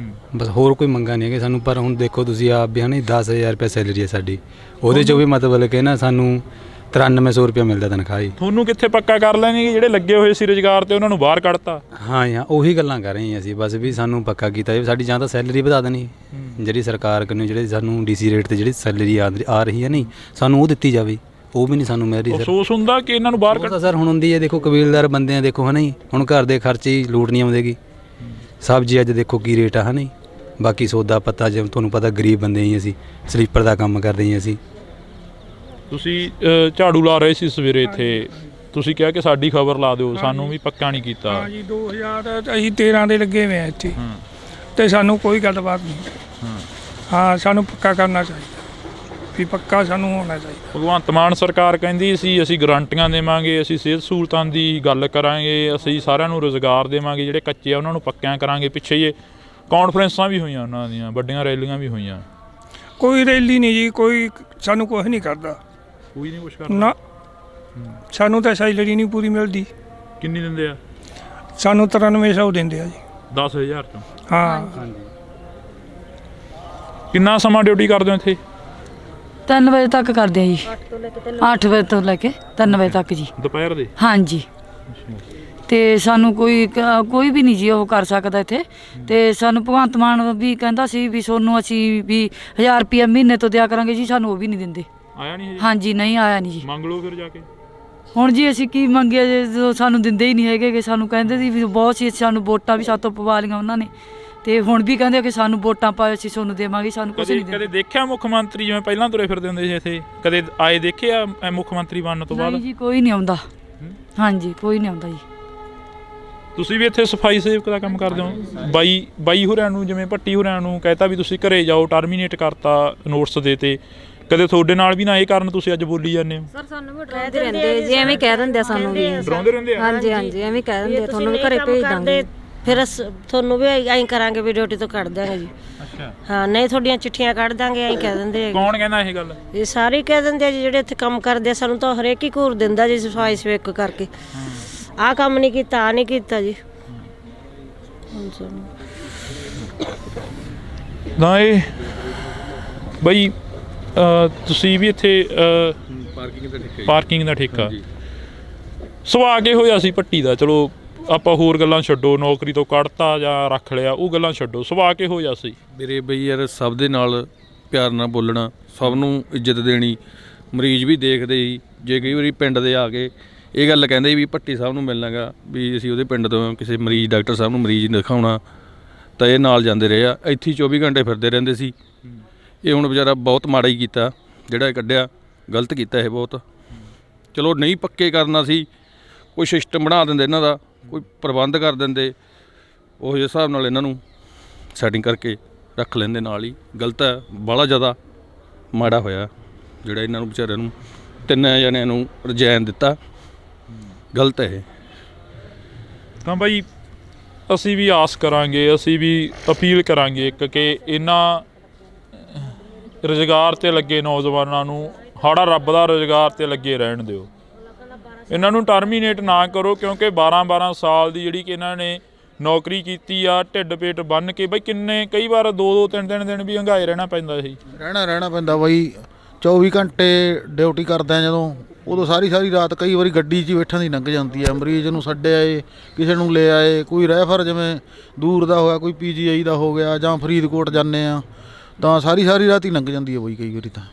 ਬਸ ਹੋਰ ਕੋਈ ਮੰਗਾਂ ਨਹੀਂ ਹੈਗੇ ਸਾਨੂੰ। ਪਰ ਹੁਣ ਦੇਖੋ ਤੁਸੀਂ ਆਪ ਵੀ ਹਨਾ 10,000 ਰੁਪਏ ਸੈਲਰੀ ਹੈ ਸਾਡੀ, ਉਹਦੇ 'ਚੋਂ ਵੀ ਮਤਲਬ ਕਿ ਨਾ ਸਾਨੂੰ 9300 ਰੁਪਏ ਮਿਲਦਾ ਤਨਖਾਹ ਜੀ। ਤੁਹਾਨੂੰ ਕਿੱਥੇ ਪੱਕਾ ਕਰ ਲੈਣਗੇ? ਜਿਹੜੇ ਲੱਗੇ ਹੋਏ ਸੀ ਰੁਜ਼ਗਾਰ ਤੇ ਉਹਨਾਂ ਨੂੰ ਬਾਹਰ ਕੱਢਤਾ। ਹਾਂ ਜੀ, ਹਾਂ ਉਹੀ ਗੱਲਾਂ ਕਰ ਰਹੇ ਹਾਂ ਅਸੀਂ, ਬਸ ਵੀ ਸਾਨੂੰ ਪੱਕਾ ਕੀਤਾ ਜਾਵੇ, ਸਾਡੀ ਜਾਂ ਤਾਂ ਸੈਲਰੀ ਵਧਾ ਦੇਣੀ, ਜਿਹੜੀ ਸਰਕਾਰ ਕੋਲੋਂ ਜਿਹੜੇ ਸਾਨੂੰ ਡੀਸੀ ਰੇਟ ਤੇ ਜਿਹੜੀ ਸੈਲਰੀ ਆ ਰਹੀ ਹੈ ਨਹੀਂ, ਸਾਨੂੰ ਉਹ ਦਿੱਤੀ ਜਾਵੇ, ਉਹ ਵੀ ਨਹੀਂ ਸਾਨੂੰ ਮਿਲ ਰਹੀ ਸਰ। ਅਫਸੋਸ ਹੁੰਦਾ ਕਿ ਇਹਨਾਂ ਨੂੰ ਬਾਹਰ ਕੱਢ। ਸਰ ਹੁਣ ਹੁੰਦੀ ਹੈ, ਦੇਖੋ ਕਬੀਲਦਾਰ ਬੰਦੇ ਆ, ਦੇਖੋ ਹੈ ਨਾ ਜੀ, ਹੁਣ ਘਰ ਦੇ ਖਰਚੇ ਹੀ ਲੋਟ ਨਹੀਂ ਆਉਂਦੇਗੀ। ਸਬਜ਼ੀ ਅੱਜ ਦੇਖੋ ਕੀ ਰੇਟ ਆ ਹੈ ਨਾ ਜੀ, ਬਾਕੀ ਸੌਦਾ ਪੱਤਾ ਜਿਵੇਂ ਤੁਹਾਨੂੰ ਪਤਾ ਗਰੀਬ ਬੰਦੇ ਹੀ ਅਸੀਂ, ਸਲੀਪਰ ਦਾ ਕੰਮ ਕਰਦੇ ਹੀ ਅਸੀਂ। ਤੁਸੀਂ ਝਾੜੂ ਲਾ ਰਹੇ ਸੀ ਸਵੇਰੇ ਇੱਥੇ, ਤੁਸੀਂ ਕਿਹਾ ਕਿ ਸਾਡੀ ਖਬਰ ਲਾ ਦਿਓ, ਸਾਨੂੰ ਵੀ ਪੱਕਾ ਨਹੀਂ ਕੀਤਾ। ਹਾਂ ਜੀ 2000 ਅਸੀਂ 13 ਦੇ ਲੱਗੇ ਹੋਏ ਆ ਇੱਥੇ, ਤੇ ਸਾਨੂੰ ਕੋਈ ਗੱਲਬਾਤ ਨਹੀਂ। ਹਾਂ ਸਾਨੂੰ ਪੱਕਾ ਕਰਨਾ ਚਾਹੀਦਾ, ਵੀ ਪੱਕਾ ਸਾਨੂੰ ਹੋਣਾ ਚਾਹੀਦਾ। ਭਗਵੰਤ ਮਾਨ ਸਰਕਾਰ ਕਹਿੰਦੀ ਸੀ ਅਸੀਂ ਗਰੰਟੀਆਂ ਦੇਵਾਂਗੇ, ਅਸੀਂ ਸਿਹਤ ਸਹੂਲਤਾਂ ਦੀ ਗੱਲ ਕਰਾਂਗੇ, ਅਸੀਂ ਸਾਰਿਆਂ ਨੂੰ ਰੁਜ਼ਗਾਰ ਦੇਵਾਂਗੇ, ਜਿਹੜੇ ਕੱਚੇ ਆ ਉਹਨਾਂ ਨੂੰ ਪੱਕਿਆਂ ਕਰਾਂਗੇ। ਪਿੱਛੇ ਜੇ ਕਾਨਫਰੰਸਾਂ ਵੀ ਹੋਈਆਂ, ਉਹਨਾਂ ਦੀਆਂ ਵੱਡੀਆਂ ਰੈਲੀਆਂ ਵੀ ਹੋਈਆਂ। ਕੋਈ ਰੈਲੀ ਨਹੀਂ ਜੀ, ਕੋਈ ਸਾਨੂੰ ਕੁਛ ਨਹੀਂ ਕਰਦਾ, ਕੋਈ ਨਹੀਂ ਕੁਛ ਕਰਦਾ ਨਾ ਸਾਨੂੰ ਤਾਂ ਸੈਲਰੀ ਨਹੀਂ ਪੂਰੀ ਮਿਲਦੀ। ਕਿੰਨੀ ਦਿੰਦੇ ਆ? ਸਾਨੂੰ 9300 ਦਿੰਦੇ ਆ ਜੀ। 10,000 ਤੋਂ? ਹਾਂ। ਕਿੰਨਾ ਸਮਾਂ ਡਿਊਟੀ ਕਰਦੇ ਹੋ ਇੱਥੇ? 3 ਵਜੇ ਤੱਕ ਕਰਦੇ ਆ ਜੀ, 8 ਵਜੇ ਤੋਂ ਲੈ ਕੇ 3 ਵਜੇ ਤੱਕ ਜੀ, ਦੁਪਹਿਰ ਦੇ? ਹਾਂਜੀ। ਤੇ ਸਾਨੂੰ ਕੋਈ ਵੀ ਨਹੀਂ ਜੀ ਉਹ ਕਰ ਸਕਦਾ ਇੱਥੇ। ਤੇ ਸਾਨੂੰ ਭਗਵੰਤ ਮਾਨ ਵੀ ਕਹਿੰਦਾ ਸੀ ਵੀ ਤੁਹਾਨੂੰ ਅਸੀਂ ਵੀ 1000 ਰੁਪਏ ਮਹੀਨੇ ਤੋਂ ਦਿਆ ਕਰਾਂਗੇ ਜੀ, ਸਾਨੂੰ ਉਹ ਵੀ ਨਹੀਂ ਦਿੰਦੇ। ਆਇਆ ਨਹੀਂ? ਹਾਂਜੀ ਨਹੀਂ ਆਇਆ ਨਹੀਂ ਜੀ। ਮੰਗ ਲਓ ਫਿਰ ਜਾ ਕੇ। ਹੁਣ ਜੀ ਅਸੀਂ ਕੀ ਮੰਗਿਆ ਜੇ ਜਦੋਂ ਸਾਨੂੰ ਦਿੰਦੇ ਹੀ ਨਹੀਂ ਹੈਗੇ ਕਿ ਸਾਨੂੰ ਕਹਿੰਦੇ ਸੀ ਵੀ ਬਹੁਤ ਸੀ, ਸਾਨੂੰ ਵੋਟਾਂ ਵੀ ਸਾਤੋਂ ਪਵਾ ਲਈਆਂ ਉਹਨਾਂ ਨੇ, ਤੇ ਹੁਣ ਵੀ ਕਹਿੰਦੇ ਕਿ ਸਾਨੂੰ ਵੋਟਾਂ ਪਾਓ ਅਸੀਂ ਤੁਹਾਨੂੰ ਦੇਵਾਂਗੇ, ਸਾਨੂੰ ਕੁਝ ਨਹੀਂ ਕਦੇ ਦਿੰਦੇ। ਦੇਖਿਆ ਮੁੱਖ ਮੰਤਰੀ ਜਿਵੇਂ ਪਹਿਲਾਂ ਤੁਰੇ ਫਿਰਦੇ ਹੁੰਦੇ ਸੀ ਇੱਥੇ, ਕਦੇ ਆਏ ਦੇਖਿਆ ਮੁੱਖ ਮੰਤਰੀ ਬਣਨ ਤੋਂ ਬਾਅਦ? ਨਹੀਂ ਜੀ ਕੋਈ ਨਹੀਂ ਆਉਂਦਾ। ਹਾਂਜੀ ਕੋਈ ਨਹੀਂ ਆਉਂਦਾ ਜੀ। ਤੁਸੀਂ ਵੀ ਇੱਥੇ ਸਫਾਈ ਸੇਵਕ ਦਾ ਕੰਮ ਕਰਦੇ ਹੋ? ਬਾਈ ਹੋਰਾਂ ਨੂੰ, ਜਿਵੇਂ ਭੱਟੀ ਹੋਰਾਂ ਨੂੰ ਕਹਿਤਾ ਵੀ ਤੁਸੀਂ ਘਰੇ ਜਾਓ, ਟਰਮੀਨੇਟ ਕਰਤਾ, ਨੋਟਿਸ ਦੇਤੇ, ਕਦੇ ਤੁਹਾਡੇ ਨਾਲ ਵੀ ਨਾ ਇਹ ਕਾਰਨ ਤੁਸੀਂ ਅੱਜ ਬੋਲੀ ਜਾਂਦੇ ਹੋ? ਸਰ ਸਾਨੂੰ ਵੀ ਡਰਾਉਂਦੇ ਰਹਿੰਦੇ ਜੀ, ਐਵੇਂ ਕਹਿ ਦਿੰਦੇ ਆ ਸਾਨੂੰ ਵੀ। ਡਰਾਉਂਦੇ ਰਹਿੰਦੇ ਆ? ਹਾਂਜੀ ਹਾਂਜੀ ਐਵੇਂ ਕਹਿ ਦਿੰਦੇ, ਤੁਹਾਨੂੰ ਵੀ ਘਰੇ ਭੇਜ ਦਾਂਗੇ, ਫਿਰ ਤੁਹਾਨੂੰ ਵੀ ਐਂ ਕਰਾਂਗੇ ਵੀ ਡਿਊਟੀ ਤੋਂ ਕੱਢ ਦਾਂਗੇ ਜੀ। ਅੱਛਾ। ਹਾਂ ਨਹੀਂ ਤੁਹਾਡੀਆਂ ਚਿੱਠੀਆਂ ਕੱਢ ਦਾਂਗੇ, ਐਂ ਕਹਿ ਦਿੰਦੇ ਆ। ਕੌਣ ਕਹਿੰਦਾ ਇਹ ਗੱਲ? ਇਹ ਸਾਰੇ ਕਹਿ ਦਿੰਦੇ ਆ ਜੀ, ਜਿਹੜੇ ਇੱਥੇ ਕੰਮ ਕਰਦੇ ਆ, ਸਾਨੂੰ ਤਾਂ ਹਰੇਕ ਹੀ ਘੂਰ ਦਿੰਦਾ ਜੀ ਸਫਾਈ ਸੇਵਕ ਕਰਕੇ। ਆਹ ਕੰਮ ਨਹੀਂ ਕੀਤਾ, ਆਹ ਨਹੀਂ ਕੀਤਾ ਜੀ। ਨਾ ਇਹ ਬਈ ਤੁਸੀਂ ਵੀ ਇੱਥੇ ਪਾਰਕਿੰਗ ਦਾ ਠੇਕਾ ਸਵਾ ਕੇ ਹੋਇਆ ਸੀ ਭੱਟੀ ਦਾ, ਚਲੋ ਆਪਾਂ ਹੋਰ ਗੱਲਾਂ ਛੱਡੋ, ਨੌਕਰੀ ਤੋਂ ਕੱਢਤਾ ਜਾਂ ਰੱਖ ਲਿਆ ਉਹ ਗੱਲਾਂ ਛੱਡੋ, ਸਵਾ ਕੇ ਹੋਇਆ ਸੀ। ਮੇਰੇ ਬਈ ਯਾਰ ਸਭ ਦੇ ਨਾਲ ਪਿਆਰ ਨਾਲ ਬੋਲਣਾ, ਸਭ ਨੂੰ ਇੱਜ਼ਤ ਦੇਣੀ, ਮਰੀਜ਼ ਵੀ ਦੇਖਦੇ ਸੀ। ਜੇ ਕਈ ਵਾਰੀ ਪਿੰਡ ਦੇ ਆ ਕੇ ਇਹ ਗੱਲ ਕਹਿੰਦੇ ਵੀ ਭੱਟੀ ਸਾਹਿਬ ਨੂੰ ਮਿਲਣਾਗਾ, ਵੀ ਅਸੀਂ ਉਹਦੇ ਪਿੰਡ ਤੋਂ ਕਿਸੇ ਮਰੀਜ਼ ਡਾਕਟਰ ਸਾਹਿਬ ਨੂੰ ਮਰੀਜ਼ ਦਿਖਾਉਣਾ, ਤਾਂ ਇਹ ਨਾਲ ਜਾਂਦੇ ਰਹੇ ਆ, ਇੱਥੇ 24 ਘੰਟੇ ਫਿਰਦੇ ਰਹਿੰਦੇ ਸੀ। ਇਹ ਹੁਣ ਵਿਚਾਰਾ ਬਹੁਤ ਮਾੜਾ ਹੀ ਕੀਤਾ ਜਿਹੜਾ ਇਹ ਕੱਢਿਆ, ਗਲਤ ਕੀਤਾ ਇਹ ਬਹੁਤ। ਚਲੋ ਨਹੀਂ ਪੱਕੇ ਕਰਨਾ ਸੀ, ਕੋਈ ਸਿਸਟਮ ਬਣਾ ਦਿੰਦੇ ਇਹਨਾਂ ਦਾ, ਕੋਈ ਪ੍ਰਬੰਧ ਕਰ ਦਿੰਦੇ, ਉਹ ਜਿਹੇ ਹਿਸਾਬ ਨਾਲ ਇਹਨਾਂ ਨੂੰ ਸੈਟਿੰਗ ਕਰਕੇ ਰੱਖ ਲੈਂਦੇ ਨਾਲ ਹੀ। ਗਲਤ ਹੈ, ਬਾਹਲਾ ਜ਼ਿਆਦਾ ਮਾੜਾ ਹੋਇਆ ਜਿਹੜਾ ਇਹਨਾਂ ਨੂੰ ਵਿਚਾਰਿਆਂ ਨੂੰ 3 ਜਣਿਆਂ ਨੂੰ ਰਿਜ਼ਾਈਨ ਦਿੱਤਾ, ਗਲਤ ਹੈ ਇਹ। ਤਾਂ ਬਾਈ ਅਸੀਂ ਵੀ ਆਸ ਕਰਾਂਗੇ, ਅਸੀਂ ਵੀ ਅਪੀਲ ਕਰਾਂਗੇ ਇੱਕ ਕਿ ਇਹਨਾਂ ਰੁਜ਼ਗਾਰ 'ਤੇ ਲੱਗੇ ਨੌਜਵਾਨਾਂ ਨੂੰ ਹਾੜਾ ਰੱਬ ਦਾ ਰੁਜ਼ਗਾਰ 'ਤੇ ਲੱਗੇ ਰਹਿਣ ਦਿਓ, ਇਹਨਾਂ ਨੂੰ ਟਰਮੀਨੇਟ ਨਾ ਕਰੋ, ਕਿਉਂਕਿ 12 ਸਾਲ ਦੀ ਜਿਹੜੀ ਕਿ ਇਹਨਾਂ ਨੇ ਨੌਕਰੀ ਕੀਤੀ ਆ, ਢਿੱਡ ਪੇਟ ਬੰਨ੍ਹ ਕੇ ਬਈ ਕਿੰਨੇ ਕਈ ਵਾਰ 2-2 3-3 ਦਿਨ ਵੀ ਹੰਘਾਏ ਰਹਿਣਾ ਪੈਂਦਾ ਸੀ। ਰਹਿਣਾ ਪੈਂਦਾ ਬਾਈ, 24 ਘੰਟੇ ਡਿਊਟੀ ਕਰਦੇ ਆ ਜਦੋਂ, ਉਦੋਂ ਸਾਰੀ ਰਾਤ ਕਈ ਵਾਰੀ ਗੱਡੀ 'ਚ ਹੀ ਬੈਠਣ ਦੀ ਲੰਘ ਜਾਂਦੀ ਆ। ਮਰੀਜ਼ ਨੂੰ ਛੱਡ ਆਏ, ਕਿਸੇ ਨੂੰ ਲੈ ਆਏ, ਕੋਈ ਰੈਫਰ ਜਿਵੇਂ ਦੂਰ ਦਾ ਹੋਇਆ, ਕੋਈ PGI ਦਾ ਹੋ ਗਿਆ, ਜਾਂ ਫਰੀਦਕੋਟ ਜਾਂਦੇ ਆ, ਤਾਂ ਸਾਰੀ ਰਾਤ ਹੀ ਲੰਘ ਜਾਂਦੀ ਆ ਬਾਈ ਕਈ ਵਾਰੀ। ਤਾਂ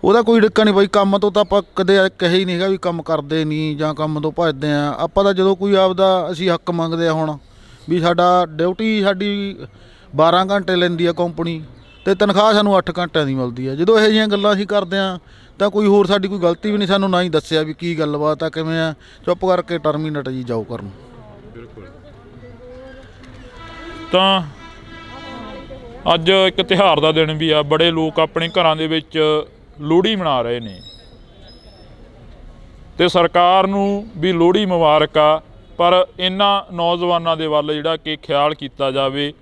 ਉਹਦਾ ਕੋਈ ਡਿੱਕਾ ਨਹੀਂ ਬਾਈ, ਕੰਮ ਤੋਂ ਤਾਂ ਆਪਾਂ ਕਦੇ ਕਹੇ ਹੀ ਨਹੀਂ ਹੈਗਾ ਵੀ ਕੰਮ ਕਰਦੇ ਨਹੀਂ ਜਾਂ ਕੰਮ ਤੋਂ ਭੱਜਦੇ ਆ। ਆਪਾਂ ਤਾਂ ਜਦੋਂ ਕੋਈ ਆਪਦਾ ਅਸੀਂ ਹੱਕ ਮੰਗਦੇ ਆ ਹੁਣ ਵੀ ਸਾਡਾ ਡਿਊਟੀ ਸਾਡੀ 12 ਘੰਟੇ ਲੈਂਦੀ ਆ ਕੰਪਨੀ, ਅਤੇ ਤਨਖਾਹ ਸਾਨੂੰ 8 ਘੰਟਿਆਂ ਦੀ ਮਿਲਦੀ ਆ। ਜਦੋਂ ਇਹੋ ਜਿਹੀਆਂ ਗੱਲਾਂ ਅਸੀਂ ਕਰਦੇ ਹਾਂ ਤਾਂ ਕੋਈ ਹੋਰ ਸਾਡੀ ਕੋਈ ਗਲਤੀ ਵੀ ਨਹੀਂ, ਸਾਨੂੰ ਨਾ ਹੀ ਦੱਸਿਆ ਵੀ ਕੀ ਗੱਲਬਾਤ ਆ, ਕਿਵੇਂ ਆ, ਚੁੱਪ ਕਰਕੇ ਟਰਮੀਨੇਟ ਜੀ ਜਾਓ ਕਰਨ। ਬਿਲਕੁਲ। ਤਾਂ ਅੱਜ ਇੱਕ ਤਿਉਹਾਰ ਦਾ ਦਿਨ ਵੀ ਆ, ਬੜੇ ਲੋਕ ਆਪਣੇ ਘਰਾਂ ਦੇ ਵਿੱਚ ਲੋਹੜੀ ਮਨਾ ਰਹੇ ਨੇ, ਤੇ ਸਰਕਾਰ ਨੂੰ ਵੀ ਲੋਹੜੀ ਮੁਬਾਰਕ ਆ ਪਰ ਇਹਨਾਂ ਨੌਜਵਾਨਾਂ ਦੇ ਵੱਲ ਜਿਹੜਾ ਕਿ ਖਿਆਲ ਕੀਤਾ ਜਾਵੇ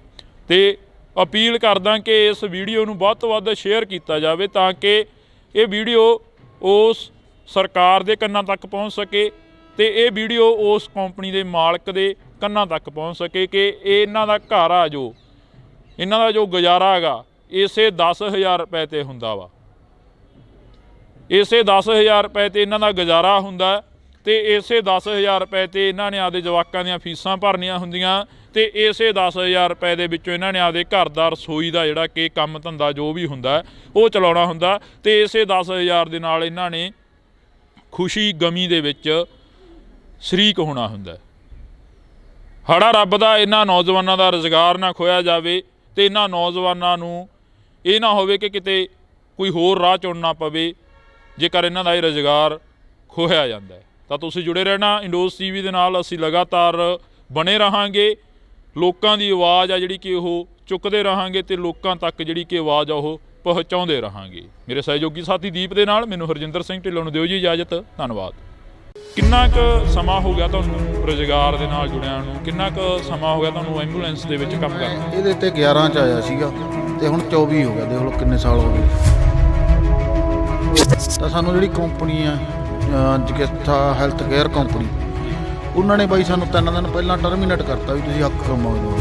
ਤੇ ਅਪੀਲ ਕਰਦਾ ਕਿ ਇਸ ਵੀਡੀਓ ਨੂੰ ਵੱਧ ਤੋਂ ਵੱਧ ਸ਼ੇਅਰ ਕੀਤਾ ਜਾਵੇ ਤਾਂ ਕਿ ਇਹ ਵੀਡੀਓ ਉਸ ਸਰਕਾਰ ਦੇ ਕੰਨਾਂ ਤੱਕ ਪਹੁੰਚ ਸਕੇ ਤੇ ਇਹ ਵੀਡੀਓ ਉਸ ਕੰਪਨੀ ਦੇ ਮਾਲਕ ਦੇ ਕੰਨਾਂ ਤੱਕ ਪਹੁੰਚ ਸਕੇ ਕਿ ਇਹਨਾਂ ਦਾ ਘਰ ਆ ਜੋ ਇਹਨਾਂ ਦਾ ਜੋ ਗੁਜ਼ਾਰਾ ਹੈਗਾ ਇਸੇ 10,000 ਰੁਪਏ ਤੇ ਹੁੰਦਾ ਵਾ। ਇਸੇ 10,000 ਰੁਪਏ ਤੇ ਇਹਨਾਂ ਦਾ ਗੁਜ਼ਾਰਾ ਹੁੰਦਾ ਤੇ ਇਸੇ 10,000 ਰੁਪਏ ਤੇ ਇਹਨਾਂ ਨੇ ਆਪਦੇ ਜਵਾਕਾਂ ਦੀਆਂ ਫੀਸਾਂ ਭਰਨੀਆਂ ਹੁੰਦੀਆਂ ਤੇ ਇਸੇ 10,000 ਰੁਪਏ ਦੇ ਵਿੱਚੋਂ ਇਹਨਾਂ ਨੇ ਆਪਦੇ ਘਰ ਦਾ ਰਸੋਈ ਦਾ ਜਿਹੜਾ ਕਿ ਕੰਮ ਧੰਦਾ ਜੋ ਵੀ ਹੁੰਦਾ ਉਹ ਚਲਾਉਣਾ ਹੁੰਦਾ ਤੇ ਇਸੇ 10,000 ਦੇ ਨਾਲ ਇਹਨਾਂ ਨੇ ਖੁਸ਼ੀ ਗਮੀ ਦੇ ਵਿੱਚ ਸ਼ਰੀਕ ਹੋਣਾ ਹੁੰਦਾ। ਹੜਾ ਰੱਬ ਦਾ ਇਹਨਾਂ ਨੌਜਵਾਨਾਂ ਦਾ ਰੁਜ਼ਗਾਰ ਨਾ ਖੋਇਆ ਜਾਵੇ ਤੇ ਇਹਨਾਂ ਨੌਜਵਾਨਾਂ ਨੂੰ ਇਹ ਨਾ ਹੋਵੇ ਕਿ ਕਿਤੇ ਕੋਈ ਹੋਰ ਰਾਹ ਚੁਣਨਾ ਪਵੇ ਜੇਕਰ ਇਹਨਾਂ ਦਾ ਇਹ ਰੁਜ਼ਗਾਰ ਖੋਇਆ ਜਾਂਦਾ ਹੈ। ਤਾਂ ਤੁਸੀਂ ਜੁੜੇ ਰਹਿਣਾ ਇੰਡੋਜ਼ ਟੀਵੀ ਦੇ ਨਾਲ। ਅਸੀਂ ਲਗਾਤਾਰ ਬਣੇ ਰਹਾਂਗੇ, ਲੋਕਾਂ ਦੀ ਆਵਾਜ਼ ਆ ਜਿਹੜੀ ਕਿ ਉਹ ਚੁੱਕਦੇ ਰਹਾਂਗੇ ਤੇ ਲੋਕਾਂ ਤੱਕ ਜਿਹੜੀ ਕਿ ਆਵਾਜ਼ ਆ ਉਹ ਪਹੁੰਚਾਉਂਦੇ ਰਹਾਂਗੇ। ਮੇਰੇ ਸਹਿਯੋਗੀ ਸਾਥੀ ਦੀਪ ਦੇ ਨਾਲ ਮੈਨੂੰ ਹਰਜਿੰਦਰ ਸਿੰਘ ਢਿੱਲੋਂ ਨੂੰ ਦਿਓ ਜੀ ਇਜਾਜ਼ਤ। ਧੰਨਵਾਦ। ਕਿੰਨਾ ਕੁ ਸਮਾਂ ਹੋ ਗਿਆ ਤੁਹਾਨੂੰ ਰੁਜ਼ਗਾਰ ਦੇ ਨਾਲ ਜੁੜਿਆਂ ਨੂੰ? ਕਿੰਨਾ ਕੁ ਸਮਾਂ ਹੋ ਗਿਆ ਤੁਹਾਨੂੰ ਐਂਬੂਲੈਂਸ ਦੇ ਵਿੱਚ ਕੰਮ ਕਰਨਾ? ਇਹਦੇ ਤੇ 11 ਚ ਆਇਆ ਸੀਗਾ ਤੇ ਹੁਣ 24 ਹੋ ਗਿਆ। ਦੇਖ ਲਓ ਕਿੰਨੇ ਸਾਲ ਹੋ ਗਏ। ਤਾਂ ਸਾਨੂੰ ਜਿਹੜੀ ਕੰਪਨੀ ਆ ਜਗਿਸਥਾ ਹੈਲਥ ਕੇਅਰ ਕੰਪਨੀ, ਉਹਨਾਂ ਨੇ ਬਾਈ ਸਾਨੂੰ 3 ਦਿਨ ਪਹਿਲਾਂ ਟਰਮੀਨੇਟ ਕਰਤਾ ਵੀ ਤੁਸੀਂ ਹੱਕ ਕਮਾਉਂਦੇ ਹੋ।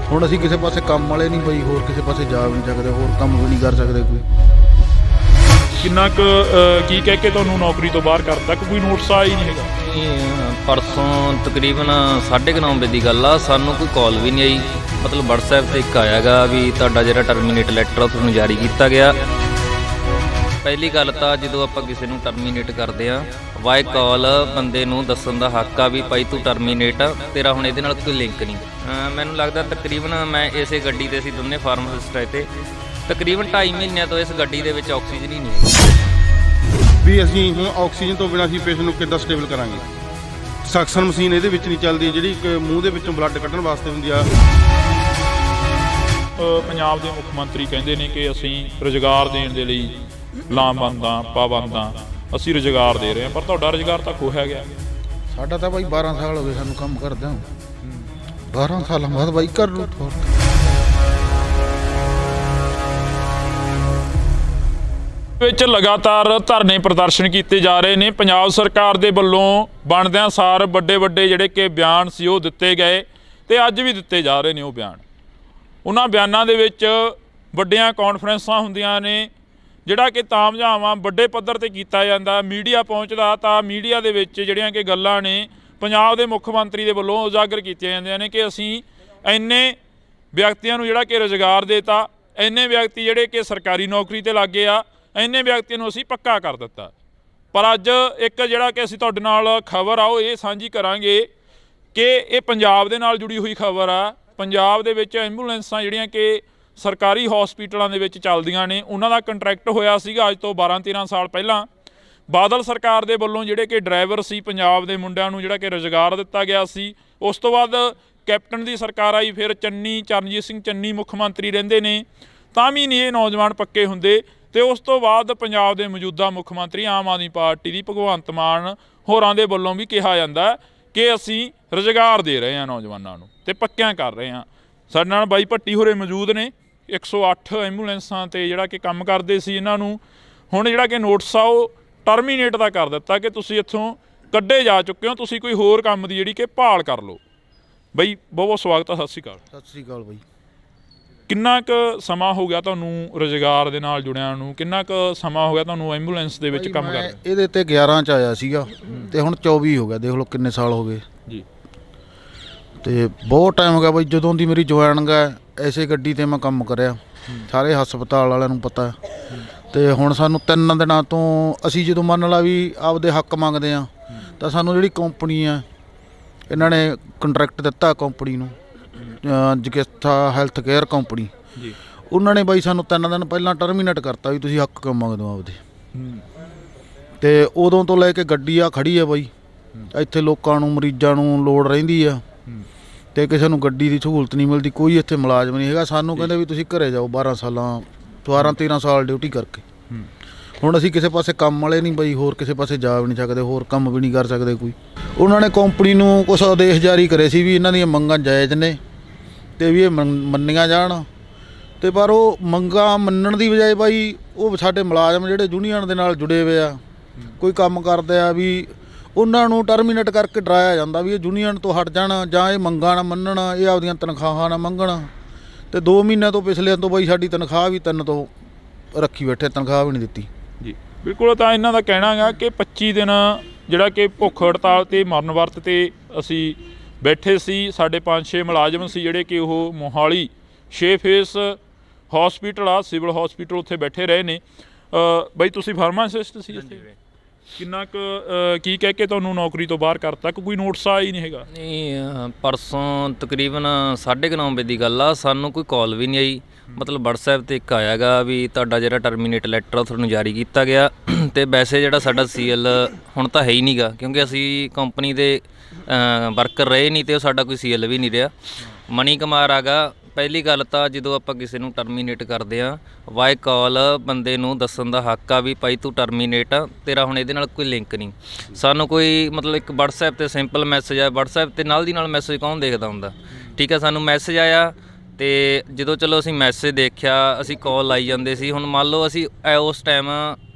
ਹੁਣ ਅਸੀਂ ਕਿਸੇ ਪਾਸੇ ਕੰਮ ਵਾਲੇ ਨਹੀਂ ਬਾਈ, ਹੋਰ ਕਿਸੇ ਪਾਸੇ ਜਾ ਵੀ ਨਹੀਂ ਸਕਦੇ, ਹੋਰ ਕੰਮ ਵੀ ਨਹੀਂ ਕਰ ਸਕਦੇ ਕੋਈ। ਕਿੰਨਾ ਕੁ ਕੀ ਕਹਿ ਕੇ ਤੁਹਾਨੂੰ ਨੌਕਰੀ ਤੋਂ ਬਾਹਰ ਕਰਤਾ? ਕੋਈ ਨੋਟਿਸ ਆਇਆ ਹੀ ਨਹੀਂ ਹੈਗਾ? ਪਰਸੋਂ ਤਕਰੀਬਨ 9:30 ਵਜੇ ਦੀ ਗੱਲ ਆ, ਸਾਨੂੰ ਕੋਈ ਕਾਲ ਵੀ ਨਹੀਂ ਆਈ। ਮਤਲਬ WhatsApp ਤੇ ਇੱਕ ਆਇਆ ਗਾ ਵੀ ਤੁਹਾਡਾ ਜਿਹੜਾ ਟਰਮੀਨੇਟ ਲੈਟਰ ਆ ਤੁਹਾਨੂੰ ਜਾਰੀ ਕੀਤਾ ਗਿਆ। ਪਹਿਲੀ ਗੱਲ ਤਾਂ ਜਦੋਂ ਆਪਾਂ ਕਿਸੇ ਨੂੰ ਟਰਮੀਨੇਟ ਕਰਦੇ ਆ ਬਾਈ ਕਾਲ ਬੰਦੇ ਨੂੰ ਦੱਸਣ ਦਾ ਹੱਕ ਆ ਵੀ ਭਾਈ ਤੂੰ ਟਰਮੀਨੇਟ, ਤੇਰਾ ਹੁਣ ਇਹਦੇ ਨਾਲ ਕੋਈ ਲਿੰਕ ਨਹੀਂ। ਮੈਨੂੰ ਲੱਗਦਾ ਤਕਰੀਬਨ ਮੈਂ ਇਸੇ ਗੱਡੀ ਤੇ ਅਸੀਂ ਦੋਨੇ ਫਾਰਮਾਸਿਸਟ ਆਏ ਤੇ ਤਕਰੀਬਨ 2.5 ਮਹੀਨਿਆਂ ਤੋਂ ਇਸ ਗੱਡੀ ਦੇ ਵਿੱਚ ਆਕਸੀਜਨ ਹੀ ਨਹੀਂ ਹੈਗੀ ਵੀ ਅਸੀਂ ਹੁਣ ਆਕਸੀਜਨ ਤੋਂ ਬਿਨਾਂ ਅਸੀਂ ਪੇਸ਼ੈਂਟ ਨੂੰ ਕਿੱਦਾਂ ਸਟੇਬਲ ਕਰਾਂਗੇ। ਸਕਸ਼ਨ ਮਸ਼ੀਨ ਇਹਦੇ ਵਿੱਚ ਨਹੀਂ ਚੱਲਦੀ ਜਿਹੜੀ ਇੱਕ ਮੂੰਹ ਦੇ ਵਿੱਚੋਂ ਬਲੱਡ ਕੱਢਣ ਵਾਸਤੇ ਹੁੰਦੀ ਆ। ਪੰਜਾਬ ਦੇ ਮੁੱਖ ਮੰਤਰੀ ਕਹਿੰਦੇ ਨੇ ਕਿ ਅਸੀਂ ਰੁਜ਼ਗਾਰ ਦੇਣ ਦੇ ਲਈ ਲਾਮਬੰਦਾਂ ਪਾਬੰਦਾਂ ਅਸੀਂ ਰੁਜ਼ਗਾਰ ਦੇ ਰਹੇ ਹਾਂ, ਪਰ ਤੁਹਾਡਾ ਰੁਜ਼ਗਾਰ ਤਾਂ ਖੋਹਿਆ ਗਿਆ। ਸਾਡਾ ਤਾਂ ਬਾਈ 12 ਸਾਲ ਹੋ ਗਏ ਸਾਨੂੰ ਕੰਮ ਕਰਦਿਆਂ। 12 ਸਾਲਾਂ ਬਾਅਦ ਬਾਈ ਕਰ ਲੂ ਵਿੱਚ ਲਗਾਤਾਰ ਧਰਨੇ ਪ੍ਰਦਰਸ਼ਨ ਕੀਤੇ ਜਾ ਰਹੇ ਨੇ। ਪੰਜਾਬ ਸਰਕਾਰ ਦੇ ਵੱਲੋਂ ਬਣਦਿਆਂ ਸਾਰ ਵੱਡੇ ਜਿਹੜੇ ਕਿ ਬਿਆਨ ਸੀ ਉਹ ਦਿੱਤੇ ਗਏ ਤੇ ਅੱਜ ਵੀ ਦਿੱਤੇ ਜਾ ਰਹੇ ਨੇ ਉਹ ਬਿਆਨ। ਉਹਨਾਂ ਬਿਆਨਾਂ ਦੇ ਵਿੱਚ ਵੱਡੀਆਂ ਕਾਨਫਰੰਸਾਂ ਹੁੰਦੀਆਂ ਨੇ, ਜਿਹੜਾ ਕਿ ਤਾਮਝਾਵਾਂ ਵੱਡੇ ਪੱਧਰ ਤੇ ਕੀਤਾ ਜਾਂਦਾ, ਮੀਡੀਆ ਪਹੁੰਚਦਾ ਤਾਂ ਮੀਡੀਆ ਦੇ ਵਿੱਚ ਜਿਹੜੀਆਂ ਕਿ ਗੱਲਾਂ ਨੇ ਪੰਜਾਬ ਦੇ ਮੁੱਖ ਮੰਤਰੀ ਦੇ ਵੱਲੋਂ ਉਜਾਗਰ ਕੀਤੀਆਂ ਜਾਂਦੀਆਂ ਨੇ ਕਿ ਅਸੀਂ ਇੰਨੇ ਵਿਅਕਤੀਆਂ ਨੂੰ ਜਿਹੜਾ ਕਿ ਰੁਜ਼ਗਾਰ ਦੇਤਾ, ਇੰਨੇ ਵਿਅਕਤੀ ਜਿਹੜੇ ਕਿ ਸਰਕਾਰੀ ਨੌਕਰੀ ਤੇ ਲੱਗੇ ਆ, ਇੰਨੇ ਵਿਅਕਤੀਆਂ ਨੂੰ ਅਸੀਂ ਪੱਕਾ ਕਰ ਦਿੱਤਾ। ਪਰ ਅੱਜ ਇੱਕ ਜਿਹੜਾ ਕਿ ਅਸੀਂ ਤੁਹਾਡੇ ਨਾਲ ਖਬਰ ਆ ਉਹ ਇਹ ਸਾਂਝੀ ਕਰਾਂਗੇ ਕਿ ਇਹ ਪੰਜਾਬ ਦੇ ਨਾਲ ਜੁੜੀ ਹੋਈ ਖਬਰ ਆ। ਪੰਜਾਬ ਦੇ ਵਿੱਚ ਐਂਬੂਲੈਂਸਾਂ ਜਿਹੜੀਆਂ ਕਿ ਸਰਕਾਰੀ ਹਸਪੀਟਲਾਂ ਦੇ ਵਿੱਚ ਚੱਲਦੀਆਂ ਨੇ, ਉਹਨਾਂ ਦਾ ਕੰਟਰੈਕਟ ਹੋਇਆ ਸੀਗਾ ਅੱਜ ਤੋਂ 12-13 ਸਾਲ ਪਹਿਲਾਂ। ਬਾਦਲ ਸਰਕਾਰ ਦੇ ਵੱਲੋਂ ਜਿਹੜੇ ਕਿ ਡਰਾਈਵਰ ਸੀ ਪੰਜਾਬ ਦੇ ਮੁੰਡਿਆਂ ਨੂੰ ਜਿਹੜਾ ਕਿ ਰੁਜ਼ਗਾਰ ਦਿੱਤਾ ਗਿਆ ਸੀ। ਉਸ ਤੋਂ ਬਾਅਦ ਕੈਪਟਨ ਦੀ ਸਰਕਾਰ ਆਈ, ਫਿਰ ਚਰਨਜੀਤ ਸਿੰਘ ਚੰਨੀ ਮੁੱਖ ਮੰਤਰੀ ਰਹਿੰਦੇ ਨੇ, ਤਾਂ ਵੀ ਨਹੀਂ ਇਹ ਨੌਜਵਾਨ ਪੱਕੇ ਹੁੰਦੇ। ਤੇ ਉਸ ਤੋਂ ਬਾਅਦ ਪੰਜਾਬ ਦੇ ਮੌਜੂਦਾ ਮੁੱਖ ਮੰਤਰੀ ਆਮ ਆਦਮੀ ਪਾਰਟੀ ਦੀ ਭਗਵੰਤ ਮਾਨ ਹੋਰਾਂ ਦੇ ਵੱਲੋਂ ਵੀ ਕਿਹਾ ਜਾਂਦਾ ਕਿ ਅਸੀਂ ਰੁਜ਼ਗਾਰ ਦੇ ਰਹੇ ਹਾਂ ਨੌਜਵਾਨਾਂ ਨੂੰ ਤੇ ਪੱਕਿਆਂ ਕਰ ਰਹੇ ਹਾਂ। ਸਾਡੇ ਨਾਲ ਬਾਈ ਭੱਟੀ ਹੋਰੇ ਮੌਜੂਦ ਨੇ। 108 ਐਂਬੂਲੈਂਸਾਂ ਤੇ ਜਿਹੜਾ ਕਿ ਕੰਮ ਕਰਦੇ ਸੀ, ਇਹਨਾਂ ਨੂੰ ਹੁਣ ਜਿਹੜਾ ਕਿ ਨੋਟਿਸ ਆ ਉਹ ਟਰਮੀਨੇਟ ਦਾ ਕਰ ਦਿੱਤਾ ਕਿ ਤੁਸੀਂ ਇੱਥੋਂ ਕੱਢੇ ਜਾ ਚੁੱਕੇ ਹੋ, ਤੁਸੀਂ ਕੋਈ ਹੋਰ ਕੰਮ ਦੀ ਜਿਹੜੀ ਕਿ ਭਾਲ ਕਰ ਲਓ। ਬਾਈ ਬਹੁਤ ਸਵਾਗਤ ਆ, ਸਤਿ ਸ਼੍ਰੀ ਅਕਾਲ। ਸਤਿ ਸ਼੍ਰੀ ਅਕਾਲ ਬਾਈ। ਕਿੰਨਾ ਕੁ ਸਮਾਂ ਹੋ ਗਿਆ ਤੁਹਾਨੂੰ ਰੁਜ਼ਗਾਰ ਦੇ ਨਾਲ ਜੁੜਿਆਂ ਨੂੰ? ਕਿੰਨਾ ਕੁ ਸਮਾਂ ਹੋ ਗਿਆ ਤੁਹਾਨੂੰ ਐਂਬੂਲੈਂਸ ਦੇ ਵਿੱਚ ਕੰਮ ਕਰਦੇ? ਇਹਦੇ ਤੇ 11 ਚ ਆਇਆ ਸੀਗਾ ਤੇ ਹੁਣ 24 ਹੋ ਗਿਆ। ਦੇਖ ਲਓ ਕਿੰਨੇ ਸਾਲ ਹੋ ਗਏ ਜੀ। ਤੇ ਬਹੁਤ ਟਾਈਮ ਹੋ ਗਿਆ ਬਾਈ, ਜਦੋਂ ਦੀ ਮੇਰੀ ਜੁਆਇਨਿੰਗ ਹੈ ਐਸੇ ਗੱਡੀ ਤੇ ਮੈਂ ਕੰਮ ਕਰਿਆ। ਸਾਰੇ ਹਸਪਤਾਲ ਵਾਲਿਆਂ ਨੂੰ ਪਤਾ। ਤੇ ਹੁਣ ਸਾਨੂੰ 3 ਦਿਨਾਂ ਤੋਂ ਅਸੀਂ ਜਦੋਂ ਮੰਨ ਲਾ ਵੀ ਆਪਦੇ ਹੱਕ ਮੰਗਦੇ ਆ ਤਾਂ ਸਾਨੂੰ ਜਿਹੜੀ ਕੰਪਨੀ ਆ ਇਹਨਾਂ ਨੇ ਕੰਟਰੈਕਟ ਦਿੱਤਾ ਕੰਪਨੀ ਨੂੰ, ਜਗਿਸਥਾ ਹੈਲਥ ਕੇਅਰ ਕੰਪਨੀ, ਉਹਨਾਂ ਨੇ ਬਾਈ ਸਾਨੂੰ 3 ਦਿਨ ਪਹਿਲਾਂ ਟਰਮੀਨੇਟ ਕਰਤਾ ਵੀ ਤੁਸੀਂ ਹੱਕ ਮੰਗਦੇ ਹੋ ਆਪਦੇ। ਤੇ ਉਦੋਂ ਤੋਂ ਲੈ ਕੇ ਗੱਡੀ ਆ ਖੜੀ ਆ ਬਾਈ, ਇੱਥੇ ਲੋਕਾਂ ਨੂੰ ਮਰੀਜ਼ਾਂ ਨੂੰ ਲੋੜ ਰਹਿੰਦੀ ਆ ਤੇ ਕਿਸੇ ਨੂੰ ਗੱਡੀ ਦੀ ਸਹੂਲਤ ਨਹੀਂ ਮਿਲਦੀ, ਕੋਈ ਇੱਥੇ ਮੁਲਾਜ਼ਮ ਨਹੀਂ ਹੈਗਾ। ਸਾਨੂੰ ਕਹਿੰਦੇ ਵੀ ਤੁਸੀਂ ਘਰੇ ਜਾਓ 12 13 ਸਾਲ ਡਿਊਟੀ ਕਰਕੇ। ਹੁਣ ਅਸੀਂ ਕਿਸੇ ਪਾਸੇ ਕੰਮ ਵਾਲੇ ਨਹੀਂ ਬਈ, ਹੋਰ ਕਿਸੇ ਪਾਸੇ ਜਾ ਵੀ ਨਹੀਂ ਸਕਦੇ, ਹੋਰ ਕੰਮ ਵੀ ਨਹੀਂ ਕਰ ਸਕਦੇ ਕੋਈ। ਉਹਨਾਂ ਨੇ ਕੰਪਨੀ ਨੂੰ ਕੁਛ ਆਦੇਸ਼ ਜਾਰੀ ਕਰੇ ਸੀ ਵੀ ਇਹਨਾਂ ਦੀਆਂ ਮੰਗਾਂ ਜਾਇਜ਼ ਨੇ ਤੇ ਵੀ ਇਹ ਮੰਨੀਆਂ ਜਾਣ, ਤੇ ਪਰ ਉਹ ਮੰਗਾਂ ਮੰਨਣ ਦੀ ਬਜਾਏ ਬਾਈ ਉਹ ਸਾਡੇ ਮੁਲਾਜ਼ਮ ਜਿਹੜੇ ਯੂਨੀਅਨ ਦੇ ਨਾਲ ਜੁੜੇ ਹੋਏ ਆ, ਕੋਈ ਕੰਮ ਕਰਦੇ ਆ ਵੀ ਉਹਨਾਂ ਨੂੰ ਟਰਮੀਨੇਟ ਕਰਕੇ ਡਰਾਇਆ ਜਾਂਦਾ ਵੀ ਇਹ ਯੂਨੀਅਨ ਤੋਂ ਹਟ ਜਾਣ ਜਾਂ ਇਹ ਮੰਗਾਂ ਨਾ ਮੰਨਣ, ਇਹ ਆਪਦੀਆਂ ਤਨਖਾਹਾਂ ਨਾ ਮੰਗਣ। ਤੇ 2 ਮਹੀਨਿਆਂ ਤੋਂ ਪਿਛਲੇ ਤੋਂ ਬਾਈ ਸਾਡੀ ਤਨਖਾਹ ਵੀ 3 ਤੋਂ ਰੱਖੀ ਬੈਠੇ, ਤਨਖਾਹ ਵੀ ਨਹੀਂ ਦਿੱਤੀ ਜੀ। ਬਿਲਕੁਲ, ਤਾਂ ਇਹਨਾਂ ਦਾ ਕਹਿਣਾ ਗਾ ਕਿ 25 ਦਿਨ ਜਿਹੜਾ ਕਿ ਭੁੱਖ ਹੜਤਾਲ ਤੇ ਮਰਨ ਵਰਤ ਤੇ ਅਸੀਂ ਬੈਠੇ ਸੀ। ਸਾਡੇ 5-6 ਮੁਲਾਜ਼ਮ ਸੀ ਜਿਹੜੇ ਕਿ ਉਹ ਮੋਹਾਲੀ 6 ਫੇਸ ਹੌਸਪੀਟਲ ਆ, ਸਿਵਲ ਹੌਸਪੀਟਲ, ਉੱਥੇ ਬੈਠੇ ਰਹੇ ਨੇ। ਬਾਈ ਤੁਸੀਂ ਫਾਰਮਾਸਿਸਟ ਸੀ ਇੱਥੇ, ਕਿੰਨਾ ਕੁ ਕੀ ਕਹਿ ਕੇ ਤੁਹਾਨੂੰ ਨੌਕਰੀ ਤੋਂ ਬਾਹਰ ਕਰਤਾ ਕਿ ਕੋਈ ਨੋਟਿਸ ਆਇਆ ਹੀ ਨਹੀਂ ਹੈਗਾ? ਨਹੀਂ, ਪਰਸੋਂ ਤਕਰੀਬਨ 9:30 ਵਜੇ ਦੀ ਗੱਲ ਆ, ਸਾਨੂੰ ਕੋਈ ਕਾਲ ਵੀ ਨਹੀਂ ਆਈ। ਮਤਲਬ WhatsApp ਤੇ ਇੱਕ ਆਇਆ ਗਾ ਵੀ ਤੁਹਾਡਾ ਜਿਹੜਾ ਟਰਮੀਨੇਟ ਲੈਟਰ ਆ ਤੁਹਾਨੂੰ ਜਾਰੀ ਕੀਤਾ ਗਿਆ। ਤੇ ਵੈਸੇ ਜਿਹੜਾ ਸਾਡਾ CL ਹੁਣ ਤਾਂ ਹੈ ਹੀ ਨਹੀਂ ਗਾ, ਕਿਉਂਕਿ ਅਸੀਂ ਕੰਪਨੀ ਦੇ ਵਰਕਰ ਰਹੇ ਨਹੀਂ ਤੇ ਉਹ ਸਾਡਾ ਕੋਈ CL ਵੀ ਨਹੀਂ ਰਿਹਾ। ਮਨੀ ਕੁਮਾਰ ਆਗਾ। ਪਹਿਲੀ ਗੱਲ ਤਾਂ ਜਦੋਂ ਆਪਾਂ ਕਿਸੇ ਨੂੰ ਟਰਮੀਨੇਟ ਕਰਦੇ ਆ, ਬਾਈ ਕਾਲ ਬੰਦੇ ਨੂੰ ਦੱਸਣ ਦਾ ਹੱਕ ਆ ਵੀ ਭਾਈ ਤੂੰ ਟਰਮੀਨੇਟ ਆ, ਤੇਰਾ ਹੁਣ ਇਹਦੇ ਨਾਲ ਕੋਈ ਲਿੰਕ ਨਹੀਂ। ਸਾਨੂੰ ਕੋਈ ਮਤਲਬ ਇੱਕ WhatsApp ਤੇ ਸਿੰਪਲ ਮੈਸੇਜ ਆਇਆ, WhatsApp ਤੇ ਨਾਲ ਦੀ ਨਾਲ ਮੈਸੇਜ ਕੌਣ ਦੇਖਦਾ ਹੁੰਦਾ, ਠੀਕ ਆ। ਸਾਨੂੰ ਮੈਸੇਜ ਆਇਆ ਤੇ ਜਦੋਂ ਚਲੋ ਅਸੀਂ ਮੈਸੇਜ ਦੇਖਿਆ, ਅਸੀਂ ਕਾਲ ਲਾਈ ਜਾਂਦੇ ਸੀ। ਹੁਣ ਮੰਨ ਲਓ ਅਸੀਂ ਉਸ ਟਾਈਮ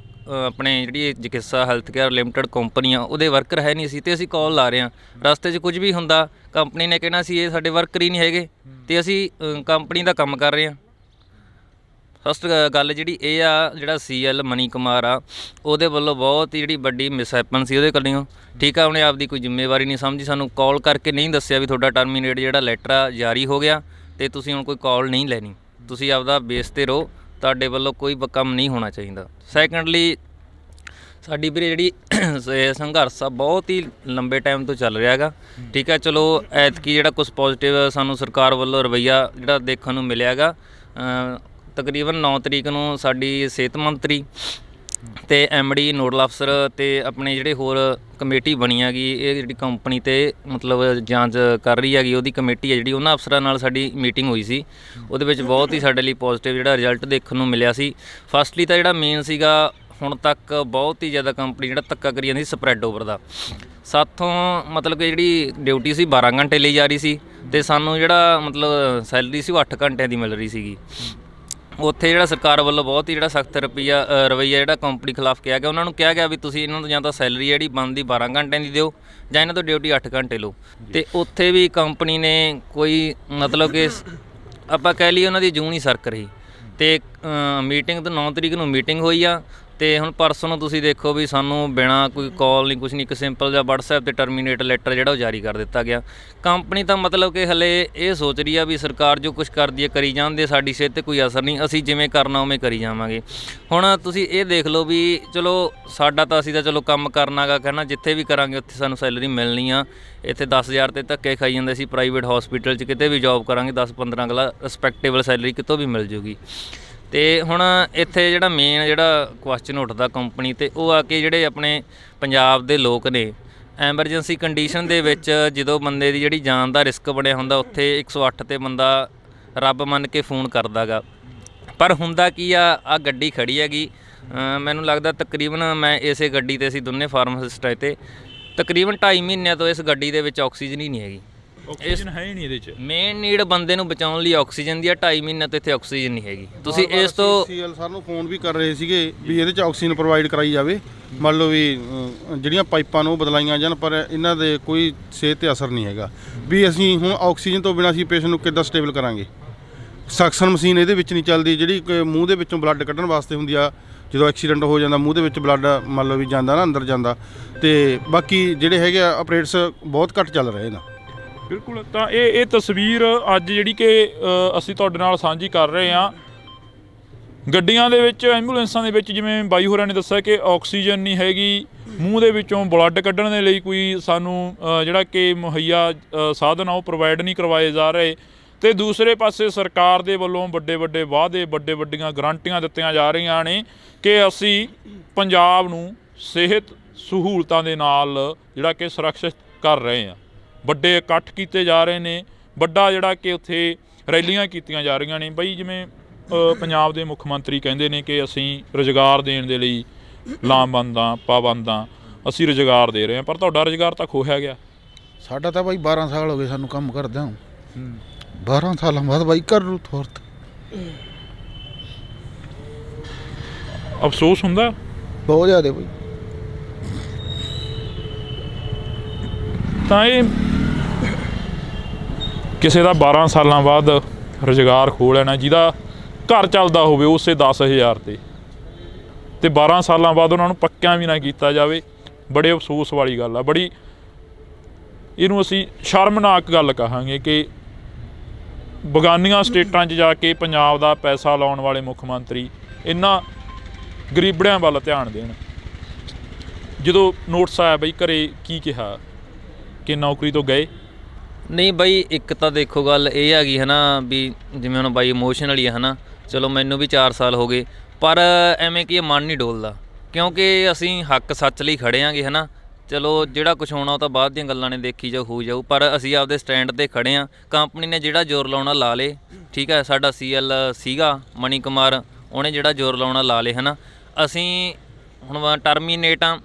ਆਪਣੇ ਜਿਹੜੀ ਚਿਕਿਤਸਾ ਹੈਲਥ ਕੇਅਰ ਲਿਮਟਿਡ ਕੰਪਨੀ ਆ ਉਹਦੇ ਵਰਕਰ ਹੈ ਨਹੀਂ ਸੀ ਤੇ ਅਸੀਂ ਕਾਲ ਲਾ ਰਹੇ ਹਾਂ। ਰਸਤੇ 'ਚ ਕੁਝ ਵੀ ਹੁੰਦਾ ਕੰਪਨੀ ਨੇ ਕਹਿਣਾ ਸੀ ਇਹ ਸਾਡੇ ਵਰਕਰ ਹੀ ਨਹੀਂ ਹੈਗੇ ਤੇ ਅਸੀਂ ਕੰਪਨੀ ਦਾ ਕੰਮ ਕਰ ਰਹੇ ਹਾਂ। ਫਸਟ ਗੱਲ ਜਿਹੜੀ ਇਹ ਆ, ਜਿਹੜਾ CL ਮਨੀ ਕੁਮਾਰ ਆ ਉਹਦੇ ਵੱਲੋਂ ਬਹੁਤ ਹੀ ਜਿਹੜੀ ਵੱਡੀ ਮਿਸਹੈਪਨ ਸੀ ਉਹਦੇ ਕੋਲੋਂ, ਠੀਕ ਆ। ਉਹਨੇ ਆਪਦੀ ਕੋਈ ਜ਼ਿੰਮੇਵਾਰੀ ਨਹੀਂ ਸਮਝੀ, ਸਾਨੂੰ ਕਾਲ ਕਰਕੇ ਨਹੀਂ ਦੱਸਿਆ ਵੀ ਤੁਹਾਡਾ ਟਰਮੀਨੇਟ ਜਿਹੜਾ ਲੈਟਰ ਆ ਜਾਰੀ ਹੋ ਗਿਆ ਤੇ ਤੁਸੀਂ ਹੁਣ ਕੋਈ ਕਾਲ ਨਹੀਂ ਲੈਣੀ, ਤੁਸੀਂ ਆਪਦਾ ਬੇਸ 'ਤੇ ਰਹੋ, ਤੁਹਾਡੇ ਵੱਲੋਂ ਕੋਈ ਕੰਮ ਨਹੀਂ ਹੋਣਾ ਚਾਹੀਦਾ। ਸੈਕੰਡਲੀ ਸਾਡੀ ਵੀਰੇ ਜਿਹੜੀ ਸੰਘਰਸ਼ ਆ ਬਹੁਤ ਹੀ ਲੰਬੇ ਟਾਈਮ ਤੋਂ ਚੱਲ ਰਿਹਾ ਹੈਗਾ, ਠੀਕ ਹੈ। ਚਲੋ ਐਤਕੀ ਜਿਹੜਾ ਕੁਛ ਪੋਜ਼ਿਟਿਵ ਸਾਨੂੰ ਸਰਕਾਰ ਵੱਲੋਂ ਰਵੱਈਆ ਜਿਹੜਾ ਦੇਖਣ ਨੂੰ ਮਿਲਿਆ ਹੈਗਾ। ਤਕਰੀਬਨ 9 ਤਰੀਕ ਨੂੰ ਸਾਡੀ ਸਿਹਤ ਮੰਤਰੀ ਤੇ MD ਨੋਡਲ ਅਫਸਰ ਤੇ ਆਪਣੇ ਜਿਹੜੇ ਹੋਰ ਕਮੇਟੀ ਬਣੀ ਹੈਗੀ, ਇਹ ਜਿਹੜੀ ਕੰਪਨੀ ਤੇ ਮਤਲਬ ਜਾਂਚ ਕਰ ਰਹੀ ਹੈਗੀ, ਉਹਦੀ ਕਮੇਟੀ ਹੈ ਜਿਹੜੀ, ਉਹਨਾਂ ਅਫਸਰਾਂ ਨਾਲ ਸਾਡੀ ਮੀਟਿੰਗ ਹੋਈ ਸੀ। ਉਹਦੇ ਵਿੱਚ ਬਹੁਤ ਹੀ ਸਾਡੇ ਲਈ ਪੋਜ਼ਿਟਿਵ ਜਿਹੜਾ ਰਿਜ਼ਲਟ ਦੇਖਣ ਨੂੰ ਮਿਲਿਆ ਸੀ। ਫਸਟਲੀ ਤਾਂ ਜਿਹੜਾ ਮੇਨ ਸੀਗਾ, ਹੁਣ ਤੱਕ ਬਹੁਤ ਹੀ ਜ਼ਿਆਦਾ ਕੰਪਨੀ ਜਿਹੜਾ ਧੱਕਾ ਕਰੀ ਜਾਂਦੀ ਸਪਰੈਡ ਓਵਰ ਦਾ। ਸਾਥੋਂ ਮਤਲਬ ਕਿ ਜਿਹੜੀ ਡਿਊਟੀ ਸੀ 12 ਘੰਟੇ ਲਈ ਜਾ ਰਹੀ ਸੀ ਤੇ ਸਾਨੂੰ ਜਿਹੜਾ ਮਤਲਬ ਸੈਲਰੀ ਸੀ ਉਹ 8 ਘੰਟਿਆਂ ਦੀ ਮਿਲ ਰਹੀ ਸੀਗੀ। ਉੱਥੇ ਜਿਹੜਾ ਸਰਕਾਰ ਵੱਲੋਂ ਬਹੁਤ ਹੀ ਜਿਹੜਾ ਸਖਤ ਰਵੱਈਆ ਜਿਹੜਾ ਕੰਪਨੀ ਖਿਲਾਫ ਕਿਹਾ ਗਿਆ, ਉਹਨਾਂ ਨੂੰ ਕਿਹਾ ਗਿਆ ਵੀ ਤੁਸੀਂ ਇਹਨਾਂ ਤੋਂ ਜਾਂ ਤਾਂ ਸੈਲਰੀ ਜਿਹੜੀ ਬਣਦੀ 12 ਘੰਟਿਆਂ ਦੀ ਦਿਓ ਜਾਂ ਇਹਨਾਂ ਤੋਂ ਡਿਊਟੀ 8 ਘੰਟੇ ਲਓ। ਤੇ ਉੱਥੇ ਵੀ ਕੰਪਨੀ ਨੇ ਕੋਈ ਮਤਲਬ ਕਿ ਆਪਾਂ ਕਹਿ ਲਈਏ ਉਹਨਾਂ ਦੀ ਜੂੰ ਨਹੀਂ ਸਰਕ ਰਹੀ। ਤੇ ਮੀਟਿੰਗ ਤੋਂ 9 ਤਰੀਕ ਨੂੰ ਮੀਟਿੰਗ ਹੋਈ ਆ ਤੇ ਹੁਣ ਪਰਸੋਂ ਨੂੰ ਤੁਸੀਂ ਦੇਖੋ ਵੀ ਸਾਨੂੰ ਬਿਨਾਂ ਕੋਈ ਕਾਲ ਨਹੀਂ, ਕੁਛ ਨਹੀਂ, ਇੱਕ ਸਿੰਪਲ ਜਿਹਾ WhatsApp ਤੇ ਟਰਮੀਨੇਟ ਲੈਟਰ ਜਿਹੜਾ ਉਹ ਜਾਰੀ ਕਰ ਦਿੱਤਾ ਗਿਆ। ਕੰਪਨੀ ਤਾਂ ਮਤਲਬ ਕਿ ਹਲੇ ਇਹ ਸੋਚ ਰਹੀ ਆ ਵੀ ਸਰਕਾਰ ਜੋ ਕੁਛ ਕਰਦੀ ਹੈ ਕਰੀ ਜਾਂਦੇ, ਸਾਡੀ ਸਿਹਤ 'ਤੇ ਕੋਈ ਅਸਰ ਨਹੀਂ, ਅਸੀਂ ਜਿਵੇਂ ਕਰਨਾ ਉਵੇਂ ਕਰੀ ਜਾਵਾਂਗੇ। ਹੁਣ ਤੁਸੀਂ ਇਹ ਦੇਖ ਲਓ ਵੀ ਚਲੋ ਸਾਡਾ ਤਾਂ ਅਸੀਂ ਤਾਂ ਚਲੋ ਕੰਮ ਕਰਨਾ ਗਾ, ਕਹਿਣਾ ਜਿੱਥੇ ਵੀ ਕਰਾਂਗੇ ਉੱਥੇ ਸਾਨੂੰ ਸੈਲਰੀ ਮਿਲਣੀ ਆ। ਇੱਥੇ 10,000 ਤੇ ਧੱਕੇ ਖਾਈ ਜਾਂਦੇ ਸੀ, ਪ੍ਰਾਈਵੇਟ ਹੌਸਪੀਟਲ 'ਚ ਕਿਤੇ ਵੀ ਜੋਬ ਕਰਾਂਗੇ 10-15 ਅਗਲਾ ਰਿਸਪੈਕਟੇਬਲ ਸੈਲਰੀ ਕਿਤੋਂ ਵੀ ਮਿਲ ਜੂਗੀ। ਤੇ ਹੁਣ ਇੱਥੇ ਜਿਹੜਾ ਮੇਨ ਜਿਹੜਾ ਕੁਐਸਚਨ ਉੱਠਦਾ ਕੰਪਨੀ ਤੇ ਉਹ ਆ ਕਿ ਜਿਹੜੇ ਆਪਣੇ ਪੰਜਾਬ ਦੇ ਲੋਕ ਨੇ ਐਮਰਜੈਂਸੀ ਕੰਡੀਸ਼ਨ ਦੇ ਵਿੱਚ ਜਦੋਂ ਬੰਦੇ ਦੀ ਜਿਹੜੀ ਜਾਨ ਦਾ ਰਿਸਕ ਬਣਿਆ ਹੁੰਦਾ, ਉੱਥੇ 108 ਤੇ ਬੰਦਾ ਰੱਬ ਮੰਨ ਕੇ ਫੋਨ ਕਰਦਾ ਗਾ। ਪਰ ਹੁੰਦਾ ਕੀ ਆ ਗੱਡੀ ਖੜੀ ਹੈਗੀ, ਮੈਨੂੰ ਲੱਗਦਾ ਤਕਰੀਬਨ ਮੈਂ ਇਸੇ ਗੱਡੀ ਤੇ ਅਸੀਂ ਦੋਨੇ ਫਾਰਮਾਸਿਸਟ ਆਏ ਤੇ ਤਕਰੀਬਨ 2.5 ਮਹੀਨਿਆਂ ਤੋਂ ਇਸ ਗੱਡੀ ਦੇ ਵਿੱਚ ਆਕਸੀਜਨ ਹੀ ਨਹੀਂ ਹੈਗੀ। ਆਕਸੀਜਨ ਹੈ ਹੀ ਨਹੀਂ ਇਹਦੇ 'ਚ। ਮੇਨ ਨੀਡ ਬੰਦੇ ਨੂੰ ਬਚਾਉਣ ਲਈ ਆਕਸੀਜਨ ਦੀ ਆ, 2.5 ਮਹੀਨਿਆਂ ਤੋਂ ਇੱਥੇ ਆਕਸੀਜਨ ਨਹੀਂ ਹੈਗੀ। ਤੁਸੀਂ ਇਸ ਤੋਂ CL ਸਰ ਨੂੰ ਫੋਨ ਵੀ ਕਰ ਰਹੇ ਸੀਗੇ ਵੀ ਇਹਦੇ 'ਚ ਆਕਸੀਜਨ ਪ੍ਰੋਵਾਈਡ ਕਰਾਈ ਜਾਵੇ, ਮੰਨ ਲਓ ਵੀ ਜਿਹੜੀਆਂ ਪਾਈਪਾਂ ਨੂੰ ਬਦਲਾਈਆਂ ਜਾਣ, ਪਰ ਇਹਨਾਂ ਦੇ ਕੋਈ ਸਿਹਤ 'ਤੇ ਅਸਰ ਨਹੀਂ ਹੈਗਾ ਵੀ ਅਸੀਂ ਹੁਣ ਆਕਸੀਜਨ ਤੋਂ ਬਿਨਾਂ ਅਸੀਂ ਪੇਸ਼ੈਂਟ ਨੂੰ ਕਿੱਦਾਂ ਸਟੇਬਲ ਕਰਾਂਗੇ। ਸਕਸ਼ਨ ਮਸ਼ੀਨ ਇਹਦੇ ਵਿੱਚ ਨਹੀਂ ਚੱਲਦੀ, ਜਿਹੜੀ ਮੂੰਹ ਦੇ ਵਿੱਚੋਂ ਬਲੱਡ ਕੱਢਣ ਵਾਸਤੇ ਹੁੰਦੀ ਆ। ਜਦੋਂ ਐਕਸੀਡੈਂਟ ਹੋ ਜਾਂਦਾ ਮੂੰਹ ਦੇ ਵਿੱਚ ਬਲੱਡ ਮੰਨ ਲਓ ਵੀ ਜਾਂਦਾ ਨਾ, ਅੰਦਰ ਜਾਂਦਾ। ਤੇ ਬਾਕੀ ਜਿਹੜੇ ਹੈਗੇ ਆ ਆਪਰੇਟਸ ਬਹੁਤ ਘੱਟ ਚੱਲ ਰਹੇ ਨੇ। ਬਿਲਕੁਲ, ਤਾਂ ਇਹ ਤਸਵੀਰ ਅੱਜ ਜਿਹੜੀ ਕਿ ਅਸੀਂ ਤੁਹਾਡੇ ਨਾਲ ਸਾਂਝੀ ਕਰ ਰਹੇ ਹਾਂ। ਗੱਡੀਆਂ ਦੇ ਵਿੱਚ, ਐਂਬੂਲੈਂਸਾਂ ਦੇ ਵਿੱਚ, ਜਿਵੇਂ ਬਾਈ ਹੋਰਾਂ ਨੇ ਦੱਸਿਆ ਕਿ ਆਕਸੀਜਨ ਨਹੀਂ ਹੈਗੀ, ਮੂੰਹ ਦੇ ਵਿੱਚੋਂ ਬਲੱਡ ਕੱਢਣ ਦੇ ਲਈ ਕੋਈ ਸਾਨੂੰ ਜਿਹੜਾ ਕਿ ਮੁਹੱਈਆ ਸਾਧਨ ਆ ਉਹ ਪ੍ਰੋਵਾਈਡ ਨਹੀਂ ਕਰਵਾਏ ਜਾ ਰਹੇ। ਤੇ ਦੂਸਰੇ ਪਾਸੇ ਸਰਕਾਰ ਦੇ ਵੱਲੋਂ ਵੱਡੇ ਵਾਅਦੇ, ਵੱਡੀਆਂ ਗਰੰਟੀਆਂ ਦਿੱਤੀਆਂ ਜਾ ਰਹੀਆਂ ਨੇ ਕਿ ਅਸੀਂ ਪੰਜਾਬ ਨੂੰ ਸਿਹਤ ਸਹੂਲਤਾਂ ਦੇ ਨਾਲ ਜਿਹੜਾ ਕਿ ਸੁਰੱਖਿਅਤ ਕਰ ਰਹੇ ਹਾਂ। ਵੱਡੇ ਇਕੱਠ ਕੀਤੇ ਜਾ ਰਹੇ ਨੇ, ਵੱਡਾ ਜਿਹੜਾ ਕਿ ਉੱਥੇ ਰੈਲੀਆਂ ਕੀਤੀਆਂ ਜਾ ਰਹੀਆਂ ਨੇ। ਬਈ ਜਿਵੇਂ ਪੰਜਾਬ ਦੇ ਮੁੱਖ ਮੰਤਰੀ ਕਹਿੰਦੇ ਨੇ ਕਿ ਅਸੀਂ ਰੁਜ਼ਗਾਰ ਦੇਣ ਦੇ ਲਈ ਲਾਮਬੰਦਾਂ ਪਾਬੰਦਾਂ ਅਸੀਂ ਰੁਜ਼ਗਾਰ ਦੇ ਰਹੇ ਹਾਂ, ਪਰ ਤੁਹਾਡਾ ਰੁਜ਼ਗਾਰ ਤਾਂ ਖੋਹਿਆ ਗਿਆ। ਸਾਡਾ ਤਾਂ ਬਾਈ 12 ਸਾਲ ਹੋ ਗਏ ਸਾਨੂੰ ਕੰਮ ਕਰਦਿਆਂ 12 ਸਾਲਾਂ ਬਾਅਦ ਬਾਈ ਕਰ ਰੂ ਥੋਰਤ ਅਫਸੋਸ ਹੁੰਦਾ ਬਹੁਤ ਜ਼ਿਆਦਾ ਬਾਈ। ਤਾਂ ਇਹ ਕਿਸੇ ਦਾ 12 ਸਾਲਾਂ ਬਾਅਦ ਰੁਜ਼ਗਾਰ ਖੋਹ ਲੈਣਾ, ਜਿਹਦਾ ਘਰ ਚੱਲਦਾ ਹੋਵੇ ਉਸੇ 10,000 ਤੇ 12 ਸਾਲਾਂ ਬਾਅਦ ਉਹਨਾਂ ਨੂੰ ਪੱਕਿਆਂ ਵੀ ਨਾ ਕੀਤਾ ਜਾਵੇ, ਬੜੇ ਅਫਸੋਸ ਵਾਲੀ ਗੱਲ ਆ। ਬੜੀ ਇਹਨੂੰ ਅਸੀਂ ਸ਼ਰਮਨਾਕ ਗੱਲ ਕਹਾਂਗੇ ਕਿ ਬਗਾਨੀਆਂ ਸਟੇਟਾਂ 'ਚ ਜਾ ਕੇ ਪੰਜਾਬ ਦਾ ਪੈਸਾ ਲਾਉਣ ਵਾਲੇ ਮੁੱਖ ਮੰਤਰੀ ਇਹਨਾਂ ਗਰੀਬੜਿਆਂ ਵੱਲ ਧਿਆਨ ਦੇਣ। ਜਦੋਂ ਨੋਟਿਸ ਆਇਆ ਬਈ ਘਰੇ ਕੀ ਕਿਹਾ ਕਿ ਨੌਕਰੀ ਤੋਂ ਗਏ? ਨਹੀਂ ਬਾਈ, ਇੱਕ ਤਾਂ ਦੇਖੋ ਗੱਲ ਇਹ ਹੈਗੀ ਹੈ ਨਾ ਵੀ ਜਿਵੇਂ ਹੁਣ ਬਾਈ ਇਮੋਸ਼ਨਲੀ ਹੈ ਨਾ, ਚਲੋ ਮੈਨੂੰ ਵੀ 4 ਸਾਲ ਹੋ ਗਏ, ਪਰ ਐਵੇਂ ਕਿ ਇਹ ਮਨ ਨਹੀਂ ਡੋਲਦਾ, ਕਿਉਂਕਿ ਅਸੀਂ ਹੱਕ ਸੱਚ ਲਈ ਖੜ੍ਹੇ ਆਂਗੇ ਹੈ ਨਾ। ਚਲੋ ਜਿਹੜਾ ਕੁਛ ਹੋਣਾ ਉਹ ਤਾਂ ਬਾਅਦ ਦੀਆਂ ਗੱਲਾਂ ਨੇ, ਦੇਖੀ ਜਾਊ ਹੋ ਜਾਊ, ਪਰ ਅਸੀਂ ਆਪਦੇ ਸਟੈਂਡ 'ਤੇ ਖੜ੍ਹੇ ਹਾਂ। ਕੰਪਨੀ ਨੇ ਜਿਹੜਾ ਜ਼ੋਰ ਲਾਉਣਾ ਲਾ ਲੇ, ਠੀਕ ਹੈ। ਸਾਡਾ CL ਸੀਗਾ ਮਣੀ ਕੁਮਾਰ, ਉਹਨੇ ਜਿਹੜਾ ਜ਼ੋਰ ਲਾਉਣਾ ਲਾ ਲੇ ਹੈ ਨਾ। ਅਸੀਂ ਹੁਣ ਟਰਮੀਨੇਟ ਹਾਂ,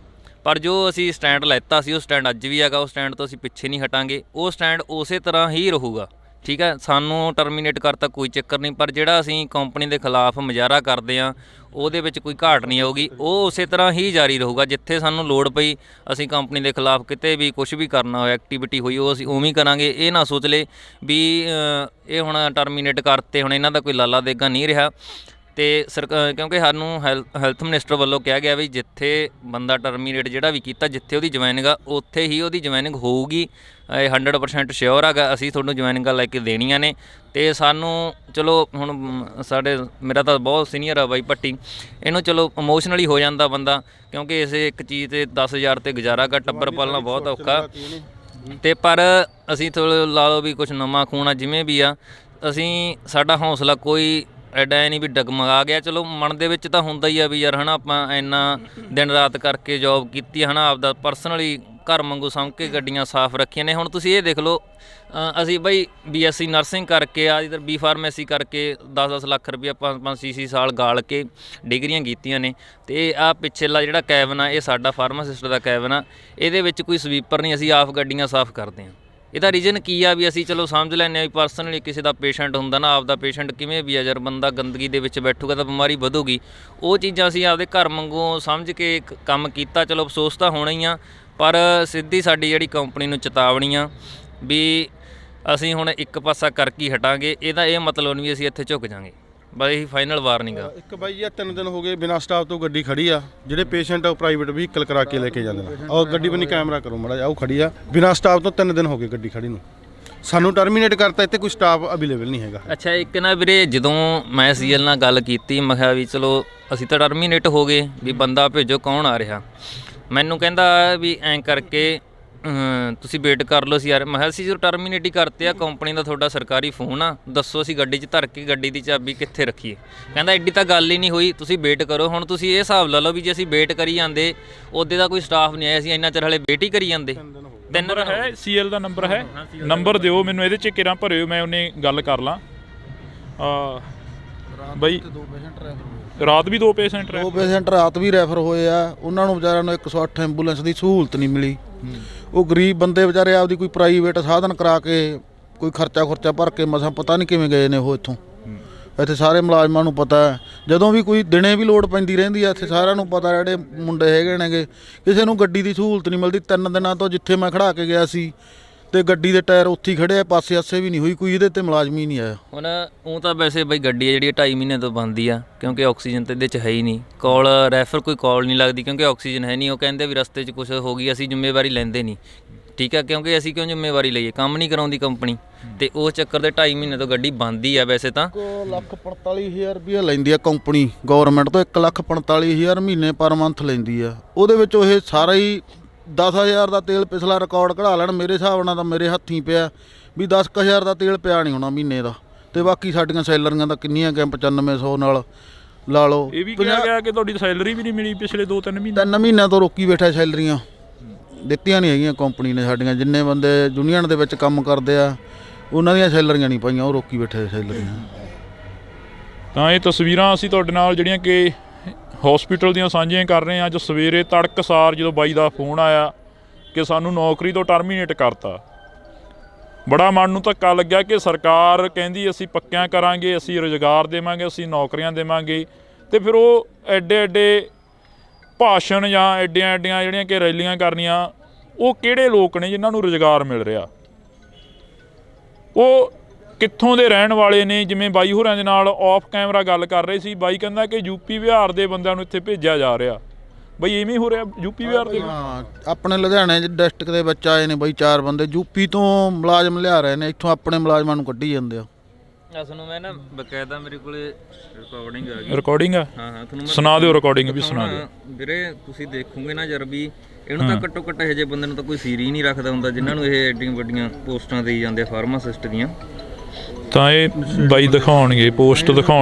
ਪਰ ਜੋ ਅਸੀਂ ਸਟੈਂਡ ਲੈਤਾ ਸੀ ਉਹ ਸਟੈਂਡ ਅੱਜ ਵੀ ਹੈਗਾ, ਉਹ ਸਟੈਂਡ ਤੋਂ ਅਸੀਂ ਪਿੱਛੇ ਨਹੀਂ ਹਟਾਂਗੇ, ਉਹ ਸਟੈਂਡ ਉਸੇ ਤਰ੍ਹਾਂ ਹੀ ਰਹੂਗਾ, ਠੀਕ ਹੈ। ਸਾਨੂੰ ਟਰਮੀਨੇਟ ਕਰਤਾ ਕੋਈ ਚੱਕਰ ਨਹੀਂ, ਪਰ ਜਿਹੜਾ ਅਸੀਂ ਕੰਪਨੀ ਦੇ ਖਿਲਾਫ ਮੁਜ਼ਾਹਰਾ ਕਰਦੇ ਹਾਂ ਉਹਦੇ ਵਿੱਚ ਕੋਈ ਘਾਟ ਨਹੀਂ ਆਊਗੀ, ਉਹ ਉਸੇ ਤਰ੍ਹਾਂ ਹੀ ਜਾਰੀ ਰਹੂਗਾ। ਜਿੱਥੇ ਸਾਨੂੰ ਲੋੜ ਪਈ ਅਸੀਂ ਕੰਪਨੀ ਦੇ ਖਿਲਾਫ ਕਿਤੇ ਵੀ ਕੁਝ ਵੀ ਕਰਨਾ ਹੋਇਆ, ਐਕਟੀਵਿਟੀ ਹੋਈ, ਉਹ ਅਸੀਂ ਉਵੇਂ ਹੀ ਕਰਾਂਗੇ। ਇਹ ਨਾ ਸੋਚ ਲਏ ਵੀ ਇਹ ਹੁਣ ਟਰਮੀਨੇਟ ਕਰਤੇ ਹੁਣ ਇਹਨਾਂ ਦਾ ਕੋਈ ਲਾਲਾ ਦੇਗਾ ਨਹੀਂ ਰਿਹਾ। ਤੇ ਕਿਉਂਕਿ ਸਾਨੂੰ ਹੈਲਥ ਮਿਨਿਸਟਰ ਵੱਲੋਂ ਕਿਹਾ ਗਿਆ ਵੀ ਜਿੱਥੇ ਬੰਦਾ ਟਰਮੀਨੇਟ ਜਿਹੜਾ ਵੀ ਕੀਤਾ, ਜਿੱਥੇ ਉਹਦੀ ਜੁਆਇਨਿੰਗ ਆ ਉੱਥੇ ਹੀ ਉਹਦੀ ਜੁਆਇਨਿੰਗ ਹੋਊਗੀ। ਇਹ 100% ਸ਼ਿਓਰ ਹੈਗਾ, ਅਸੀਂ ਤੁਹਾਨੂੰ ਜੁਆਇਨਿੰਗਾਂ ਲੈ ਕੇ ਦੇਣੀਆਂ ਨੇ। ਤੇ ਸਾਨੂੰ ਚਲੋ ਹੁਣ ਮੇਰਾ ਤਾਂ ਬਹੁਤ ਸੀਨੀਅਰ ਆ ਬਾਈ ਭੱਟੀ, ਇਹਨੂੰ ਚਲੋ ਇਮੋਸ਼ਨਲੀ ਹੋ ਜਾਂਦਾ ਬੰਦਾ, ਕਿਉਂਕਿ ਇਸੇ ਇੱਕ ਚੀਜ਼ ਤੇ 10,000 ਤੇ ਗੁਜ਼ਾਰਾ ਕਰ, ਟੱਬਰ ਪਾਲਣਾ ਬਹੁਤ ਔਖਾ। ਤੇ ਪਰ ਅਸੀਂ ਥੋੜ੍ਹਾ ਲਾ ਲਓ ਵੀ ਕੁਛ ਨਵਾਂ ਖੂਨ ਆ, ਜਿਵੇਂ ਵੀ ਆ ਅਸੀਂ, ਸਾਡਾ ਹੌਸਲਾ ਕੋਈ ਐਡਾ ਨਹੀਂ ਵੀ ਡਗਮਗਾ ਗਿਆ। ਚਲੋ ਮਨ ਦੇ ਵਿੱਚ ਤਾਂ ਹੁੰਦਾ ਹੀ ਆ ਵੀ ਯਾਰ ਹੈ ਨਾ, ਆਪਾਂ ਇੰਨਾ ਦਿਨ ਰਾਤ ਕਰਕੇ ਜੋਬ ਕੀਤੀ ਹੈ ਨਾ, ਆਪਦਾ ਪਰਸਨਲੀ ਘਰ ਵਾਂਗੂ ਸਮਝ ਕੇ ਗੱਡੀਆਂ ਸਾਫ਼ ਰੱਖੀਆਂ ਨੇ। ਹੁਣ ਤੁਸੀਂ ਇਹ ਦੇਖ ਲਓ, ਅਸੀਂ ਬਈ BSc ਨਰਸਿੰਗ ਕਰਕੇ ਆ, ਇੱਧਰ B ਫਾਰਮੇਸੀ ਕਰਕੇ 10-10 ਲੱਖ ਰੁਪਈਆ 5-6 ਸਾਲ ਗਾਲ ਕੇ ਡਿਗਰੀਆਂ ਕੀਤੀਆਂ ਨੇ। ਤੇ ਆਹ ਪਿੱਛੇਲਾ ਜਿਹੜਾ ਕੈਬਨ ਆ, ਇਹ ਸਾਡਾ ਫਾਰਮਾਸਿਸਟ ਦਾ ਕੈਬਨ ਆ, ਇਹਦੇ ਵਿੱਚ ਕੋਈ ਸਵੀਪਰ ਨਹੀਂ, ਅਸੀਂ ਆਪ ਗੱਡੀਆਂ ਸਾਫ਼ ਕਰਦੇ ਹਾਂ। ਇਹਦਾ ਰੀਜ਼ਨ ਕੀ ਆ ਵੀ ਅਸੀਂ ਚਲੋ ਸਮਝ ਲੈਂਦੇ ਹਾਂ ਵੀ ਪਰਸਨਲੀ ਕਿਸੇ ਦਾ ਪੇਸ਼ੈਂਟ ਹੁੰਦਾ ਨਾ, ਆਪਦਾ ਪੇਸ਼ੈਂਟ ਕਿਵੇਂ ਵੀ ਆ, ਯਾਰ ਬੰਦਾ ਗੰਦਗੀ ਦੇ ਵਿੱਚ ਬੈਠੂਗਾ ਤਾਂ ਬਿਮਾਰੀ ਵਧੂਗੀ। ਉਹ ਚੀਜ਼ਾਂ ਅਸੀਂ ਆਪਦੇ ਘਰ ਵਾਂਗੂ ਸਮਝ ਕੇ ਕੰਮ ਕੀਤਾ। ਚਲੋ ਅਫਸੋਸ ਤਾਂ ਹੋਣਾ ਹੀ ਆ, ਪਰ ਸਿੱਧੀ ਸਾਡੀ ਜਿਹੜੀ ਕੰਪਨੀ ਨੂੰ ਚੇਤਾਵਨੀ ਆ ਵੀ ਅਸੀਂ ਹੁਣ ਇੱਕ ਪਾਸਾ ਕਰਕੇ ਹਟਾਂਗੇ। ਇਹਦਾ ਇਹ ਮਤਲਬ ਨਹੀਂ ਵੀ ਅਸੀਂ ਇੱਥੇ ਝੁਕ ਜਾਵਾਂਗੇ, ਬਸ ਇਹੀ ਫਾਈਨਲ ਵਾਰਨਿੰਗ ਆ। ਇੱਕ ਬਾਈ ਜੀ 3 ਦਿਨ ਹੋ ਗਏ ਬਿਨਾਂ ਸਟਾਫ ਤੋਂ ਗੱਡੀ ਖੜੀ ਆ, ਜਿਹੜੇ ਪੇਸ਼ੈਂਟ ਆ ਪ੍ਰਾਈਵੇਟ ਵਹੀਕਲ ਕਰਾ ਕੇ ਲੈ ਕੇ ਜਾਂਦੇ ਨੇ। ਔਰ ਗੱਡੀ ਬਣੀ ਕੈਮਰਾ ਕਰੋ ਮਾੜਾ ਜਿਹਾ, ਉਹ ਖੜੀ ਆ ਬਿਨਾਂ ਸਟਾਫ ਤੋਂ 3 ਦਿਨ ਹੋ ਗਏ ਗੱਡੀ ਖੜੀ ਨੂੰ। ਸਾਨੂੰ ਟਰਮੀਨੇਟ ਕਰਤਾ, ਇੱਥੇ ਕੋਈ ਸਟਾਫ ਅਵੇਲੇਬਲ ਨਹੀਂ ਹੈਗਾ। ਅੱਛਾ, ਇੱਕ ਨਾ ਵੀਰੇ, ਜਦੋਂ ਮੈਂ CL ਨਾਲ ਗੱਲ ਕੀਤੀ, ਮੈਂ ਕਿਹਾ ਵੀ ਚਲੋ ਅਸੀਂ ਤਾਂ ਟਰਮੀਨੇਟ ਹੋ ਗਏ, ਵੀ ਬੰਦਾ ਭੇਜੋ ਕੌਣ ਆ ਰਿਹਾ। ਮੈਨੂੰ ਕਹਿੰਦਾ ਵੀ ਐਂ ਕਰਕੇ ਤੁਸੀਂ ਵੇਟ ਕਰ ਲਓ ਸੀ। ਯਾਰ ਮੈਂ ਕਿਹਾ ਅਸੀਂ ਜੋ ਟਰਮੀਨੇਟ ਹੀ ਕਰਤੇ ਆ, ਕੰਪਨੀ ਦਾ ਤੁਹਾਡਾ ਸਰਕਾਰੀ ਫੋਨ ਆ, ਦੱਸੋ ਅਸੀਂ ਗੱਡੀ 'ਚ ਧਰ ਕੇ ਗੱਡੀ ਦੀ ਚਾਬੀ ਕਿੱਥੇ ਰੱਖੀਏ। ਕਹਿੰਦਾ ਐਡੀ ਤਾਂ ਗੱਲ ਹੀ ਨਹੀਂ ਹੋਈ, ਤੁਸੀਂ ਵੇਟ ਕਰੋ। ਹੁਣ ਤੁਸੀਂ ਇਹ ਹਿਸਾਬ ਲਾ ਲਓ ਵੀ ਜੇ ਅਸੀਂ ਵੇਟ ਕਰੀ ਜਾਂਦੇ, ਉਹਦੇ ਦਾ ਕੋਈ ਸਟਾਫ ਨਹੀਂ ਆਇਆ, ਅਸੀਂ ਇੰਨਾ ਚਿਰ ਹਲੇ ਵੇਟ ਹੀ ਕਰੀ ਜਾਂਦੇ। ਨੰਬਰ ਹੈ CL ਦਾ ਨੰਬਰ ਹੈ, ਨੰਬਰ ਦਿਓ ਮੈਨੂੰ, ਇਹਦੇ 'ਚ ਕਿਰਾਂ ਭਰਿਓ, ਮੈਂ ਉਹਨੇ ਗੱਲ ਕਰ ਲਾਂ। ਬਈ ਰਾਤ ਵੀ 2 ਪੇਸ਼ੈਂਟ ਰਾਤ ਵੀ ਰੈਫਰ ਹੋਏ ਆ, ਉਹਨਾਂ ਨੂੰ ਵਿਚਾਰਿਆਂ ਨੂੰ 108 ਐਂਬੂਲੈਂਸ ਦੀ ਸਹੂਲਤ ਨਹੀਂ ਮਿਲੀ। ਉਹ ਗਰੀਬ ਬੰਦੇ ਵਿਚਾਰੇ ਆਪਦੀ ਕੋਈ ਪ੍ਰਾਈਵੇਟ ਸਾਧਨ ਕਰਾ ਕੇ ਕੋਈ ਖਰਚਾ ਭਰ ਕੇ ਮਸਾਂ ਪਤਾ ਨਹੀਂ ਕਿਵੇਂ ਗਏ ਨੇ ਉਹ ਇੱਥੋਂ। ਇੱਥੇ ਸਾਰੇ ਮੁਲਾਜ਼ਮਾਂ ਨੂੰ ਪਤਾ ਹੈ, ਜਦੋਂ ਵੀ ਕੋਈ ਦਿਨੇ ਵੀ ਲੋੜ ਪੈਂਦੀ ਰਹਿੰਦੀ ਆ, ਇੱਥੇ ਸਾਰਿਆਂ ਨੂੰ ਪਤਾ ਜਿਹੜੇ ਮੁੰਡੇ ਹੈਗੇ ਨੇਗੇ, ਕਿਸੇ ਨੂੰ ਗੱਡੀ ਦੀ ਸਹੂਲਤ ਨਹੀਂ ਮਿਲਦੀ। 3 ਦਿਨਾਂ ਤੋਂ ਜਿੱਥੇ ਮੈਂ ਖੜਾ ਕੇ ਗਿਆ ਸੀ ਤੇ ਗੱਡੀ ਦੇ ਟਾਇਰ ਉੱਥੇ ਹੀ ਖੜੇ ਆ, ਪਾਸੇ ਆਸੇ ਵੀ ਨਹੀਂ ਹੋਈ ਕੋਈ, ਇਹਦੇ ਤੇ ਮੁਲਾਜ਼ਮ ਹੀ ਨਹੀਂ ਆਇਆ। ਹੁਣ ਉਹ ਤਾਂ ਵੈਸੇ ਬਈ ਗੱਡੀ ਹੈ ਜਿਹੜੀ 2.5 ਮਹੀਨੇ ਤੋਂ ਬੰਦੀ ਆ, ਕਿਉਂਕਿ ਆਕਸੀਜਨ ਤਾਂ ਇਹਦੇ 'ਚ ਹੈ ਹੀ ਨਹੀਂ। ਕਾਲ ਰੈਫਰ ਕੋਈ ਕਾਲ ਨਹੀਂ ਲੱਗਦੀ, ਕਿਉਂਕਿ ਆਕਸੀਜਨ ਹੈ ਨਹੀਂ। ਉਹ ਕਹਿੰਦੇ ਵੀ ਰਸਤੇ 'ਚ ਕੁਛ ਹੋ ਗਈ, ਅਸੀਂ ਜ਼ਿੰਮੇਵਾਰੀ ਲੈਂਦੇ ਨਹੀਂ, ਠੀਕ ਹੈ, ਕਿਉਂਕਿ ਅਸੀਂ ਕਿਉਂ ਜ਼ਿੰਮੇਵਾਰੀ ਲਈਏ, ਕੰਮ ਨਹੀਂ ਕਰਾਉਂਦੀ ਕੰਪਨੀ। ਤੇ ਉਸ ਚੱਕਰ ਦੇ 2.5 ਮਹੀਨੇ ਤੋਂ ਗੱਡੀ ਬੰਦ ਹੀ ਆ। ਵੈਸੇ ਤਾਂ 1,45,000 ਰੁਪਇਆ ਲੈਂਦੀ ਆ ਕੰਪਨੀ ਗਵਰਨਮੈਂਟ ਤੋਂ, 1,45,000 ਮਹੀਨੇ ਪਰ ਮੰਥ ਲੈਂਦੀ ਆ। ਉਹਦੇ ਵਿੱਚ ਇਹ ਸਾਰਾ ਹੀ 10,000 ਦਾ ਤੇਲ ਪਿਛਲਾ ਰਿਕਾਰਡ ਕਢਾ ਲੈਣ, ਮੇਰੇ ਹਿਸਾਬ ਨਾਲ ਤਾਂ ਮੇਰੇ ਹੱਥੀਂ ਪਿਆ ਵੀ 10,000 ਦਾ ਤੇਲ ਪਿਆ ਨਹੀਂ ਹੋਣਾ ਮਹੀਨੇ ਦਾ। ਤੇ ਬਾਕੀ ਸਾਡੀਆਂ ਸੈਲਰੀਆਂ ਤਾਂ ਕਿੰਨੀਆਂ ਕਿ 9500 ਨਾਲ ਲਾ ਲਓ। ਇਹ ਵੀ ਕਿਹਾ ਗਿਆ ਕਿ ਤੁਹਾਡੀ ਸੈਲਰੀ ਵੀ ਨਹੀਂ ਮਿਲੀ ਪਿਛਲੇ 2-3 ਮਹੀਨੇ। 3 ਮਹੀਨਿਆਂ ਤੋਂ ਰੋਕੀ ਬੈਠਾ, ਸੈਲਰੀਆਂ ਦਿੱਤੀਆਂ ਨਹੀਂ ਹੈਗੀਆਂ ਕੰਪਨੀ ਨੇ ਸਾਡੀਆਂ। ਜਿੰਨੇ ਬੰਦੇ ਯੂਨੀਅਨ ਦੇ ਵਿੱਚ ਕੰਮ ਕਰਦੇ ਆ ਉਹਨਾਂ ਦੀਆਂ ਸੈਲਰੀਆਂ ਨਹੀਂ ਪਾਈਆਂ, ਉਹ ਰੋਕੀ ਬੈਠੇ ਸੈਲਰੀਆਂ। ਤਾਂ ਇਹ ਤਸਵੀਰਾਂ ਅਸੀਂ ਤੁਹਾਡੇ ਨਾਲ ਜਿਹੜੀਆਂ ਕਿ ਹਸਪੀਟਲ ਦੀਆਂ ਸਾਂਝੀਆਂ ਕਰ ਰਹੇ ਹਾਂ। ਅੱਜ ਸਵੇਰੇ ਤੜਕਸਾਰ ਜਦੋਂ ਬਾਈ ਦਾ ਫੋਨ ਆਇਆ ਕਿ ਸਾਨੂੰ ਨੌਕਰੀ ਤੋਂ ਟਰਮੀਨੇਟ ਕਰਤਾ, ਬੜਾ ਮਨ ਨੂੰ ਧੱਕਾ ਲੱਗਿਆ ਕਿ ਸਰਕਾਰ ਕਹਿੰਦੀ ਅਸੀਂ ਪੱਕਿਆਂ ਕਰਾਂਗੇ, ਅਸੀਂ ਰੁਜ਼ਗਾਰ ਦੇਵਾਂਗੇ, ਅਸੀਂ ਨੌਕਰੀਆਂ ਦੇਵਾਂਗੇ, ਤੇ ਫਿਰ ਉਹ ਐਡੇ ਭਾਸ਼ਣ ਜਾਂ ਐਡੀਆਂ ਜਿਹੜੀਆਂ ਕਿ ਰੈਲੀਆਂ ਕਰਨੀਆਂ, ਉਹ ਕਿਹੜੇ ਲੋਕ ਨੇ ਜਿਨ੍ਹਾਂ ਨੂੰ ਰੁਜ਼ਗਾਰ ਮਿਲ ਰਿਹਾ? ਉਹ ਕਿੱਥੋਂ ਦੇ ਰਹਿਣ ਵਾਲੇ ਨੇ? ਜਿਵੇਂ ਬਾਈ ਹੋਰਾਂ ਦੇ ਨਾਲ ਆਫ ਕੈਮਰਾ ਗੱਲ ਕਰ ਰਹੇ ਸੀ, ਬਾਈ ਕਹਿੰਦਾ ਕਿ ਯੂਪੀ ਬਿਹਾਰ ਦੇ ਬੰਦਿਆਂ ਨੂੰ ਇੱਥੇ ਭੇਜਿਆ ਜਾ ਰਿਹਾ। ਬਈ ਇਵੇਂ ਹੋ ਰਿਹਾ ਯੂਪੀ ਬਿਹਾਰ ਦੇ? ਹਾਂ, ਆਪਣੇ ਲੁਧਿਆਣੇ ਡਿਸਟ੍ਰਿਕਟ ਦੇ ਵਿੱਚ ਆਏ ਨੇ ਬਈ 4 ਬੰਦੇ, ਯੂਪੀ ਤੋਂ ਮੁਲਾਜ਼ਮ ਲਿਆ ਰਹੇ ਨੇ, ਇੱਥੋਂ ਆਪਣੇ ਮੁਲਾਜ਼ਮਾਂ ਨੂੰ ਕੱਢੀ ਜਾਂਦੇ ਆ। ਤੁਹਾਨੂੰ ਮੈਂ ਨਾ ਬਕਾਇਦਾ ਮੇਰੇ ਕੋਲੇ ਰਿਕਾਰਡਿੰਗ ਆ ਗਈ। ਰਿਕਾਰਡਿੰਗ ਆ? ਹਾਂ ਤੁਹਾਨੂੰ ਸੁਣਾ ਦਿਓ ਰਿਕਾਰਡਿੰਗ ਵੀ ਸੁਣਾ ਦਿਓ ਵੀਰੇ। ਤੁਸੀਂ ਦੇਖੋਗੇ ਨਾ ਜਰ ਵੀ ਇਹਨੂੰ ਤਾਂ ਘੱਟੋ ਘੱਟ ਇਹੋ ਜਿਹੇ ਬੰਦੇ ਨੂੰ ਤਾਂ ਕੋਈ ਸੀਰੀ ਨਹੀਂ ਰੱਖਦਾ ਹੁੰਦਾ ਜਿਨ੍ਹਾਂ ਨੂੰ ਇਹ ਐਡੀਆਂ ਵੱਡੀਆਂ ਪੋਸਟਾਂ ਦੇਈ ਜਾਂਦੇ ਫਾਰਮਾਸਿਸਟ ਦੀਆਂ। ਤਾਂ ਇਹ ਬਾਈ ਦਿਖਾਉਣਗੇ, ਪੋਸਟ ਦਿਖਾਉਣ